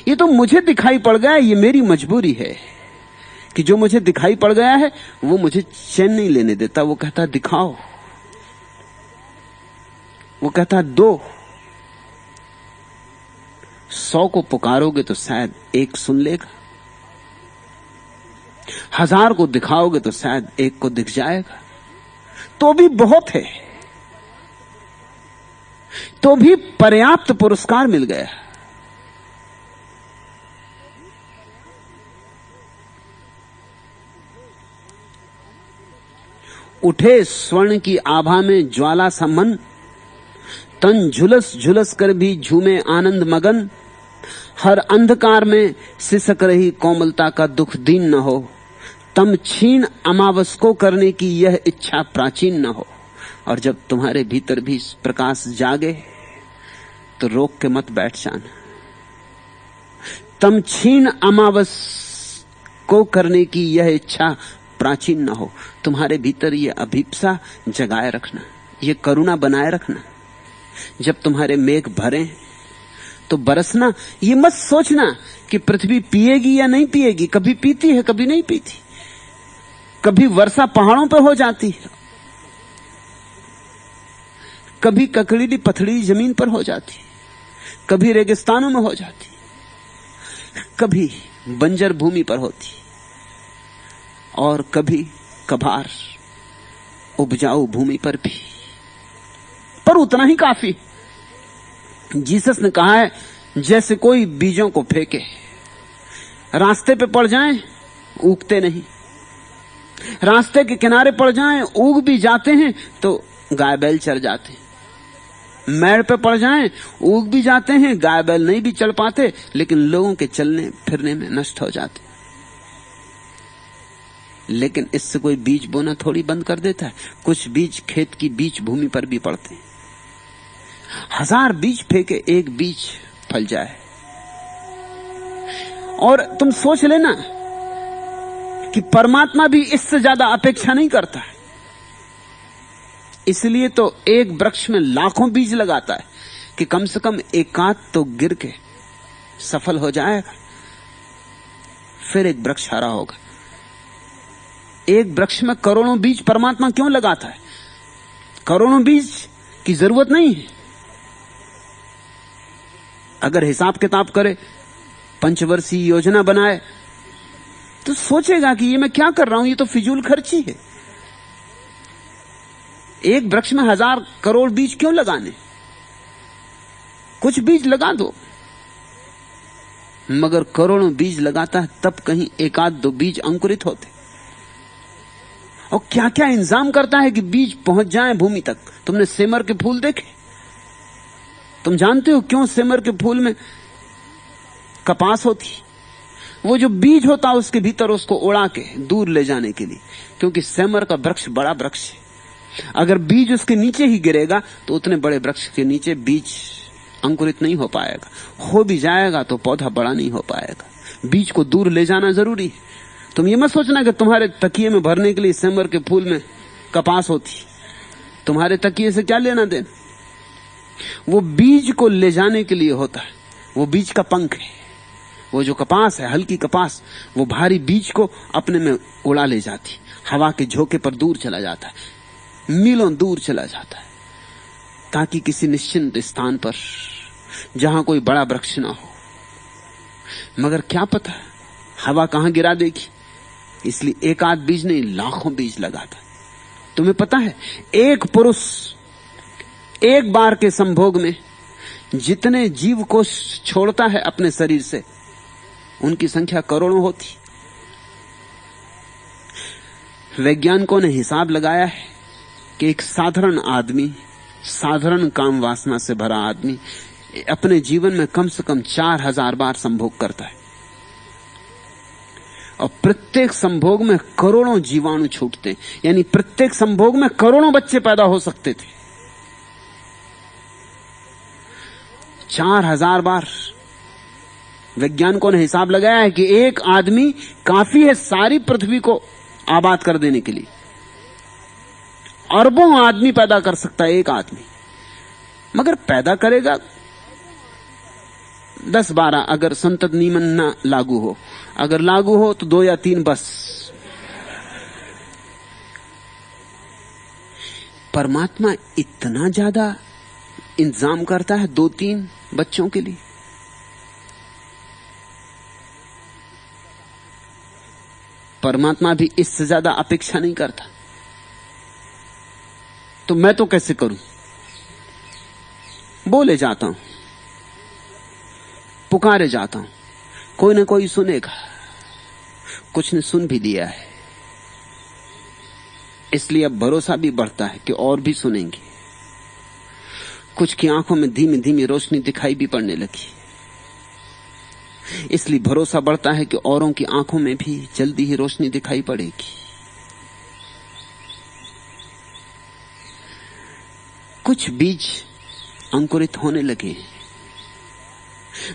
ये तो मुझे दिखाई पड़ गया, ये मेरी मजबूरी है कि जो मुझे दिखाई पड़ गया है वो मुझे चैन नहीं लेने देता। वो कहता दिखाओ, वो कहता दो। 100 को पुकारोगे तो शायद एक सुन लेगा, 1000 को दिखाओगे तो शायद एक को दिख जाएगा, तो भी बहुत है, तो भी पर्याप्त पुरस्कार मिल गया। उठे स्वर्ण की आभा में ज्वाला सा मन, तन झुलस झुलस कर भी झूमे आनंद मगन। हर अंधकार में सिसक रही कोमलता का दुख दीन न हो, तम क्षीण अमावस को करने की यह इच्छा प्राचीन न हो। और जब तुम्हारे भीतर भी प्रकाश जागे तो रोक के मत बैठ जाना। तम क्षीण अमावस को करने की यह इच्छा प्राचीन न हो। तुम्हारे भीतर ये अभिप्सा जगाए रखना, ये करुणा बनाए रखना। जब तुम्हारे मेघ भरे तो बरसना। ये मत सोचना कि पृथ्वी पिएगी या नहीं पिएगी, कभी पीती है कभी नहीं पीती। कभी वर्षा पहाड़ों पर हो जाती है, कभी ककड़ीली पथरीली जमीन पर हो जाती, कभी रेगिस्तानों में हो जाती, कभी बंजर भूमि पर होती, और कभी कभार उपजाऊ भूमि पर भी। पर उतना ही काफी। जीसस ने कहा है जैसे कोई बीजों को फेंके, रास्ते पे पड़ जाएं उगते नहीं, रास्ते के किनारे पड़ जाएं उग भी जाते हैं तो गाय बैल चर जाते हैं, मेड़ पे पड़ जाएं उग भी जाते हैं, गाय बैल नहीं भी चल पाते, लेकिन लोगों के चलने फिरने में नष्ट हो जाते। लेकिन इससे कोई बीज बोना थोड़ी बंद कर देता है। कुछ बीज खेत की बीज भूमि पर भी पड़ते हैं। 1000 बीज फेंके एक बीज फल जाए। और तुम सोच लेना कि परमात्मा भी इससे ज्यादा अपेक्षा नहीं करता है। इसलिए तो एक वृक्ष में लाखों बीज लगाता है कि कम से कम एकाध तो गिर के सफल हो जाएगा, फिर एक वृक्ष हरा होगा। एक वृक्ष में करोड़ों बीज परमात्मा क्यों लगाता है? करोड़ों बीज की जरूरत नहीं है। अगर हिसाब किताब करे, पंचवर्षीय योजना बनाए, तो सोचेगा कि ये मैं क्या कर रहा हूं, ये तो फिजूल खर्ची है। एक वृक्ष में 1000 करोड़ बीज क्यों लगाने? कुछ बीज लगा दो। मगर करोड़ों बीज लगाता है तब कहीं एकाध दो बीज अंकुरित होते। और क्या क्या इंतजाम करता है कि बीज पहुंच जाएं भूमि तक। तुमने सेमर के फूल देखे? तुम जानते हो क्यों सेमर के फूल में कपास होती? वो जो बीज होता है उसके भीतर उसको उड़ा के दूर ले जाने के लिए, क्योंकि सेमर का वृक्ष बड़ा वृक्ष है। अगर बीज उसके नीचे ही गिरेगा तो उतने बड़े वृक्ष के नीचे बीज अंकुरित नहीं हो पाएगा। हो भी जाएगा तो पौधा बड़ा नहीं हो पाएगा। बीज को दूर ले जाना जरूरी है। तुम ये मत सोचना कि तुम्हारे तकिए में भरने के लिए सेमर के फूल में कपास होती। तुम्हारे तकिए से क्या लेना देना? वो बीज को ले जाने के लिए होता है। वो बीज का पंख है। वो जो कपास है, हल्की कपास, वो भारी बीज को अपने में उड़ा ले जाती, हवा के झोंके पर दूर चला जाता है, मीलों दूर चला जाता है, ताकि किसी निश्चिंत स्थान पर जहां कोई बड़ा वृक्ष ना हो। मगर क्या पता हवा कहां गिरा देगी, इसलिए एक आध बीज नहीं लाखों बीज लगाता। तुम्हें पता है एक पुरुष एक बार के संभोग में जितने जीव को छोड़ता है अपने शरीर से, उनकी संख्या करोड़ों होती। वैज्ञानिकों ने हिसाब लगाया है कि एक साधारण आदमी, साधारण काम वासना से भरा आदमी अपने जीवन में कम से कम 4000 बार संभोग करता है, और प्रत्येक संभोग में करोड़ों जीवाणु छूटते, यानी प्रत्येक संभोग में करोड़ों बच्चे पैदा हो सकते थे। 4000 बार वैज्ञानिकों ने हिसाब लगाया है कि एक आदमी काफी है सारी पृथ्वी को आबाद कर देने के लिए। अरबों आदमी पैदा कर सकता है एक आदमी। मगर पैदा करेगा 10-12, अगर संतत नियमन ना लागू हो। अगर लागू हो तो 2 या 3 बस। परमात्मा इतना ज्यादा इंतजाम करता है 2-3 बच्चों के लिए। परमात्मा भी इससे ज्यादा अपेक्षा नहीं करता। तो मैं तो कैसे करूं? बोले जाता हूं, पुकारे जाता हूं, कोई ना कोई सुनेगा। कुछ ने सुन भी लिया है, इसलिए अब भरोसा भी बढ़ता है कि और भी सुनेंगे। कुछ की आंखों में धीमी धीमी रोशनी दिखाई भी पड़ने लगी, इसलिए भरोसा बढ़ता है कि औरों की आंखों में भी जल्दी ही रोशनी दिखाई पड़ेगी। कुछ बीज अंकुरित होने लगे,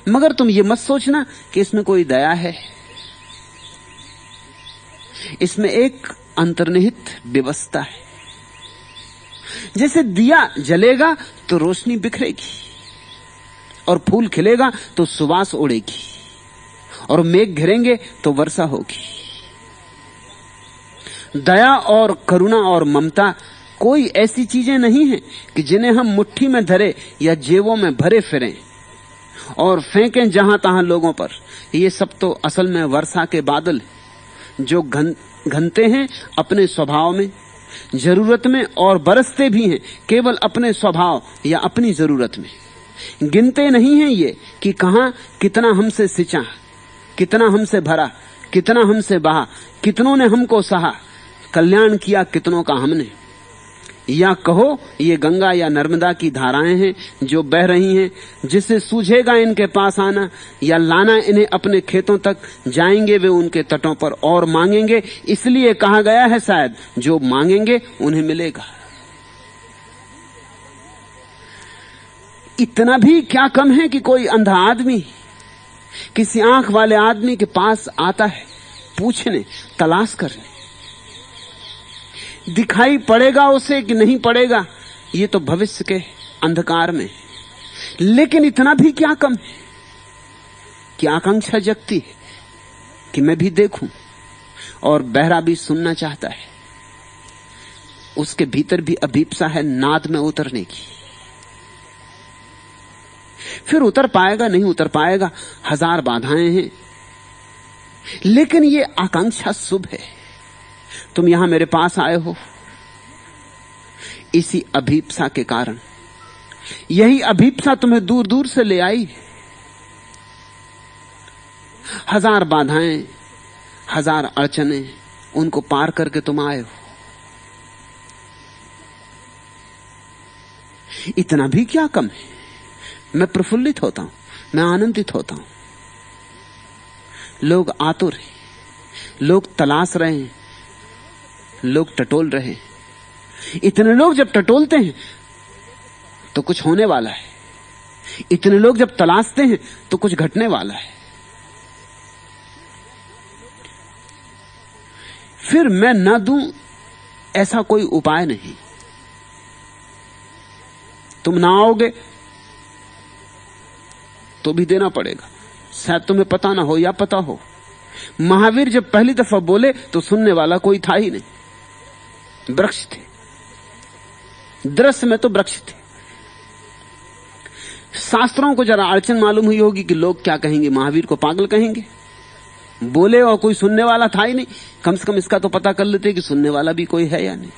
मगर तुम ये मत सोचना कि इसमें कोई दया है। इसमें एक अंतर्निहित व्यवस्था है। जैसे दिया जलेगा तो रोशनी बिखरेगी, और फूल खिलेगा तो सुवास उड़ेगी, और मेघ घिरेंगे तो वर्षा होगी। दया और करुणा और ममता कोई ऐसी चीजें नहीं हैं कि जिन्हें हम मुट्ठी में धरे या जेबों में भरे फिरें और फेंकें जहां तहां लोगों पर। ये सब तो असल में वर्षा के बादल हैं, जो घनते हैं अपने स्वभाव में, जरूरत में, और बरसते भी हैं केवल अपने स्वभाव या अपनी जरूरत में। गिनते नहीं हैं ये कि कहां कितना हमसे सिंचा, कितना हमसे भरा, कितना हमसे बहा, कितनों ने हमको सहा, कल्याण किया कितनों का हमने। या कहो ये गंगा या नर्मदा की धाराएं हैं जो बह रही हैं, जिससे सूझेगा इनके पास आना या लाना इन्हें अपने खेतों तक, जाएंगे वे उनके तटों पर और मांगेंगे। इसलिए कहा गया है शायद, जो मांगेंगे उन्हें मिलेगा। इतना भी क्या कम है कि कोई अंधा आदमी किसी आंख वाले आदमी के पास आता है पूछने, तलाश करने। दिखाई पड़ेगा उसे कि नहीं पड़ेगा, ये तो भविष्य के अंधकार में। लेकिन इतना भी क्या कम है कि आकांक्षा जगती है कि मैं भी देखूं, और बहरा भी सुनना चाहता है। उसके भीतर भी अभीप्सा है नाद में उतरने की। फिर उतर पाएगा नहीं उतर पाएगा, 1000 बाधाएं हैं, लेकिन ये आकांक्षा शुभ है। तुम यहां मेरे पास आए हो इसी अभीप्सा के कारण। यही अभीप्सा तुम्हें दूर दूर से ले आई। 1000 बाधाएं, 1000 अड़चने, उनको पार करके तुम आए हो। इतना भी क्या कम है? मैं प्रफुल्लित होता हूं, मैं आनंदित होता हूं। लोग आतुर हैं, लोग तलाश रहे हैं, लोग टटोल रहे हैं। इतने लोग जब टटोलते हैं तो कुछ होने वाला है। इतने लोग जब तलाशते हैं तो कुछ घटने वाला है। फिर मैं न दूं ऐसा कोई उपाय नहीं। तुम ना आओगे तो भी देना पड़ेगा, शायद तुम्हें पता ना हो या पता हो। महावीर जब पहली दफा बोले तो सुनने वाला कोई था ही नहीं, वृक्ष थे, दृश्य में तो वृक्ष थे। शास्त्रों को जरा अड़चन मालूम हुई होगी कि लोग क्या कहेंगे, महावीर को पागल कहेंगे। बोले और कोई सुनने वाला था ही नहीं, कम से कम इसका तो पता कर लेते कि सुनने वाला भी कोई है या नहीं।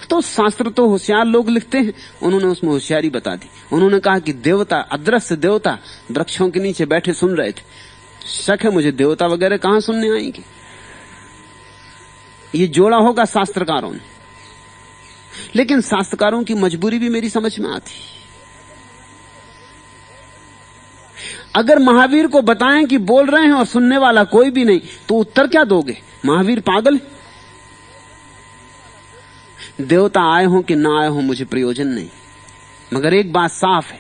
तो शास्त्र तो होशियार लोग लिखते हैं, उन्होंने उसमें होशियारी बता दी। उन्होंने कहा कि देवता, अदृश्य देवता वृक्षों के नीचे बैठे सुन रहे थे। शक है मुझे देवता वगैरह कहां सुनने आएंगे। ये जोड़ा होगा शास्त्रकारों ने, लेकिन शास्त्रकारों की मजबूरी भी मेरी समझ में आती। अगर महावीर को बताएं कि बोल रहे हैं और सुनने वाला कोई भी नहीं, तो उत्तर क्या दोगे? महावीर पागल है? देवता आए हो कि ना आए हो मुझे प्रयोजन नहीं, मगर एक बात साफ है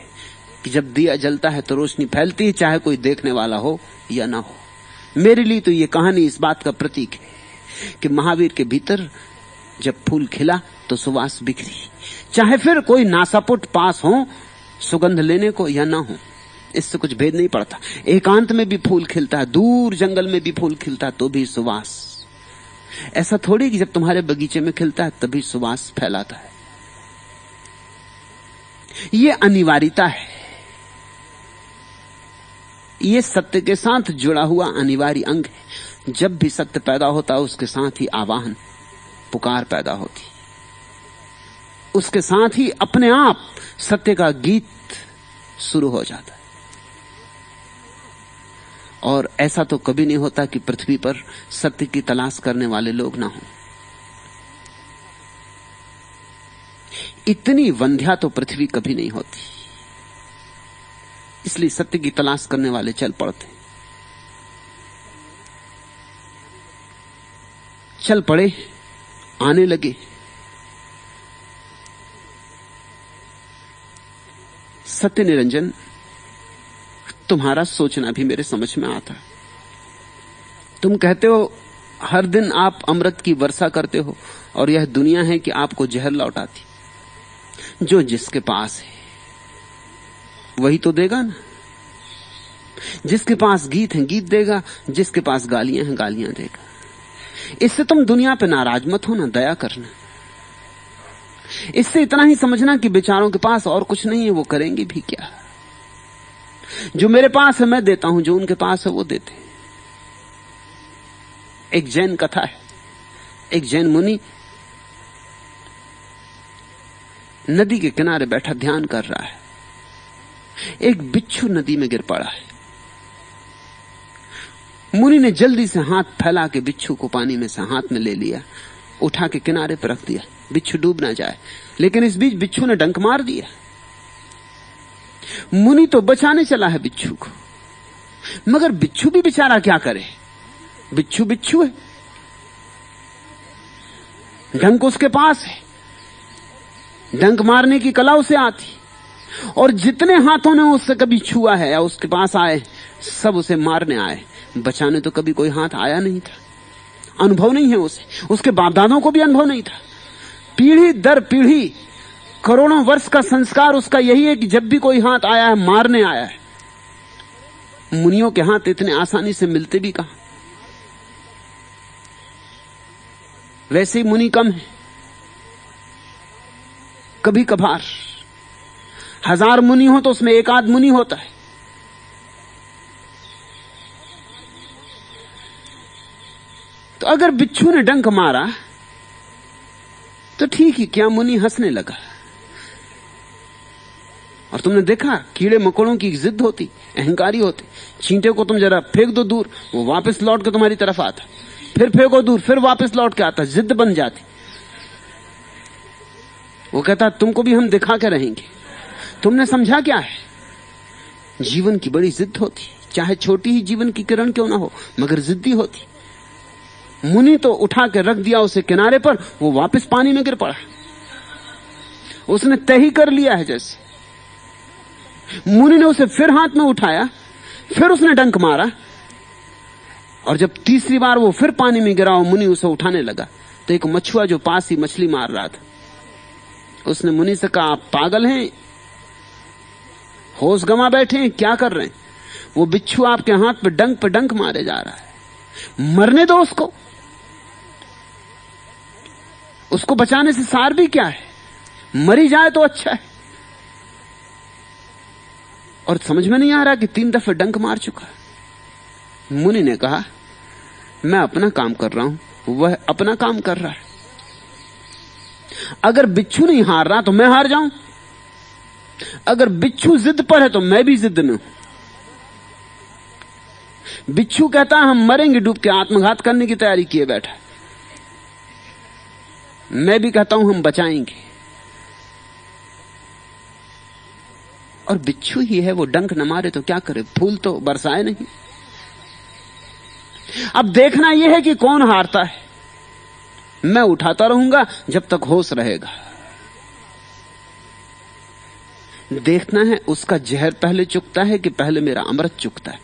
कि जब दिया जलता है तो रोशनी फैलती है, चाहे कोई देखने वाला हो या ना हो। मेरे लिए तो ये कहानी इस बात का प्रतीक है कि महावीर के भीतर जब फूल खिला तो सुवास बिखरी, चाहे फिर कोई नासापुट पास हो सुगंध लेने को या ना हो, इससे कुछ भेद नहीं पड़ता। एकांत में भी फूल खिलता है, दूर जंगल में भी फूल खिलता है, तो भी सुवास। ऐसा थोड़ी कि जब तुम्हारे बगीचे में खिलता है तभी सुवास फैलाता है। ये अनिवार्यता है, ये सत्य के साथ जुड़ा हुआ अनिवार्य अंग है। जब भी सत्य पैदा होता है उसके साथ ही आवाहन, पुकार पैदा होती, उसके साथ ही अपने आप सत्य का गीत शुरू हो जाता है। और ऐसा तो कभी नहीं होता कि पृथ्वी पर सत्य की तलाश करने वाले लोग ना हों। इतनी वंध्या तो पृथ्वी कभी नहीं होती, इसलिए सत्य की तलाश करने वाले चल पड़ते, चल पड़े, आने लगे। सत्य निरंजन, तुम्हारा सोचना भी मेरे समझ में आता। तुम कहते हो हर दिन आप अमृत की वर्षा करते हो और यह दुनिया है कि आपको जहर लौटाती। जो जिसके पास है वही तो देगा ना। जिसके पास गीत है गीत देगा, जिसके पास गालियां हैं गालियां देगा। इससे तुम दुनिया पे नाराज मत होना, दया करना। इससे इतना ही समझना कि बेचारों के पास और कुछ नहीं है, वो करेंगे भी क्या। जो मेरे पास है मैं देता हूं, जो उनके पास है वो देते हैं। एक जैन कथा है, एक जैन मुनि नदी के किनारे बैठा ध्यान कर रहा है। एक बिच्छू नदी में गिर पड़ा है। मुनि ने जल्दी से हाथ फैला के बिच्छू को पानी में से हाथ में ले लिया, उठा के किनारे पर रख दिया, बिच्छू डूब ना जाए। लेकिन इस बीच बिच्छू ने डंक मार दिया। मुनि तो बचाने चला है बिच्छू को, मगर बिच्छू भी बेचारा क्या करे, बिच्छू बिच्छू है, डंक उसके पास है, डंक मारने की कला उसे आती। और जितने हाथों ने उससे कभी छुआ है या उसके पास आए, सब उसे मारने आए, बचाने तो कभी कोई हाथ आया नहीं था। अनुभव नहीं है उसे, उसके बाप दादों को भी अनुभव नहीं था। पीढ़ी दर पीढ़ी करोड़ों वर्ष का संस्कार उसका यही है कि जब भी कोई हाथ आया है मारने आया है। मुनियों के हाथ इतने आसानी से मिलते भी कहां। वैसे ही मुनि कम है, कभी कभार 1000 मुनि हो तो उसमें एक आध मुनि होता है। तो अगर बिच्छू ने डंक मारा तो ठीक ही, क्या मुनि हंसने लगा। और तुमने देखा कीड़े मकोड़ों की जिद होती, अहंकारी होते। चींटे को तुम जरा फेंक दो दूर, वो वापस लौट के तुम्हारी तरफ आता, फिर फेंको दूर, फिर वापस लौट के आता, जिद बन जाती। वो कहता तुमको भी हम दिखा के रहेंगे। तुमने समझा क्या है? जीवन की बड़ी जिद होती, चाहे छोटी ही जीवन की किरण क्यों ना हो, मगर जिद्दी होती। मुनि तो उठा के रख दिया उसे किनारे पर, वो वापस पानी में गिर पड़ा। उसने तय ही कर लिया है जैसे। मुनि ने उसे फिर हाथ में उठाया, फिर उसने डंक मारा, और जब तीसरी बार वो फिर पानी में गिरा और मुनि उसे उठाने लगा, तो एक मछुआ जो पास ही मछली मार रहा था, उसने मुनि से कहा आप पागल हैं, होश गंवा बैठे हैं, क्या कर रहे हैं? वो बिच्छू आपके हाथ पे डंक मारे जा रहा है, मरने दो उसको। उसको बचाने से सार भी क्या है, मरी जाए तो अच्छा है। और समझ में नहीं आ रहा कि 3 दफे डंक मार चुका। मुनि ने कहा मैं अपना काम कर रहा हूं, वह अपना काम कर रहा है। अगर बिच्छू नहीं हार रहा तो मैं हार जाऊं, अगर बिच्छू जिद पर है तो मैं भी जिद में हूं। बिच्छू कहता हम मरेंगे डूब के, आत्मघात करने की तैयारी किए बैठा। मैं भी कहता हूं हम बचाएंगे। और बिच्छू ही है, वो डंक न मारे तो क्या करे, फूल तो बरसाए नहीं। अब देखना यह है कि कौन हारता है। मैं उठाता रहूंगा जब तक होश रहेगा। देखना है उसका जहर पहले चुकता है कि पहले मेरा अमृत चुकता है।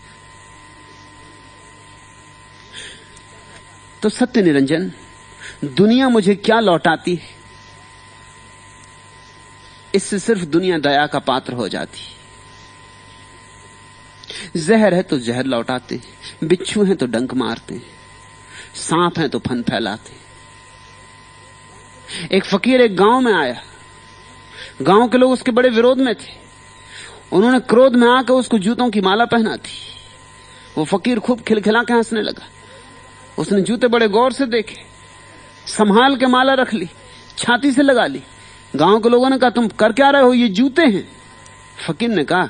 तो सत्य निरंजन, दुनिया मुझे क्या लौटाती है इससे सिर्फ दुनिया दया का पात्र हो जाती। जहर है तो जहर लौटाते, बिच्छू हैं तो डंक मारते, सांप हैं तो फन फैलाते। एक फकीर एक गांव में आया, गांव के लोग उसके बड़े विरोध में थे। उन्होंने क्रोध में आकर उसको जूतों की माला पहना दी। वो फकीर खूब खिलखिला के हंसने लगा। उसने जूते बड़े गौर से देखे, संभाल के माला रख ली, छाती से लगा ली। गांव के लोगों ने कहा, तुम कर क्या रहे हो, ये जूते हैं। फकीर ने कहा,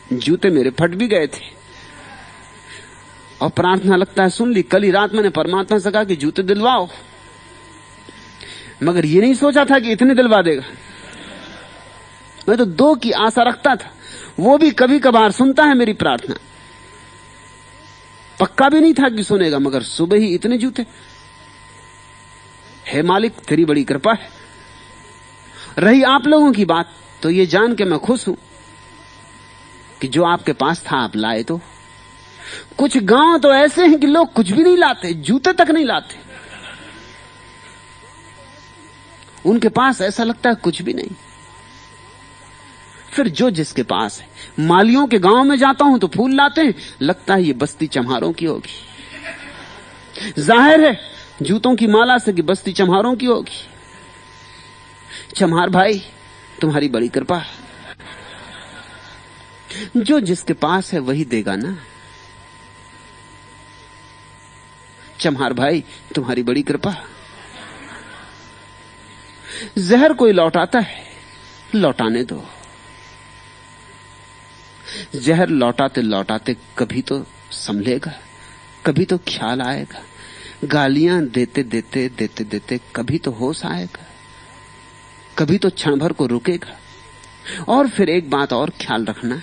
जूते मेरे फट भी गए थे और प्रार्थना लगता है सुन ली। कल ही रात मैंने परमात्मा से कहा कि जूते दिलवाओ, मगर ये नहीं सोचा था कि इतने दिलवा देगा। मैं तो 2 की आशा रखता था, वो भी कभी कभार सुनता है मेरी प्रार्थना। पक्का भी नहीं था कि सुनेगा, मगर सुबह ही इतने जूते। हे मालिक, तेरी बड़ी कृपा है। रही आप लोगों की बात, तो ये जान के मैं खुश हूं कि जो आपके पास था आप लाए। तो कुछ गांव तो ऐसे हैं कि लोग कुछ भी नहीं लाते, जूते तक नहीं लाते। उनके पास ऐसा लगता है कुछ भी नहीं। फिर जो जिसके पास है। मालियों के गांव में जाता हूं तो फूल लाते हैं, लगता है ये बस्ती चम्हारों की होगी। जाहिर है जूतों की माला से कि बस्ती चम्हारों की होगी। चम्हार भाई, तुम्हारी बड़ी कृपा। जो जिसके पास है वही देगा ना। चम्हार भाई, तुम्हारी बड़ी कृपा। जहर कोई लौटाता है, लौटाने दो। जहर लौटाते लौटाते कभी तो संभलेगा, कभी तो ख्याल आएगा। गालियां देते देते देते देते कभी तो होश आएगा, कभी तो क्षण भर को रुकेगा। और फिर एक बात और ख्याल रखना,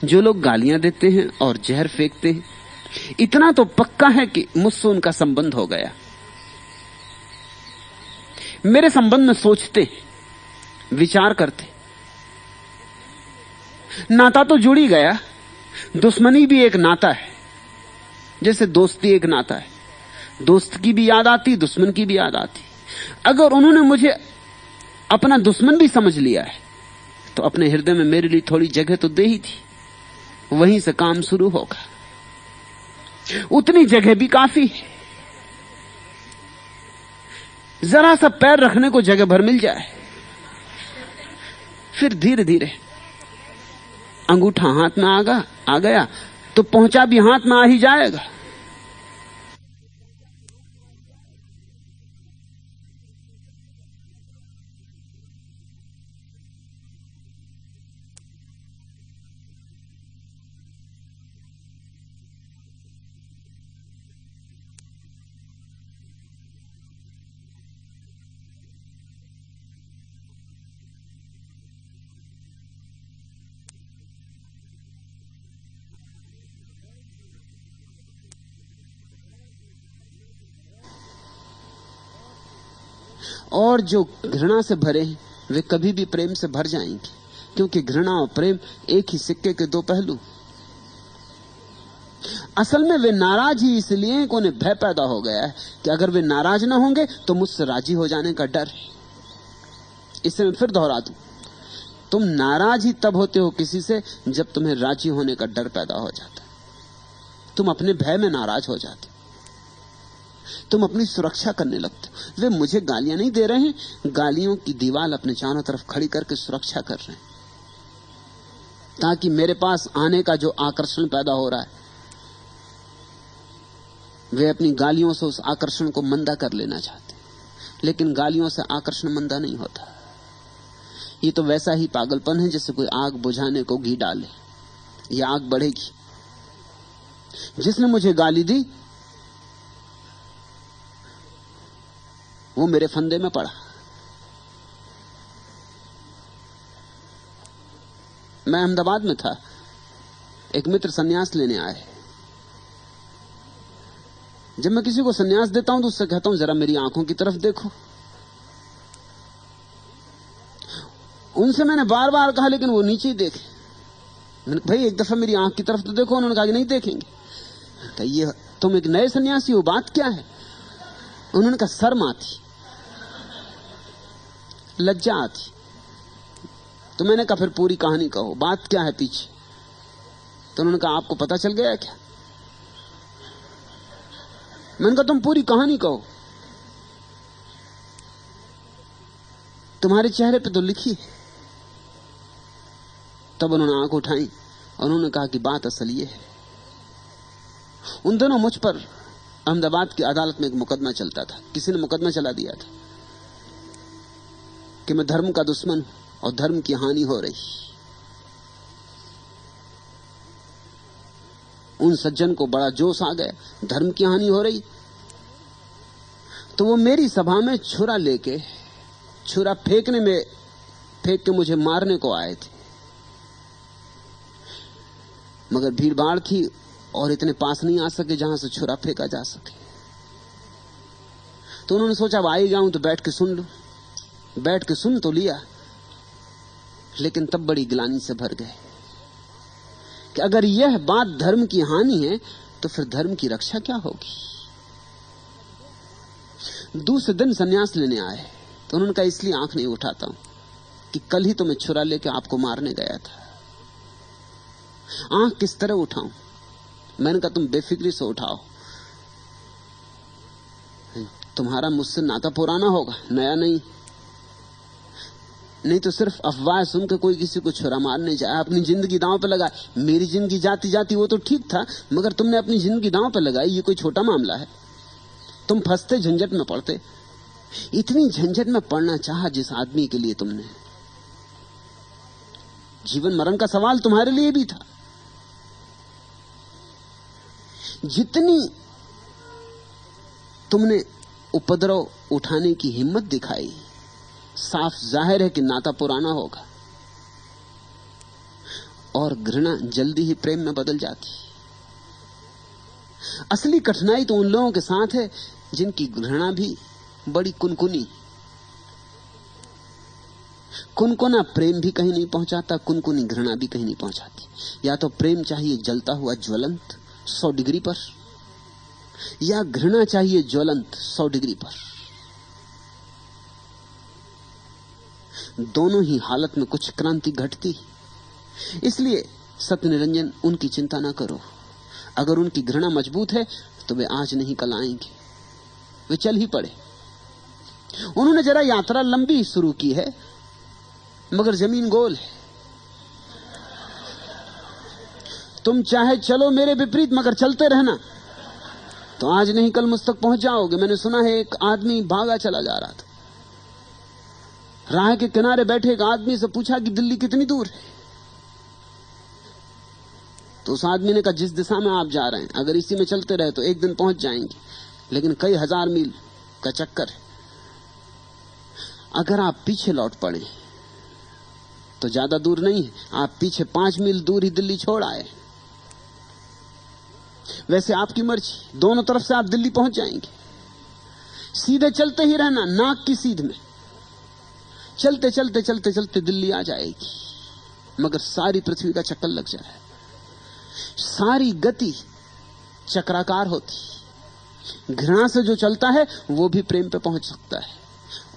जो लोग गालियां देते हैं और जहर फेंकते हैं, इतना तो पक्का है कि मुझसे उनका संबंध हो गया। मेरे संबंध में सोचते, विचार करते, नाता तो जुड़ ही गया। दुश्मनी भी एक नाता है, जैसे दोस्ती एक नाता है। दोस्त की भी याद आती, दुश्मन की भी याद आती। अगर उन्होंने मुझे अपना दुश्मन भी समझ लिया है तो अपने हृदय में मेरे लिए थोड़ी जगह तो दे ही थी। वहीं से काम शुरू होगा। उतनी जगह भी काफी है। जरा सा पैर रखने को जगह भर मिल जाए, फिर धीरे धीरे अंगूठा हाथ में आ गया तो पहुंचा भी हाथ में आ ही जाएगा। और जो घृणा से भरे हैं वे कभी भी प्रेम से भर जाएंगे, क्योंकि घृणा और प्रेम एक ही सिक्के के 2 पहलू। असल में वे नाराज ही इसलिए हैं कि उन्हें भय पैदा हो गया है कि अगर वे नाराज ना होंगे तो मुझसे राजी हो जाने का डर है। इसे मैं फिर दोहरा दूं, तुम नाराज ही तब होते हो किसी से जब तुम्हें राजी होने का डर पैदा हो जाता है। तुम अपने भय में नाराज हो जाते, तुम अपनी सुरक्षा करने लगते हो। वे मुझे गालियां नहीं दे रहे हैं, गालियों की दीवार अपने चारों तरफ खड़ी करके सुरक्षा कर रहे हैं, ताकि मेरे पास आने का जो आकर्षण पैदा हो रहा है, वे अपनी गालियों से उस आकर्षण को मंदा कर लेना चाहते हैं। लेकिन गालियों से आकर्षण मंदा नहीं होता। ये तो वैसा ही पागलपन है जैसे कोई आग बुझाने को घी डाले, यह आग बढ़ेगी। जिसने मुझे गाली दी वो मेरे फंदे में पड़ा। मैं अहमदाबाद में था, एक मित्र सन्यास लेने आए। जब मैं किसी को सन्यास देता हूं तो उससे कहता हूं जरा मेरी आंखों की तरफ देखो। उनसे मैंने बार बार कहा, लेकिन वो नीचे ही देखे। मैंने भाई एक दफा मेरी आंख की तरफ तो देखो। उन्होंने कहा कि नहीं देखेंगे। तो ये तुम एक नए सन्यासी हो, बात क्या है? उन्होंने कहा शर्म आती। लज्जा आती। तो मैंने कहा फिर पूरी कहानी कहो, बात क्या है पीछे। तो उन्होंने कहा आपको पता चल गया क्या? मैंने कहा तुम पूरी कहानी कहो, तुम्हारे चेहरे पे तो लिखी है। तब उन्होंने आंख उठाई और उन्होंने कहा कि बात असल ये है, उन दिनों मुझ पर अहमदाबाद की अदालत में एक मुकदमा चलता था। किसी ने मुकदमा चला दिया था कि मैं धर्म का दुश्मन हूं और धर्म की हानि हो रही। उन सज्जन को बड़ा जोश आ गया, धर्म की हानि हो रही। तो वो मेरी सभा में छुरा लेके, छुरा फेंक के मुझे मारने को आए थे, मगर भीड़ भाड़ थी और इतने पास नहीं आ सके जहां से छुरा फेंका जा सके। तो उन्होंने सोचा अब आ ही जाऊं तो बैठ के सुन लूं। बैठ के सुन तो लिया, लेकिन तब बड़ी गिलानी से भर गए कि अगर यह बात धर्म की हानि है तो फिर धर्म की रक्षा क्या होगी। दूसरे दिन संन्यास लेने आए तो उन्होंने कहा इसलिए आंख नहीं उठाता हूं कि कल ही तो मैं छुरा लेके आपको मारने गया था। आंख किस तरह उठाऊं? मैंने कहा तुम बेफिक्री से उठाओ, तुम्हारा मुझसे नाता पुराना होगा, नया नहीं। नहीं तो सिर्फ अफवाह सुन के कोई किसी को छुरा मारने जाए, अपनी जिंदगी दांव पे लगाए। मेरी जिंदगी जाती जाती वो तो ठीक था, मगर तुमने अपनी जिंदगी दांव पे लगाई, ये कोई छोटा मामला है। तुम फंसते, झंझट में पड़ते। इतनी झंझट में पड़ना चाहा जिस आदमी के लिए तुमने, जीवन मरण का सवाल तुम्हारे लिए भी था। जितनी तुमने उपद्रव उठाने की हिम्मत दिखाई, साफ जाहिर है कि नाता पुराना होगा और घृणा जल्दी ही प्रेम में बदल जाती। असली कठिनाई तो उन लोगों के साथ है जिनकी घृणा भी बड़ी कुनकुनी। कुनकुना प्रेम भी कहीं नहीं पहुंचाता, कुनकुनी घृणा भी कहीं नहीं पहुंचाती। या तो प्रेम चाहिए जलता हुआ ज्वलंत 100 डिग्री पर, या घृणा चाहिए ज्वलंत 100 डिग्री पर। दोनों ही हालत में कुछ क्रांति घटती। इसलिए सत्य निरंजन उनकी चिंता ना करो। अगर उनकी घृणा मजबूत है तो वे आज नहीं कल आएंगे, वे चल ही पड़े। उन्होंने जरा यात्रा लंबी शुरू की है, मगर जमीन गोल है। तुम चाहे चलो मेरे विपरीत, मगर चलते रहना तो आज नहीं कल मुझ तक पहुंच जाओगे। मैंने सुना है एक आदमी भागा चला जा रहा था, राह के किनारे बैठे एक आदमी से पूछा कि दिल्ली कितनी दूर है। तो उस आदमी ने कहा जिस दिशा में आप जा रहे हैं अगर इसी में चलते रहे तो एक दिन पहुंच जाएंगे, लेकिन कई हजार मील का चक्कर है। अगर आप पीछे लौट पड़े तो ज्यादा दूर नहीं है, आप पीछे 5 मील दूर ही दिल्ली छोड़ आए। वैसे आपकी मर्जी, दोनों तरफ से आप दिल्ली पहुंच जाएंगे। सीधे चलते ही रहना, नाक की सीध में चलते चलते चलते चलते दिल्ली आ जाएगी। मगर सारी पृथ्वी का चक्कर लग जाए, सारी गति चक्राकार होती। घृणा से जो चलता है वो भी प्रेम पे पहुंच सकता है,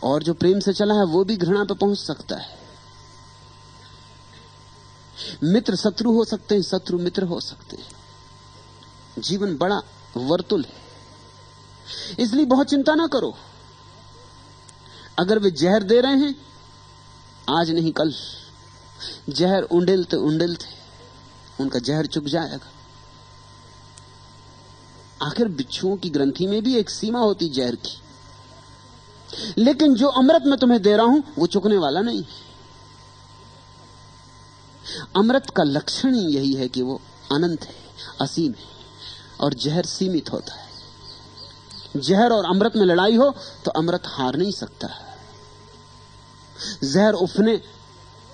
और जो प्रेम से चला है वो भी घृणा पे पहुंच सकता है। मित्र शत्रु हो सकते हैं, शत्रु मित्र हो सकते हैं। जीवन बड़ा वर्तुल है, इसलिए बहुत चिंता ना करो। अगर वे जहर दे रहे हैं आज नहीं कल, जहर उंडेलते उंडेलते उनका जहर चुक जाएगा। आखिर बिच्छुओं की ग्रंथि में भी एक सीमा होती जहर की, लेकिन जो अमृत मैं तुम्हें दे रहा हूं वो चुकने वाला नहीं। अमृत का लक्षण ही यही है कि वो अनंत है, असीम है, और जहर सीमित होता है। जहर और अमृत में लड़ाई हो तो अमृत हार नहीं सकता। जहर उफने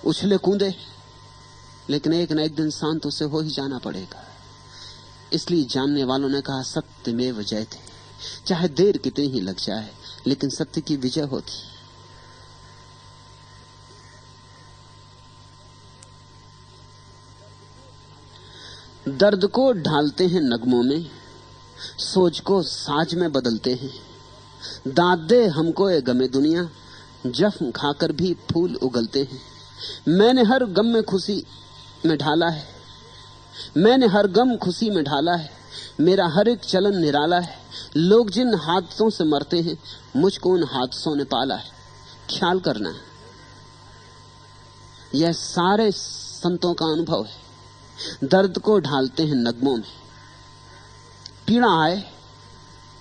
उछले कूदे, लेकिन एक न एक दिन शांत उसे हो ही जाना पड़ेगा। इसलिए जानने वालों ने कहा सत्यमेव जयते, चाहे देर कितनी ही लग जाए लेकिन सत्य की विजय होती। दर्द को ढालते हैं नगमों में, सोच को साज में बदलते हैं। दाद दे हमको ये गमे दुनिया, जख्म खाकर भी फूल उगलते हैं। मैंने हर गम में खुशी में ढाला है, मैंने हर गम खुशी में ढाला है, मेरा हर एक चलन निराला है। लोग जिन हादसों से मरते हैं, मुझको उन हादसों ने पाला है। ख्याल करना, यह सारे संतों का अनुभव है। दर्द को ढालते हैं नगमों में, पीड़ा आए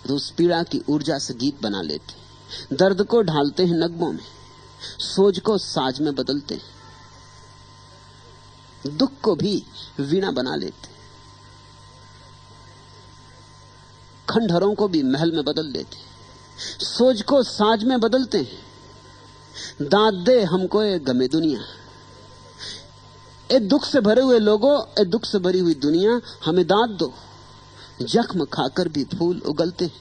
तो उस पीड़ा की ऊर्जा से गीत बना लेते। दर्द को ढालते हैं नगमों में, सोच को साज में बदलते, दुख को भी वीणा बना लेते, खंडहरों को भी महल में बदल देते। सोच को साज में बदलते हैं। दाद दे हमको ये गमे दुनिया, ए दुख से भरे हुए लोगों, ए दुख से भरी हुई दुनिया, हमें दाद दो। जख्म खाकर भी फूल उगलते।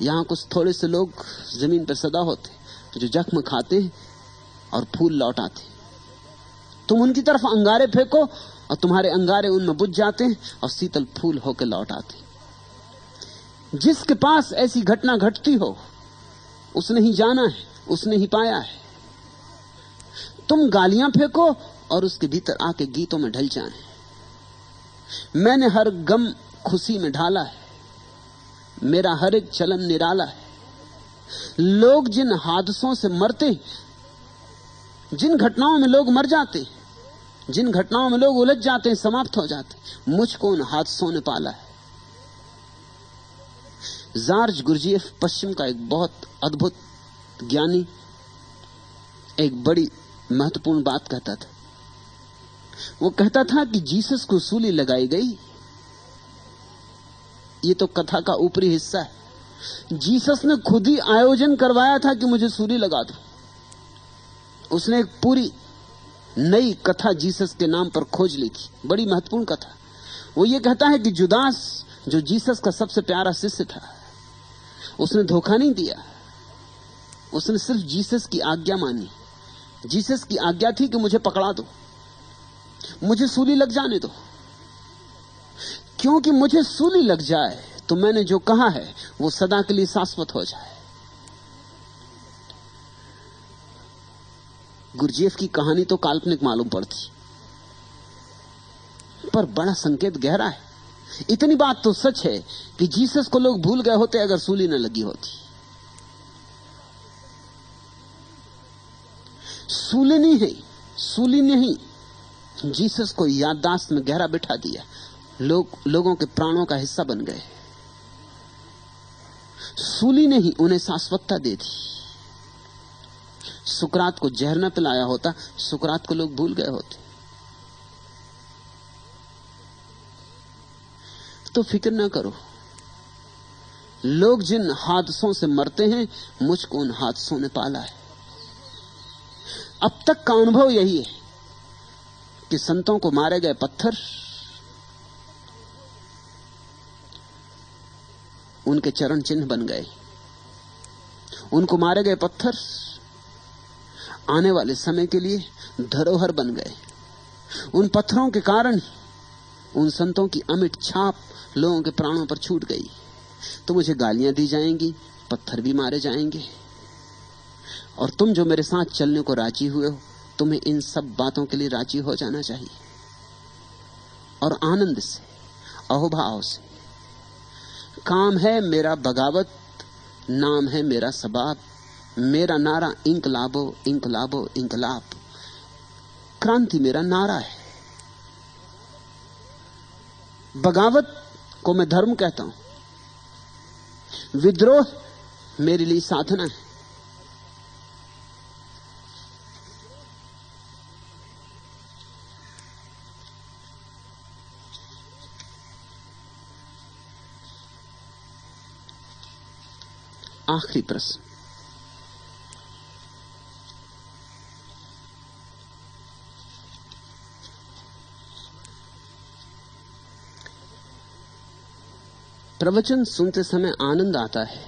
यहां कुछ थोड़े से लोग जमीन पर सदा होते जो जख्म खाते और फूल लौटाते। तुम उनकी तरफ अंगारे फेंको और तुम्हारे अंगारे उनमें बुझ जाते हैं और शीतल फूल होकर लौट आते। जिसके पास ऐसी घटना घटती हो, उसने ही जाना है, उसने ही पाया है। तुम गालियां फेंको और उसके भीतर आके गीतों में ढल जाएं। मैंने हर गम खुशी में ढाला है, मेरा हर एक चलन निराला है। लोग जिन हादसों से मरते, जिन घटनाओं में लोग मर जाते, जिन घटनाओं में लोग उलझ जाते हैं, समाप्त हो जाते, मुझको उन हादसों ने पाला है। जार्ज गुरजीएफ पश्चिम का एक बहुत अद्भुत ज्ञानी एक बड़ी महत्वपूर्ण बात कहता था। वो कहता था कि जीसस को सूली लगाई गई, ये तो कथा का ऊपरी हिस्सा है। जीसस ने खुद ही आयोजन करवाया था कि मुझे सूली लगा दो। उसने एक पूरी नई कथा जीसस के नाम पर खोज ली थी, बड़ी महत्वपूर्ण कथा। वो ये कहता है कि जुदास, जो जीसस का सबसे प्यारा शिष्य था, उसने धोखा नहीं दिया, उसने सिर्फ जीसस की आज्ञा मानी। जीसस की आज्ञा थी कि मुझे पकड़ा दो, मुझे सूली लग जाने दो। क्योंकि मुझे सूली लग जाए तो मैंने जो कहा है वो सदा के लिए शाश्वत हो जाए। गुरजीएफ की कहानी तो काल्पनिक मालूम पड़ती, पर बड़ा संकेत गहरा है। इतनी बात तो सच है कि जीसस को लोग भूल गए होते अगर सूली न लगी होती। सूली ने ही जीसस को याददाश्त में गहरा बिठा दिया। लोगों के प्राणों का हिस्सा बन गए। सूली ने ही उन्हें शाश्वतता दे दी। सुकरात को जहर न पिलाया होता, सुकरात को लोग भूल गए होते। तो फिक्र न करो, लोग जिन हादसों से मरते हैं, मुझको उन हादसों ने पाला है। अब तक का अनुभव यही है कि संतों को मारे गए पत्थर उनके चरण चिन्ह बन गए। उनको मारे गए पत्थर आने वाले समय के लिए धरोहर बन गए। उन पत्थरों के कारण उन संतों की अमिट छाप लोगों के प्राणों पर छूट गई। तो मुझे गालियां दी जाएंगी, पत्थर भी मारे जाएंगे, और तुम जो मेरे साथ चलने को राजी हुए हो, तुम्हें इन सब बातों के लिए राजी हो जाना चाहिए और आनंद से, अहोभाव से। काम है मेरा बगावत, नाम है मेरा सबाब, मेरा नारा इंकलाबो इंकलाबो इंकलाब। क्रांति मेरा नारा है। बगावत को मैं धर्म कहता हूं, विद्रोह मेरे लिए साधना है। आखिरी प्रश्न, प्रवचन सुनते समय आनंद आता है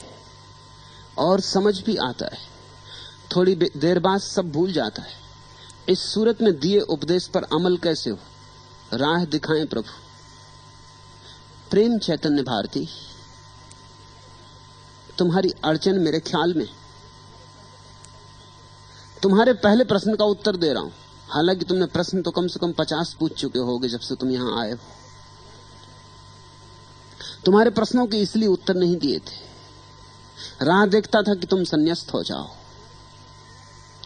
और समझ भी आता है। थोड़ी देर बाद सब भूल जाता है। इस सूरत में दिए उपदेश पर अमल कैसे हो, राह दिखाएं प्रभु। प्रेम चैतन्य भारती। तुम्हारी अड़चन मेरे ख्याल में तुम्हारे पहले प्रश्न का उत्तर दे रहा हूं, हालांकि तुमने प्रश्न तो कम से कम 50 पूछ चुके होगे जब से तुम यहां आए हो। तुम्हारे प्रश्नों के इसलिए उत्तर नहीं दिए थे, राह देखता था कि तुम संन्यास्त हो जाओ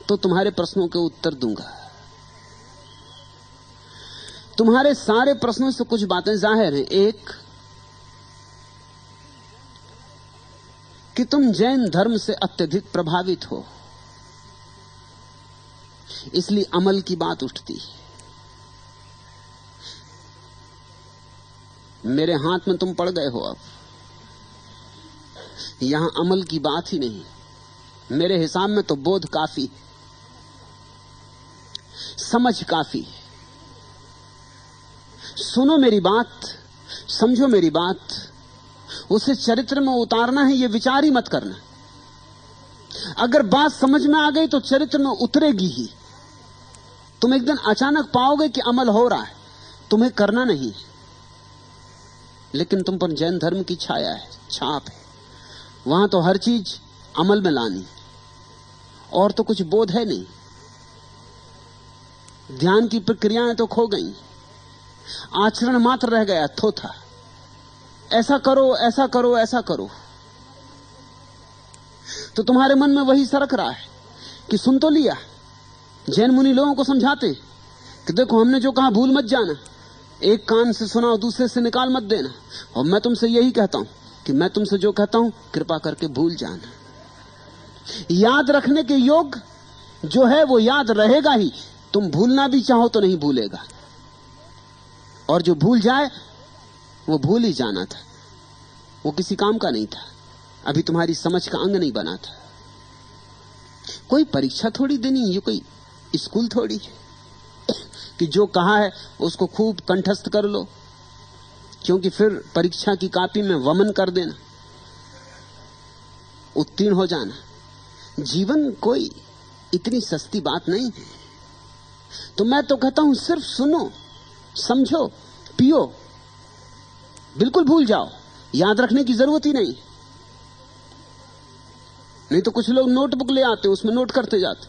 तो तुम्हारे प्रश्नों के उत्तर दूंगा। तुम्हारे सारे प्रश्नों से कुछ बातें जाहिर हैं। एक, कि तुम जैन धर्म से अत्यधिक प्रभावित हो, इसलिए अमल की बात उठती है। मेरे हाथ में तुम पड़ गए हो, अब यहां अमल की बात ही नहीं। मेरे हिसाब में तो बोध काफी, समझ काफी। सुनो मेरी बात, समझो मेरी बात, उसे चरित्र में उतारना है, यह विचार ही मत करना। अगर बात समझ में आ गई तो चरित्र में उतरेगी ही। तुम एक दिन अचानक पाओगे कि अमल हो रहा है, तुम्हें करना नहीं, लेकिन तुम पर जैन धर्म की छाया है, छाप है। वहां तो हर चीज अमल में लानी, और तो कुछ बोध है नहीं। ध्यान की प्रक्रियाएं तो खो गई, आचरण मात्र रह गया, थोथा। ऐसा करो, ऐसा करो, ऐसा करो। तो तुम्हारे मन में वही सरक रहा है कि सुन तो लिया, जैन मुनि लोगों को समझाते कि देखो हमने जो कहा भूल मत जाना, एक कान से सुना और दूसरे से निकाल मत देना। और मैं तुमसे यही कहता हूं कि मैं तुमसे जो कहता हूं कृपा करके भूल जाना। याद रखने के योग जो है वो याद रहेगा ही, तुम भूलना भी चाहो तो नहीं भूलेगा। और जो भूल जाए वो भूल ही जाना था, वो किसी काम का नहीं था, अभी तुम्हारी समझ का अंग नहीं बना था। कोई परीक्षा थोड़ी देनी, ये कोई स्कूल थोड़ी है कि जो कहा है उसको खूब कंठस्थ कर लो, क्योंकि फिर परीक्षा की कॉपी में वमन कर देना, उत्तीर्ण हो जाना। जीवन कोई इतनी सस्ती बात नहीं है। तो मैं तो कहता हूं सिर्फ सुनो, समझो, पियो, बिल्कुल भूल जाओ, याद रखने की जरूरत ही नहीं। नहीं तो कुछ लोग नोटबुक ले आते, उसमें नोट करते जाते।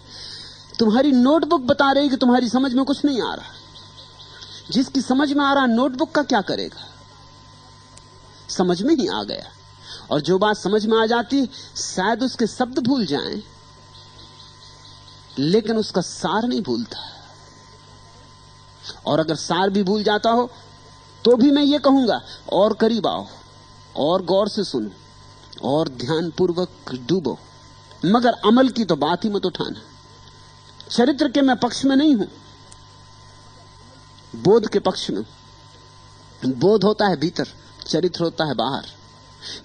तुम्हारी नोटबुक बता रही कि तुम्हारी समझ में कुछ नहीं आ रहा। जिसकी समझ में आ रहा, नोटबुक का क्या करेगा? समझ में ही आ गया। और जो बात समझ में आ जाती, शायद उसके शब्द भूल जाएं, लेकिन उसका सार नहीं भूलता। और अगर सार भी भूल जाता हो तो भी मैं ये कहूंगा, और करीब आओ, और गौर से सुनो, और ध्यानपूर्वक डूबो, मगर अमल की तो बात ही मत उठाना। चरित्र के मैं पक्ष में नहीं हूं, बोध के पक्ष में हूं। बोध होता है भीतर, चरित्र होता है बाहर।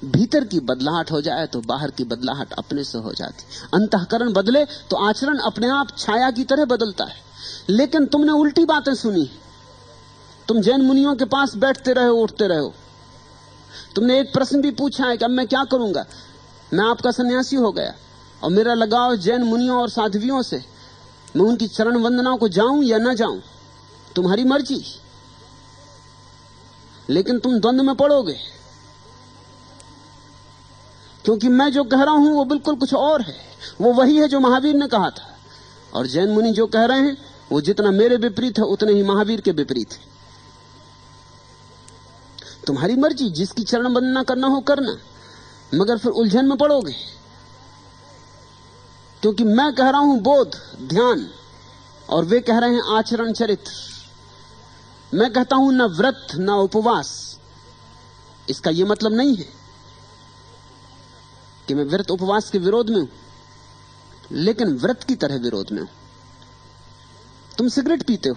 भीतर की बदलाहट हो जाए तो बाहर की बदलाहट अपने से हो जाती। अंतःकरण बदले तो आचरण अपने आप छाया की तरह बदलता है। लेकिन तुमने उल्टी बातें सुनी। तुम जैन मुनियों के पास बैठते रहे, उठते रहे हो। तुमने एक प्रश्न भी पूछा है कि अब मैं क्या करूंगा, मैं आपका सन्यासी हो गया और मेरा लगाव जैन मुनियों और साध्वियों से, मैं उनकी चरण वंदना को जाऊं या ना जाऊं, तुम्हारी मर्जी। लेकिन तुम द्वंद्व में पड़ोगे, क्योंकि मैं जो कह रहा हूं वो बिल्कुल कुछ और है। वो वही है जो महावीर ने कहा था, और जैन मुनि जो कह रहे हैं वो जितना मेरे विपरीत है उतने ही महावीर के विपरीत है। तुम्हारी मर्जी, जिसकी चरण वंदना करना हो करना, मगर फिर उलझन में पड़ोगे। क्योंकि मैं कह रहा हूं बोध, ध्यान, और वे कह रहे हैं आचरण, चरित्र। मैं कहता हूं न व्रत न उपवास। इसका यह मतलब नहीं है कि मैं व्रत उपवास के विरोध में हूं, लेकिन व्रत की तरह विरोध में हूं। तुम सिगरेट पीते हो,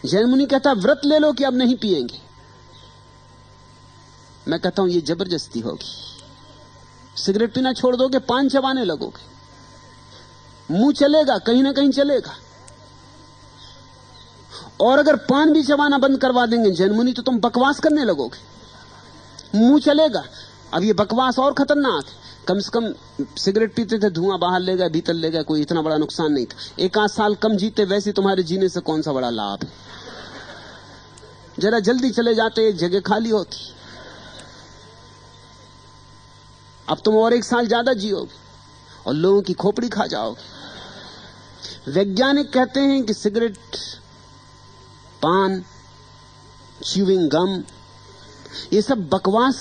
जैन मुनि कहता व्रत ले लो कि अब नहीं पिएंगे। मैं कहता हूं ये जबरदस्ती होगी। सिगरेट पीना छोड़ दोगे, पान चबाने लगोगे, मुंह चलेगा, कहीं ना कहीं चलेगा। और अगर पान भी चबाना बंद करवा देंगे जैन मुनि तो तुम बकवास करने लगोगे, मुंह चलेगा। अब ये बकवास और खतरनाक है। कम से कम सिगरेट पीते थे, धुआं बाहर ले गया, भीतर ले गया, कोई इतना बड़ा नुकसान नहीं था। एक आध साल कम जीते, वैसे तुम्हारे जीने से कौन सा बड़ा लाभ है। जरा जल्दी चले जाते, एक जगह खाली होती। अब तुम और एक साल ज्यादा जियोगे और लोगों की खोपड़ी खा जाओगे। वैज्ञानिक कहते हैं कि सिगरेट, पान, च्यूइंग गम, ये सब बकवास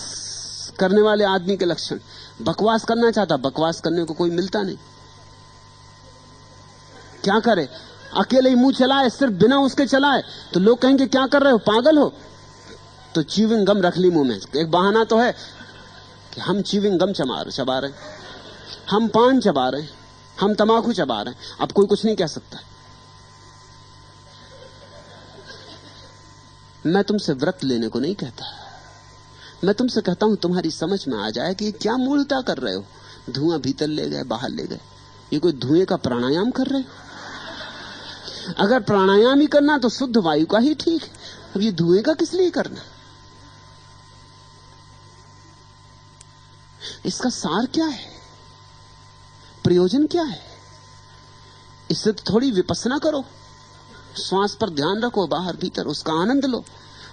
करने वाले आदमी के लक्षण। बकवास करना चाहता, बकवास करने को कोई मिलता नहीं, क्या करे? अकेले ही मुंह चलाए, सिर्फ बिना उसके चलाए तो लोग कहेंगे क्या कर रहे हो, पागल हो? तो च्यूइंग गम रख ली मुंह में, एक बहाना तो है कि हम च्यूइंग गम चबा रहे, हम पान चबा रहे, हम तंबाकू चबा रहे हैं। अब कोई कुछ नहीं कह सकता। मैं तुमसे व्रत लेने को नहीं कहता, मैं तुमसे कहता हूं तुम्हारी समझ में आ जाए कि क्या मूलता कर रहे हो। धुआं भीतर ले गए, बाहर ले गए, ये कोई धुएं का प्राणायाम कर रहे हो? अगर प्राणायाम ही करना तो शुद्ध वायु का ही ठीक है, अब ये धुएं का किस लिए करना? इसका सार क्या है, प्रयोजन क्या है? इससे तो थोड़ी विपස්සना करो, श्वास पर ध्यान रखो, बाहर भीतर उसका आनंद लो,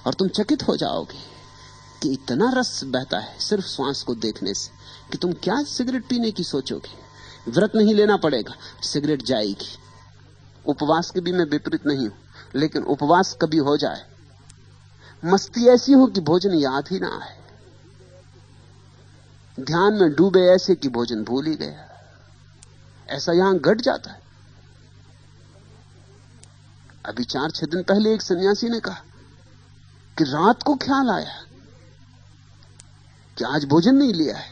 और तुम चकित हो जाओगे कि इतना रस बहता है सिर्फ श्वास को देखने से कि तुम क्या सिगरेट पीने की सोचोगे। व्रत नहीं लेना पड़ेगा, सिगरेट जाएगी। उपवास के भी मैं विपरीत नहीं हूं, लेकिन उपवास कभी हो जाए, मस्ती ऐसी हो कि भोजन याद ही ना आए, ध्यान में डूबे ऐसे कि भोजन भूल ही गया, ऐसा यहां घट जाता है। अभी 4-6 दिन पहले एक सन्यासी ने कहा कि रात को ख्याल आया कि आज भोजन नहीं लिया है,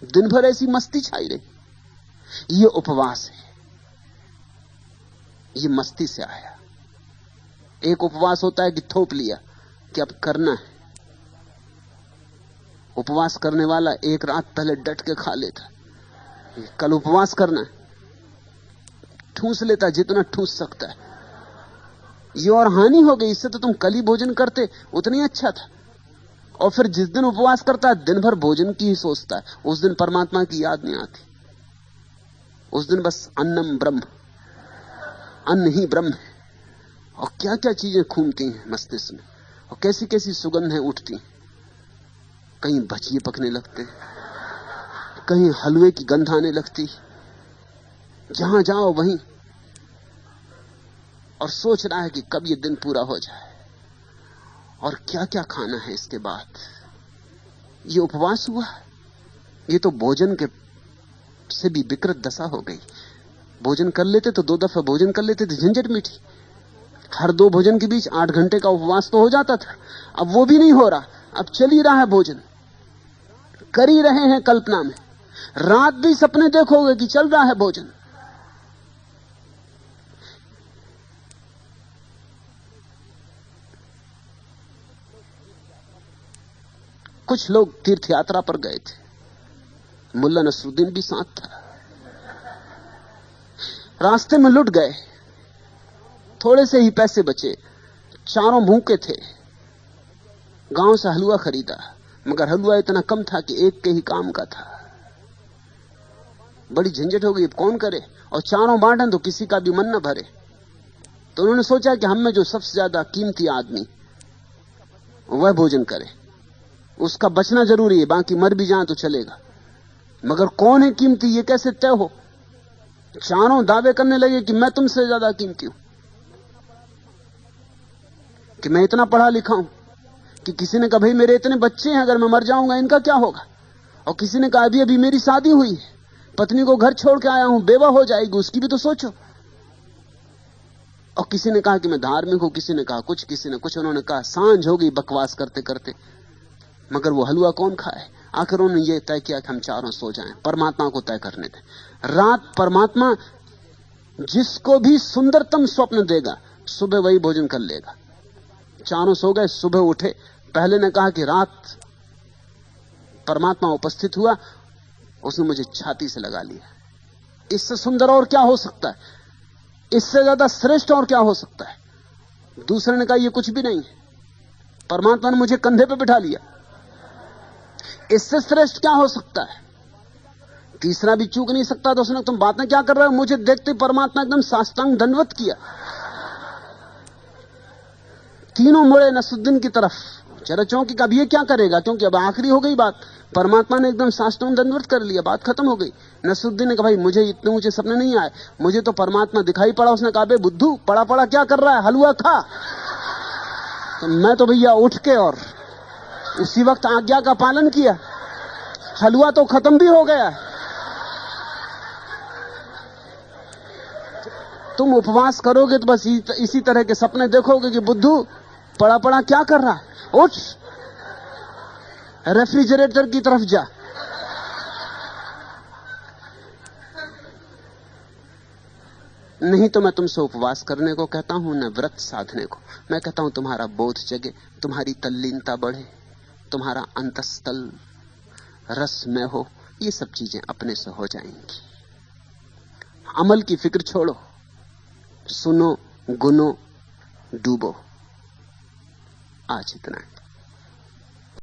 दिन भर ऐसी मस्ती छाई रही। ये उपवास है, ये मस्ती से आया। एक उपवास होता है कि थोप लिया कि अब करना है। उपवास करने वाला एक रात पहले डट के खा लेता, कल उपवास करना है, ठूस लेता जितना ठूस सकता है। ये और हानि हो गई, इससे तो तुम कल ही भोजन करते उतना ही अच्छा था। और फिर जिस दिन उपवास करता है दिन भर भोजन की ही सोचता है, उस दिन परमात्मा की याद नहीं आती। उस दिन बस अन्नम ब्रह्म, अन्न ही ब्रह्म है। और क्या क्या चीजें घूमती हैं मस्तिष्क में, और कैसी कैसी सुगंधें उठती। कहीं भजिए पकने लगते, कहीं हलवे की गंध आने लगती, जहां जाओ वहीं। और सोच रहा है कि कब ये दिन पूरा हो जाए और क्या क्या खाना है इसके बाद। ये उपवास हुआ, ये तो भोजन के से भी विकृत दशा हो गई। भोजन कर लेते तो 2 दफा भोजन कर लेते थे, झंझट मीठी। हर 2 भोजन के बीच 8 घंटे का उपवास तो हो जाता था, अब वो भी नहीं हो रहा। अब चल ही रहा है भोजन, कर ही रहे हैं कल्पना में, रात भी सपने देखोगे कि चल रहा है भोजन। कुछ लोग तीर्थ यात्रा पर गए थे, मुल्ला नसरुद्दीन भी साथ था। रास्ते में लुट गए, थोड़े से ही पैसे बचे, चारों भूखे थे। गांव से हलवा खरीदा, मगर हलवा इतना कम था कि एक के ही काम का था। बड़ी झंझट हो गई, अब कौन करे, और चारों बांटन तो किसी का भी मन न भरे। तो उन्होंने सोचा कि हम में जो सबसे ज्यादा कीमती आदमी वह भोजन करे, उसका बचना जरूरी है, बाकी मर भी जाए तो चलेगा। मगर कौन है कीमती, ये कैसे तय हो? चारों दावे करने लगे कि मैं तुमसे ज्यादा कीमती हूं, कि मैं इतना पढ़ा लिखा हूं। कि किसी ने कहा भाई मेरे इतने बच्चे हैं, अगर मैं मर जाऊंगा इनका क्या होगा। और किसी ने कहा अभी अभी मेरी शादी हुई है, पत्नी को घर छोड़ के आया हूं, बेवा हो जाएगी, उसकी भी तो सोचो। और किसी ने कहा कि मैं धार्मिक हूं, किसी ने कहा कुछ, किसी ने कुछ। उन्होंने कहा सांझ हो गई बकवास करते करते, मगर वो हलवा कौन खाए। आखिर उन्होंने ये तय किया कि हम चारों सो जाएं, परमात्मा को तय करने दें। रात परमात्मा जिसको भी सुंदरतम स्वप्न देगा, सुबह वही भोजन कर लेगा। चारों सो गए, सुबह उठे। पहले ने कहा कि रात परमात्मा उपस्थित हुआ, उसने मुझे छाती से लगा लिया। इससे सुंदर और क्या हो सकता है, इससे ज्यादा श्रेष्ठ और क्या हो सकता है। दूसरे ने कहा ये कुछ भी नहीं है, परमात्मा ने मुझे कंधे पे बिठा लिया, इससे श्रेष्ठ क्या हो सकता है। तीसरा भी चूक नहीं सकता। तो उसने तुम बातें क्या कर रहे हो, मुझे देखते परमात्मा एकदम साष्टांग दंडवत किया। तीनों मुड़े नसरुद्दीन की तरफ, जरा चौंकी, अब ये क्या करेगा, क्योंकि अब आखिरी हो गई बात। परमात्मा ने एकदम साष्टांग दंडवत कर लिया, बात खत्म हो गई। नसरुद्दीन ने कहा, भाई मुझे इतने ऊंचे सपने नहीं आए, मुझे तो परमात्मा दिखाई पड़ा। उसने कहा, बे बुद्धू, पड़ा पड़ा क्या कर रहा है, हलवा खा। तो मैं तो भैया उठ के और उसी वक्त आज्ञा का पालन किया, हलवा तो खत्म भी हो गया। तुम उपवास करोगे तो बस इसी तरह के सपने देखोगे कि बुद्धू पड़ा पड़ा क्या कर रहा है, उठ रेफ्रिजरेटर की तरफ जा। नहीं तो मैं तुमसे उपवास करने को कहता हूं, न व्रत साधने को। मैं कहता हूं तुम्हारा बोध जगे, तुम्हारी तल्लीनता बढ़े, तुम्हारा अंतस्तल रस में हो, ये सब चीजें अपने से हो जाएंगी। अमल की फिक्र छोड़ो, सुनो, गुनो, डूबो। आज इतना है।